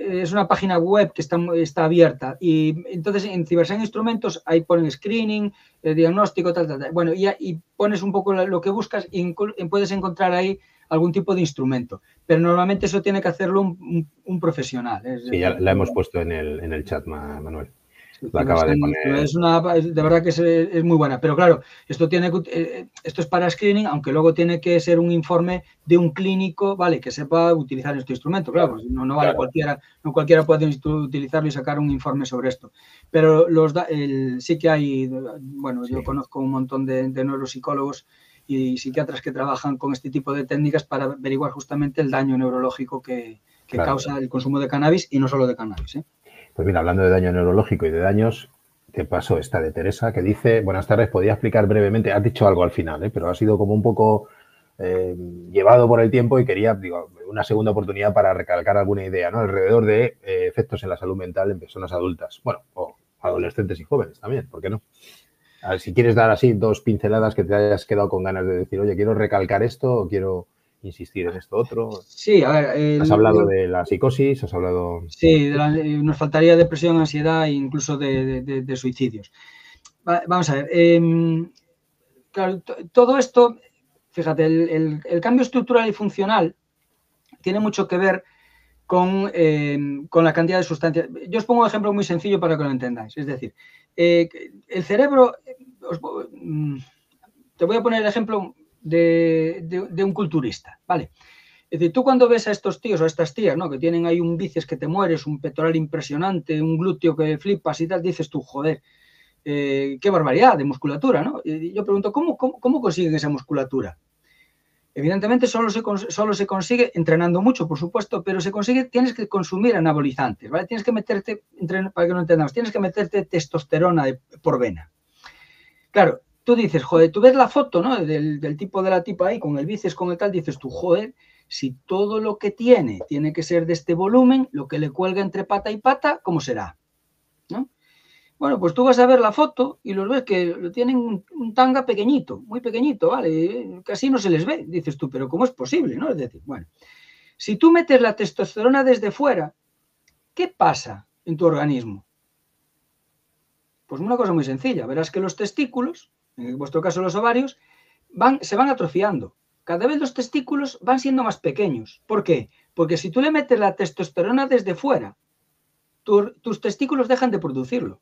Es una página web que está abierta y entonces en Cyberscan Instrumentos ahí ponen screening, diagnóstico, tal. Bueno, y pones un poco lo que buscas y puedes encontrar ahí algún tipo de instrumento, pero normalmente eso tiene que hacerlo un profesional. Sí, ya la hemos puesto en el chat, Manuel. La acaba de poner. De verdad que es muy buena, pero claro, esto es para screening, aunque luego tiene que ser un informe de un clínico, ¿vale?, que sepa utilizar este instrumento, claro, pues no vale cualquiera, no cualquiera puede utilizarlo y sacar un informe sobre esto, pero sí que hay, bueno, yo conozco un montón de neuropsicólogos y psiquiatras que trabajan con este tipo de técnicas para averiguar justamente el daño neurológico que causa el consumo de cannabis y no solo de cannabis, ¿eh? Pues mira, hablando de daño neurológico y de daños, te paso esta de Teresa, que dice, buenas tardes, podía explicar brevemente, has dicho algo al final, pero ha sido como un poco llevado por el tiempo y quería, una segunda oportunidad para recalcar alguna idea, ¿no?, alrededor de efectos en la salud mental en personas adultas, bueno, o adolescentes y jóvenes también, ¿por qué no? A ver, si quieres dar así 2 pinceladas que te hayas quedado con ganas de decir, oye, quiero recalcar esto o quiero insistir en esto otro. Sí, a ver... has hablado de la psicosis, has hablado... Sí, nos faltaría depresión, ansiedad e incluso de suicidios. Vamos a ver. Claro, todo esto, fíjate, el cambio estructural y funcional tiene mucho que ver con la cantidad de sustancias. Yo os pongo un ejemplo muy sencillo para que lo entendáis. Es decir, el cerebro... te voy a poner el ejemplo de un culturista, ¿vale? Es decir, tú cuando ves a estos tíos o a estas tías, ¿no?, que tienen ahí un bíceps que te mueres, un pectoral impresionante, un glúteo que flipas y tal, dices tú, joder, qué barbaridad de musculatura, ¿no? Y yo pregunto, ¿cómo consiguen esa musculatura? Evidentemente solo se consigue entrenando mucho, por supuesto, pero se consigue, tienes que consumir anabolizantes, ¿vale? Tienes que meterte, para que no entendamos, tienes que meterte testosterona por vena. Claro, tú dices, joder, tú ves la foto, ¿no?, del tipo de la tipa ahí, con el bíceps, con el tal, dices tú, joder, si todo lo que tiene que ser de este volumen, lo que le cuelga entre pata y pata, ¿cómo será? ¿No? Bueno, pues tú vas a ver la foto y los ves que tienen un tanga pequeñito, muy pequeñito, ¿vale? Casi no se les ve. Dices tú, pero ¿cómo es posible? ¿No? Es decir, bueno, si tú metes la testosterona desde fuera, ¿qué pasa en tu organismo? Pues una cosa muy sencilla. Verás que los testículos, en vuestro caso los ovarios, se van atrofiando. Cada vez los testículos van siendo más pequeños. ¿Por qué? Porque si tú le metes la testosterona desde fuera, tus testículos dejan de producirlo.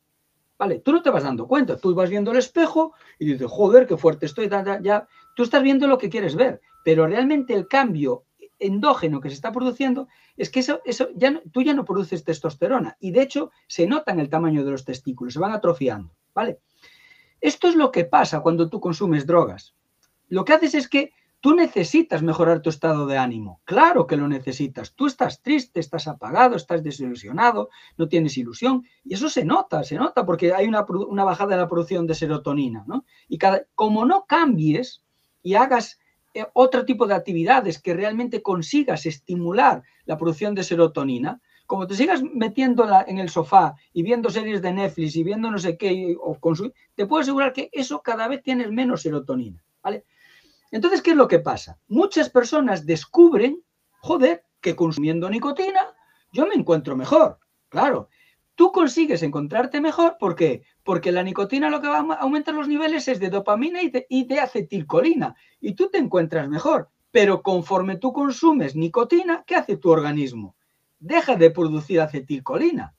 ¿Vale? Tú no te vas dando cuenta, tú vas viendo el espejo y dices, joder, qué fuerte estoy, ya. Tú estás viendo lo que quieres ver, pero realmente el cambio endógeno que se está produciendo es que tú ya no produces testosterona y de hecho se nota en el tamaño de los testículos, se van atrofiando, ¿vale? Esto es lo que pasa cuando tú consumes drogas. Lo que haces es que tú necesitas mejorar tu estado de ánimo. Claro que lo necesitas. Tú estás triste, estás apagado, estás desilusionado, no tienes ilusión. Y eso se nota porque hay una bajada en la producción de serotonina, ¿no? Y como no cambies y hagas otro tipo de actividades que realmente consigas estimular la producción de serotonina, como te sigas metiendo en el sofá y viendo series de Netflix y viendo no sé qué, te puedo asegurar que eso cada vez tienes menos serotonina, ¿vale? Entonces, ¿qué es lo que pasa? Muchas personas descubren, joder, que consumiendo nicotina yo me encuentro mejor. Claro, tú consigues encontrarte mejor, ¿por qué? Porque la nicotina lo que va a aumentar los niveles es de dopamina y de acetilcolina, y tú te encuentras mejor. Pero conforme tú consumes nicotina, ¿qué hace tu organismo? Deja de producir acetilcolina.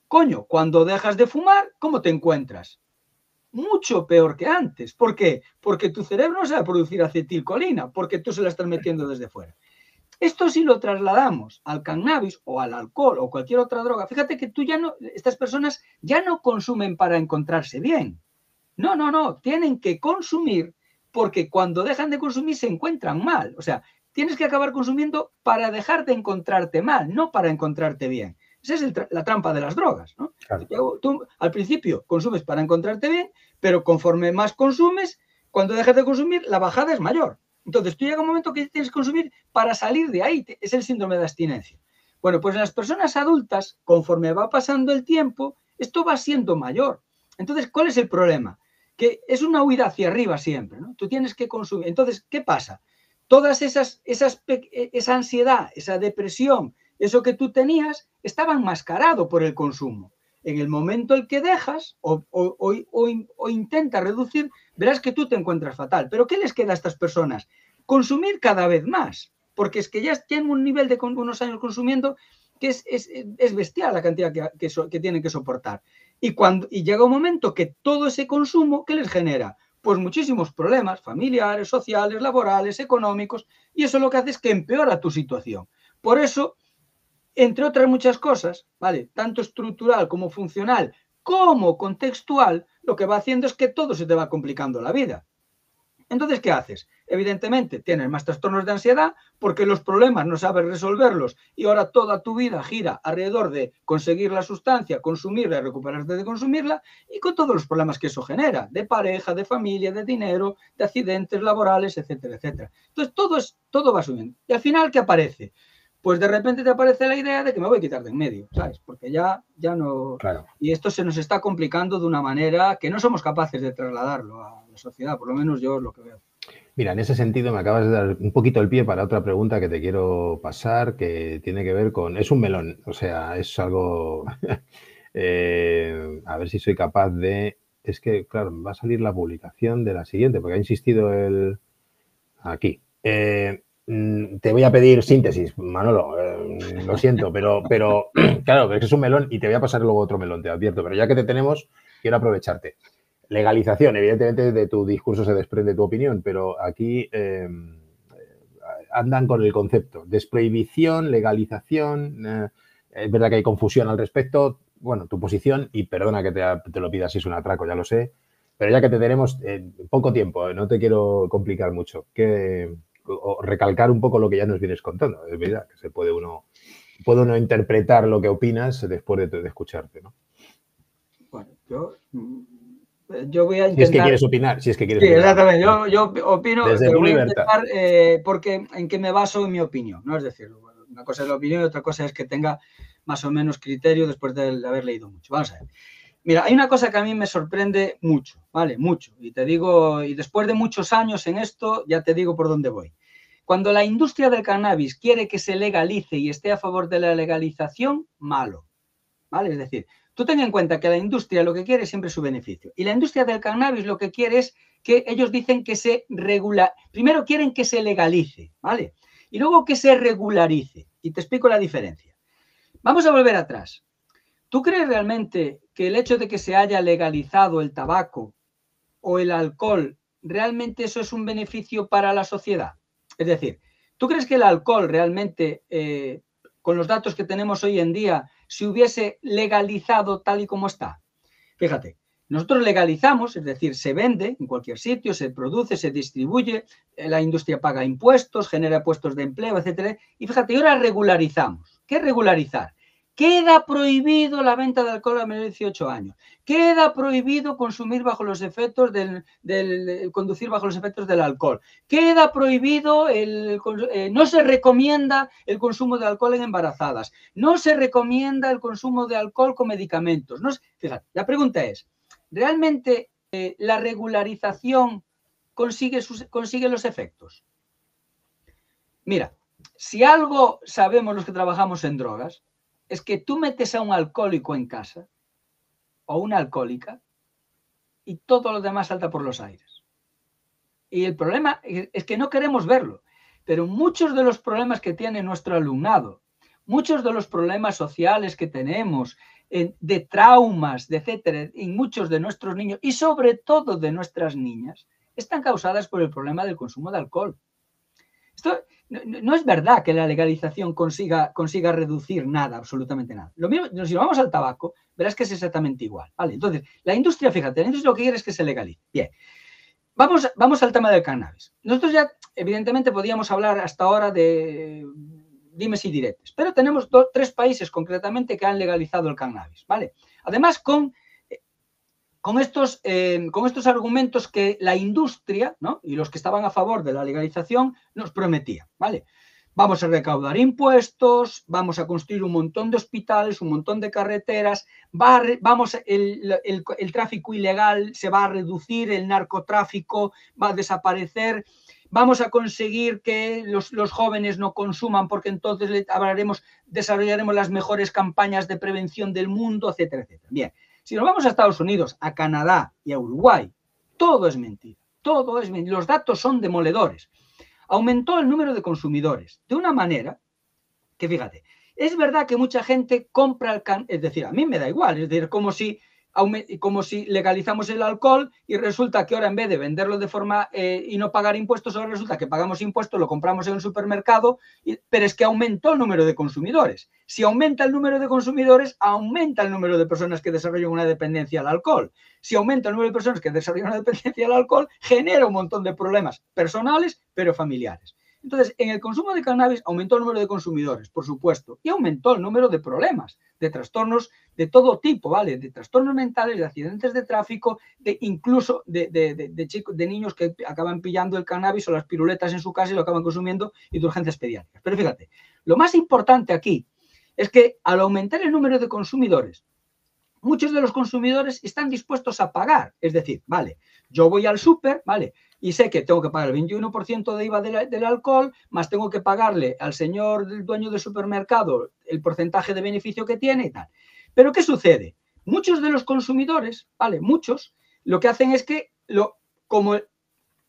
Coño, cuando dejas de fumar, ¿cómo te encuentras? Mucho peor que antes. ¿Por qué? Porque tu cerebro no sabe producir acetilcolina, porque tú se la estás metiendo desde fuera. Esto si lo trasladamos al cannabis o al alcohol o cualquier otra droga, fíjate que estas personas ya no consumen para encontrarse bien. No, tienen que consumir porque cuando dejan de consumir se encuentran mal. O sea, tienes que acabar consumiendo para dejar de encontrarte mal, no para encontrarte bien. Esa es la trampa de las drogas, ¿no? Claro. Tú al principio consumes para encontrarte bien, pero conforme más consumes, cuando dejas de consumir, la bajada es mayor. Entonces, tú llega un momento que tienes que consumir para salir de ahí. Es el síndrome de abstinencia. Bueno, pues en las personas adultas, conforme va pasando el tiempo, esto va siendo mayor. Entonces, ¿cuál es el problema? Que es una huida hacia arriba siempre, ¿no? Tú tienes que consumir. Entonces, ¿qué pasa? Todas esa ansiedad, esa depresión, eso que tú tenías, estaba enmascarado por el consumo. En el momento en que dejas o intentas reducir, verás que tú te encuentras fatal. ¿Pero qué les queda a estas personas? Consumir cada vez más, porque es que ya tienen un nivel de unos años consumiendo que es bestial la cantidad que tienen que soportar. Y llega un momento que todo ese consumo, ¿qué les genera? Pues muchísimos problemas familiares, sociales, laborales, económicos, y eso lo que hace es que empeora tu situación. Por eso, entre otras muchas cosas, ¿vale? Tanto estructural como funcional, como contextual, lo que va haciendo es que todo se te va complicando la vida. Entonces, ¿qué haces? Evidentemente, tienes más trastornos de ansiedad porque los problemas no sabes resolverlos y ahora toda tu vida gira alrededor de conseguir la sustancia, consumirla, recuperarte de consumirla y con todos los problemas que eso genera, de pareja, de familia, de dinero, de accidentes laborales, etcétera, etcétera. Entonces, todo va subiendo. Y al final, ¿qué aparece? Pues de repente te aparece la idea de que me voy a quitar de en medio, ¿sabes? Porque ya no... Claro. Y esto se nos está complicando de una manera que no somos capaces de trasladarlo a la sociedad, por lo menos yo es lo que veo. Mira, en ese sentido me acabas de dar un poquito el pie para otra pregunta que te quiero pasar, que tiene que ver con... Es un melón, o sea, es algo... a ver si soy capaz de... Es que, claro, va a salir la publicación de la siguiente, porque ha insistido aquí. Te voy a pedir síntesis, Manolo, lo siento, pero claro, es que es un melón y te voy a pasar luego otro melón, te advierto, pero ya que te tenemos, quiero aprovecharte. Legalización, evidentemente de tu discurso se desprende tu opinión, pero aquí andan con el concepto. Desprohibición, legalización, es verdad que hay confusión al respecto, bueno, tu posición, y perdona que te lo pida si es un atraco, ya lo sé, pero ya que te tenemos poco tiempo, no te quiero complicar mucho, o recalcar un poco lo que ya nos vienes contando. Es verdad que se puede uno interpretar lo que opinas después de escucharte, ¿no? Bueno, yo voy a intentar... Si es que quieres opinar, Sí, exactamente. Yo opino, desde pero tu voy libertad. A intentar, porque en qué me baso en mi opinión, ¿no? Es decir, una cosa es la opinión y otra cosa es que tenga más o menos criterio después de haber leído mucho. Vamos a ver. Mira, hay una cosa que a mí me sorprende mucho, ¿vale? Mucho. Y te digo, y después de muchos años en esto, ya te digo por dónde voy. Cuando la industria del cannabis quiere que se legalice y esté a favor de la legalización, malo, ¿vale? Es decir, tú ten en cuenta que la industria lo que quiere es siempre su beneficio. Y la industria del cannabis lo que quiere es que ellos dicen que se regula. Primero quieren que se legalice, ¿vale? Y luego que se regularice. Y te explico la diferencia. Vamos a volver atrás. ¿Tú crees realmente que el hecho de que se haya legalizado el tabaco o el alcohol, realmente eso es un beneficio para la sociedad? Es decir, ¿tú crees que el alcohol realmente, con los datos que tenemos hoy en día, se hubiese legalizado tal y como está? Fíjate, nosotros legalizamos, es decir, se vende en cualquier sitio, se produce, se distribuye, la industria paga impuestos, genera puestos de empleo, etcétera. Y fíjate, y ahora regularizamos. ¿Qué es regularizar? Queda prohibido la venta de alcohol a menores de 18 años. Queda prohibido consumir bajo los efectos conducir bajo los efectos del alcohol. Queda prohibido, no se recomienda el consumo de alcohol en embarazadas. No se recomienda el consumo de alcohol con medicamentos. No, fíjate, la pregunta es, ¿realmente la regularización consigue los efectos? Mira, si algo sabemos los que trabajamos en drogas, es que tú metes a un alcohólico en casa o una alcohólica y todo lo demás salta por los aires. Y el problema es que no queremos verlo, pero muchos de los problemas que tiene nuestro alumnado, muchos de los problemas sociales que tenemos, de traumas, de etcétera, en muchos de nuestros niños y sobre todo de nuestras niñas, están causadas por el problema del consumo de alcohol. Esto no es verdad que la legalización consiga reducir nada, absolutamente nada. Lo mismo, si vamos al tabaco, verás que es exactamente igual. ¿Vale? Entonces, la industria, fíjate, la industria lo que quiere es que se legalice. Bien, vamos al tema del cannabis. Nosotros ya, evidentemente, podíamos hablar hasta ahora de dimes y diretes, pero tenemos 3 países concretamente que han legalizado el cannabis, ¿vale? Además, con estos argumentos que la industria, ¿no?, y los que estaban a favor de la legalización nos prometían, ¿vale? Vamos a recaudar impuestos, vamos a construir un montón de hospitales, un montón de carreteras, el tráfico ilegal se va a reducir, el narcotráfico va a desaparecer, vamos a conseguir que los jóvenes no consuman porque entonces desarrollaremos las mejores campañas de prevención del mundo, etcétera, etcétera. Bien. Si nos vamos a Estados Unidos, a Canadá y a Uruguay, todo es mentira, todo es mentira. Los datos son demoledores. Aumentó el número de consumidores de una manera que, fíjate, es verdad que mucha gente compra el cannabis, es decir, a mí me da igual, es decir, como si legalizamos el alcohol y resulta que ahora en vez de venderlo de forma y no pagar impuestos, ahora resulta que pagamos impuestos, lo compramos en el supermercado, pero es que aumentó el número de consumidores. Si aumenta el número de consumidores, aumenta el número de personas que desarrollan una dependencia al alcohol. Si aumenta el número de personas que desarrollan una dependencia al alcohol, genera un montón de problemas personales, pero familiares. Entonces, en el consumo de cannabis aumentó el número de consumidores, por supuesto, y aumentó el número de problemas, de trastornos de todo tipo, ¿vale? De trastornos mentales, de accidentes de tráfico, incluso de niños que acaban pillando el cannabis o las piruletas en su casa y lo acaban consumiendo, y de urgencias pediátricas. Pero fíjate, lo más importante aquí es que al aumentar el número de consumidores, muchos de los consumidores están dispuestos a pagar. Es decir, vale, yo voy al súper, ¿vale?, y sé que tengo que pagar el 21% de IVA del alcohol, más tengo que pagarle al señor del dueño del supermercado el porcentaje de beneficio que tiene y tal. Pero ¿qué sucede? Muchos de los consumidores, ¿vale?, muchos, lo que hacen es que, como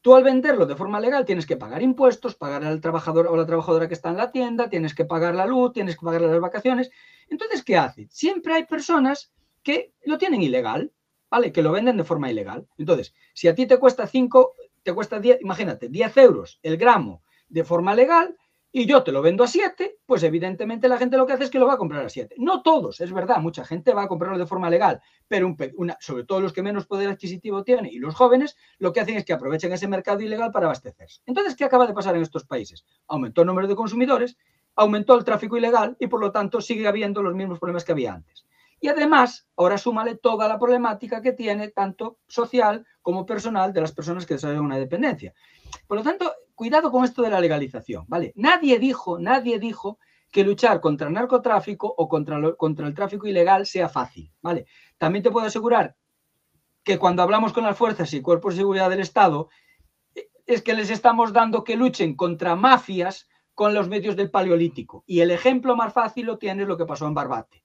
tú al venderlo de forma legal tienes que pagar impuestos, pagar al trabajador o la trabajadora que está en la tienda, tienes que pagar la luz, tienes que pagar las vacaciones. Entonces, ¿qué hace? Siempre hay personas que lo tienen ilegal, ¿vale?, que lo venden de forma ilegal. Entonces, si a ti te cuesta 10, imagínate, 10 euros el gramo de forma legal y yo te lo vendo a 7, pues evidentemente la gente lo que hace es que lo va a comprar a 7. No todos, es verdad, mucha gente va a comprarlo de forma legal, pero sobre todo los que menos poder adquisitivo tienen y los jóvenes, lo que hacen es que aprovechen ese mercado ilegal para abastecerse. Entonces, ¿qué acaba de pasar en estos países? Aumentó el número de consumidores, aumentó el tráfico ilegal y por lo tanto sigue habiendo los mismos problemas que había antes. Y además, ahora súmale toda la problemática que tiene, tanto social como personal, de las personas que desarrollan una dependencia. Por lo tanto, cuidado con esto de la legalización, ¿vale? Nadie dijo que luchar contra el narcotráfico o contra el tráfico ilegal sea fácil, ¿vale? También te puedo asegurar que cuando hablamos con las fuerzas y cuerpos de seguridad del Estado, es que les estamos dando que luchen contra mafias con los medios del Paleolítico. Y el ejemplo más fácil lo tienes lo que pasó en Barbate,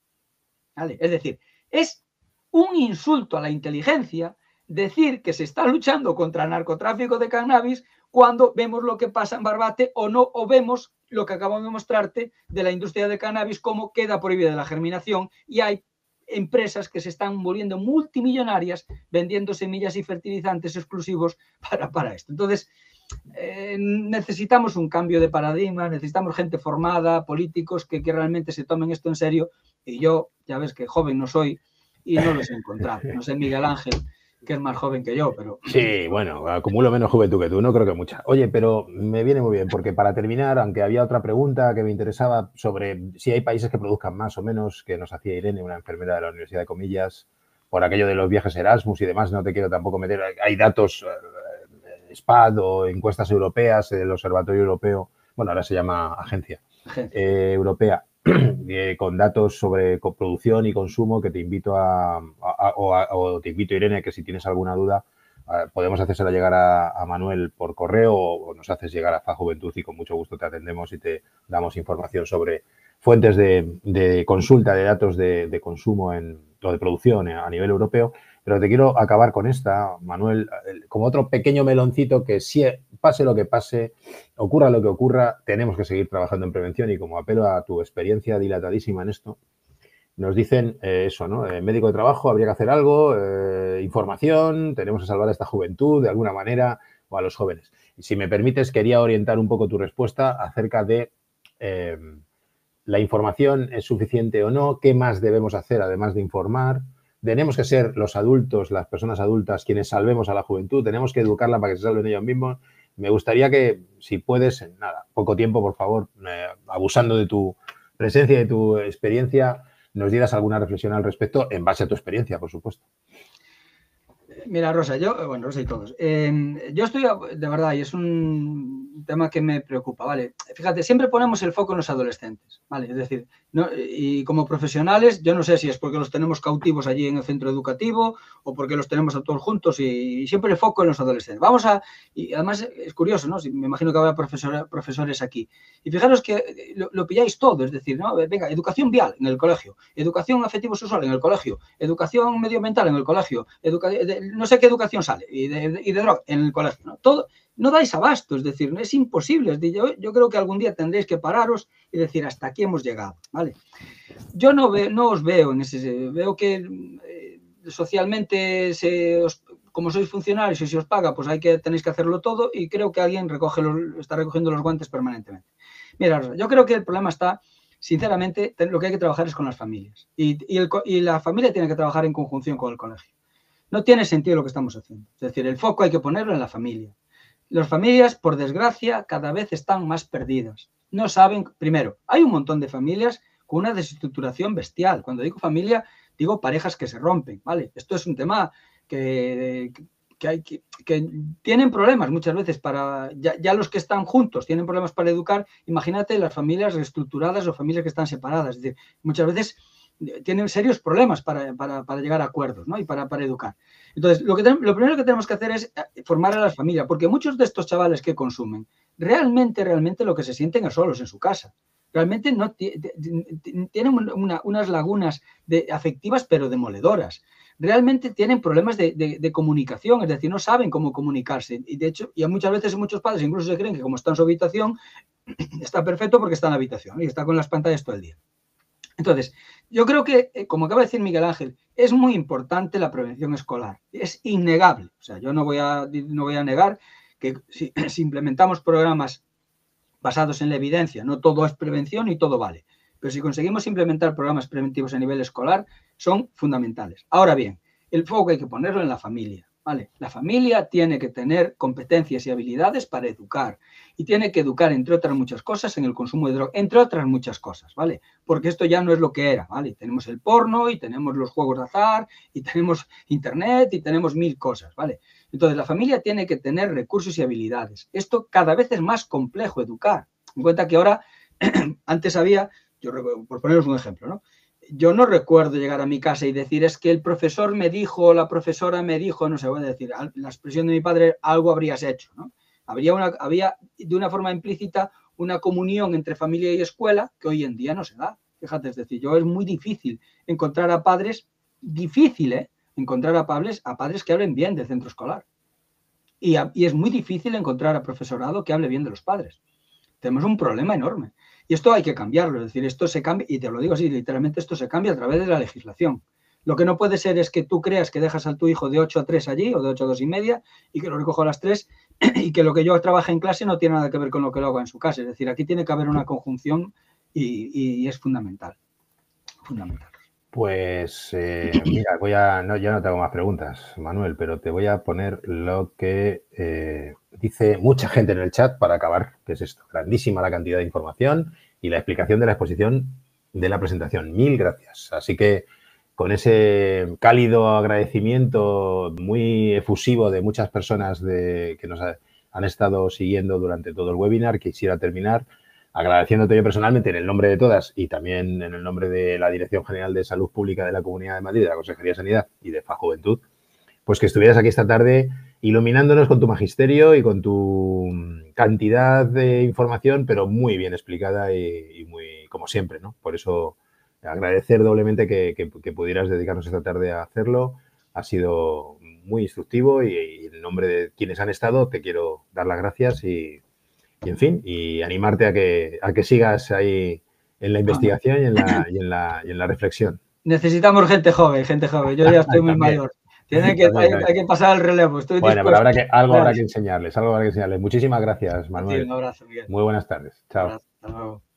¿vale? Es decir, es un insulto a la inteligencia decir que se está luchando contra el narcotráfico de cannabis cuando vemos lo que pasa en Barbate o vemos lo que acabo de mostrarte de la industria de cannabis, cómo queda prohibida la germinación y hay empresas que se están volviendo multimillonarias vendiendo semillas y fertilizantes exclusivos para esto. Entonces, necesitamos un cambio de paradigma, necesitamos gente formada, políticos que realmente se tomen esto en serio, y yo, ya ves que joven no soy y no los he encontrado. No sé, Miguel Ángel, que es más joven que yo, pero... Sí, bueno, acumulo menos juventud que tú, no creo que mucha. Oye, pero me viene muy bien, porque para terminar, aunque había otra pregunta que me interesaba sobre si hay países que produzcan más o menos, que nos hacía Irene, una enfermera de la Universidad de Comillas, por aquello de los viajes Erasmus y demás, no te quiero tampoco meter, hay datos SPAD o encuestas europeas, el Observatorio Europeo, bueno, ahora se llama Agencia Europea, con datos sobre producción y consumo que te invito o te invito, Irene, que si tienes alguna duda podemos hacérsela llegar a Manuel por correo o nos haces llegar a FAJuventud y con mucho gusto te atendemos y te damos información sobre fuentes de consulta de datos de consumo o de producción a nivel europeo. Pero te quiero acabar con esta, Manuel, como otro pequeño meloncito que si pase lo que pase, ocurra lo que ocurra, tenemos que seguir trabajando en prevención y como apelo a tu experiencia dilatadísima en esto, nos dicen eso, ¿no? Médico de trabajo, habría que hacer algo, información, tenemos que salvar a esta juventud de alguna manera o a los jóvenes. Y si me permites, quería orientar un poco tu respuesta acerca de la información es suficiente o no, qué más debemos hacer además de informar. Tenemos que ser los adultos, las personas adultas, quienes salvemos a la juventud. Tenemos que educarla para que se salven ellos mismos. Me gustaría que, si puedes, en nada, poco tiempo, por favor, abusando de tu presencia y de tu experiencia, nos dieras alguna reflexión al respecto, en base a tu experiencia, por supuesto. Mira, Rosa, Rosa y todos. Yo estoy, de verdad, y es un tema que me preocupa, ¿vale? Fíjate, siempre ponemos el foco en los adolescentes, ¿vale? Es decir, y como profesionales, yo no sé si es porque los tenemos cautivos allí en el centro educativo o porque los tenemos a todos juntos y siempre el foco en los adolescentes. Y además es curioso, ¿no? Me imagino que habrá profesores aquí. Y fijaros que lo pilláis todo, es decir, ¿no? Venga, educación vial en el colegio, educación afectivo-sexual en el colegio, educación medioambiental en el colegio, no sé qué educación sale, y de droga en el colegio, ¿no? Todo, no dais abasto, es decir, es imposible. Yo creo que algún día tendréis que pararos y decir, hasta aquí hemos llegado, ¿vale? Yo no os veo en ese... Veo que socialmente, como sois funcionarios y se os paga, pues tenéis que hacerlo todo y creo que alguien está recogiendo los guantes permanentemente. Mira, yo creo que el problema está... Sinceramente, lo que hay que trabajar es con las familias y la familia tiene que trabajar en conjunción con el colegio. No tiene sentido lo que estamos haciendo. Es decir, el foco hay que ponerlo en la familia. Las familias, por desgracia, cada vez están más perdidas. No saben, primero, hay un montón de familias con una desestructuración bestial. Cuando digo familia, digo parejas que se rompen, ¿vale? Esto es un tema que tienen problemas muchas veces ya los que están juntos tienen problemas para educar. Imagínate las familias reestructuradas o familias que están separadas. Es decir, muchas veces tienen serios problemas para llegar a acuerdos, ¿no? Y para educar. Entonces, lo primero que tenemos que hacer es formar a las familias, porque muchos de estos chavales que consumen realmente lo que se sienten a solos en su casa. Realmente no tienen unas lagunas afectivas, pero demoledoras. Realmente tienen problemas de comunicación, es decir, no saben cómo comunicarse. Y de hecho, muchas veces muchos padres incluso se creen que como está en su habitación, está perfecto porque está en la habitación y está con las pantallas todo el día. Entonces, yo creo que, como acaba de decir Miguel Ángel, es muy importante la prevención escolar. Es innegable. O sea, yo no voy a negar que si implementamos programas basados en la evidencia, no todo es prevención y todo vale. Pero si conseguimos implementar programas preventivos a nivel escolar, son fundamentales. Ahora bien, el foco hay que ponerlo en la familia, ¿vale? La familia tiene que tener competencias y habilidades para educar. Y tiene que educar, entre otras muchas cosas, en el consumo de droga, entre otras muchas cosas, ¿vale? Porque esto ya no es lo que era, ¿vale? Tenemos el porno y tenemos los juegos de azar y tenemos internet y tenemos 1000 cosas, ¿vale? Entonces, la familia tiene que tener recursos y habilidades. Esto cada vez es más complejo educar. En cuenta que ahora, antes había, por poneros un ejemplo, ¿no? Yo no recuerdo llegar a mi casa y decir, es que el profesor me dijo, la profesora me dijo, no sé, voy a decir, la expresión de mi padre, algo habrías hecho, ¿no? Había de una forma implícita una comunión entre familia y escuela que hoy en día no se da. Fíjate, es decir, es muy difícil encontrar a padres, encontrar a padres que hablen bien del centro escolar. Y es muy difícil encontrar a profesorado que hable bien de los padres. Tenemos un problema enorme. Y esto hay que cambiarlo, es decir, esto se cambia, y te lo digo así, literalmente esto se cambia a través de la legislación. Lo que no puede ser es que tú creas que dejas a tu hijo de 8 a 3 allí o de 8 a 2 y media y que lo recojo a las 3 y que lo que yo trabaje en clase no tiene nada que ver con lo que lo hago en su casa. Es decir, aquí tiene que haber una conjunción y es fundamental. Fundamental. Pues mira, ya no tengo más preguntas, Manuel, pero te voy a poner lo que dice mucha gente en el chat para acabar, que es esto, grandísima la cantidad de información y la explicación de la exposición de la presentación. Mil gracias. Así que con ese cálido agradecimiento muy efusivo de muchas personas que nos han estado siguiendo durante todo el webinar, quisiera terminar agradeciéndote yo personalmente en el nombre de todas y también en el nombre de la Dirección General de Salud Pública de la Comunidad de Madrid, de la Consejería de Sanidad y de FAJuventud, pues que estuvieras aquí esta tarde iluminándonos con tu magisterio y con tu cantidad de información, pero muy bien explicada y muy, como siempre, ¿no? Por eso agradecer doblemente que pudieras dedicarnos esta tarde a hacerlo. Ha sido muy instructivo y en nombre de quienes han estado te quiero dar las gracias y en fin, y animarte a que sigas ahí en la investigación y en la reflexión. Necesitamos gente joven, gente joven. Yo ya estoy muy mayor. Hay que pasar el relevo. Estoy bueno, dispuesto. Pero algo habrá que enseñarles. Muchísimas gracias, Manuel. Un abrazo, Miguel. Muy buenas tardes. Chao. Hasta luego.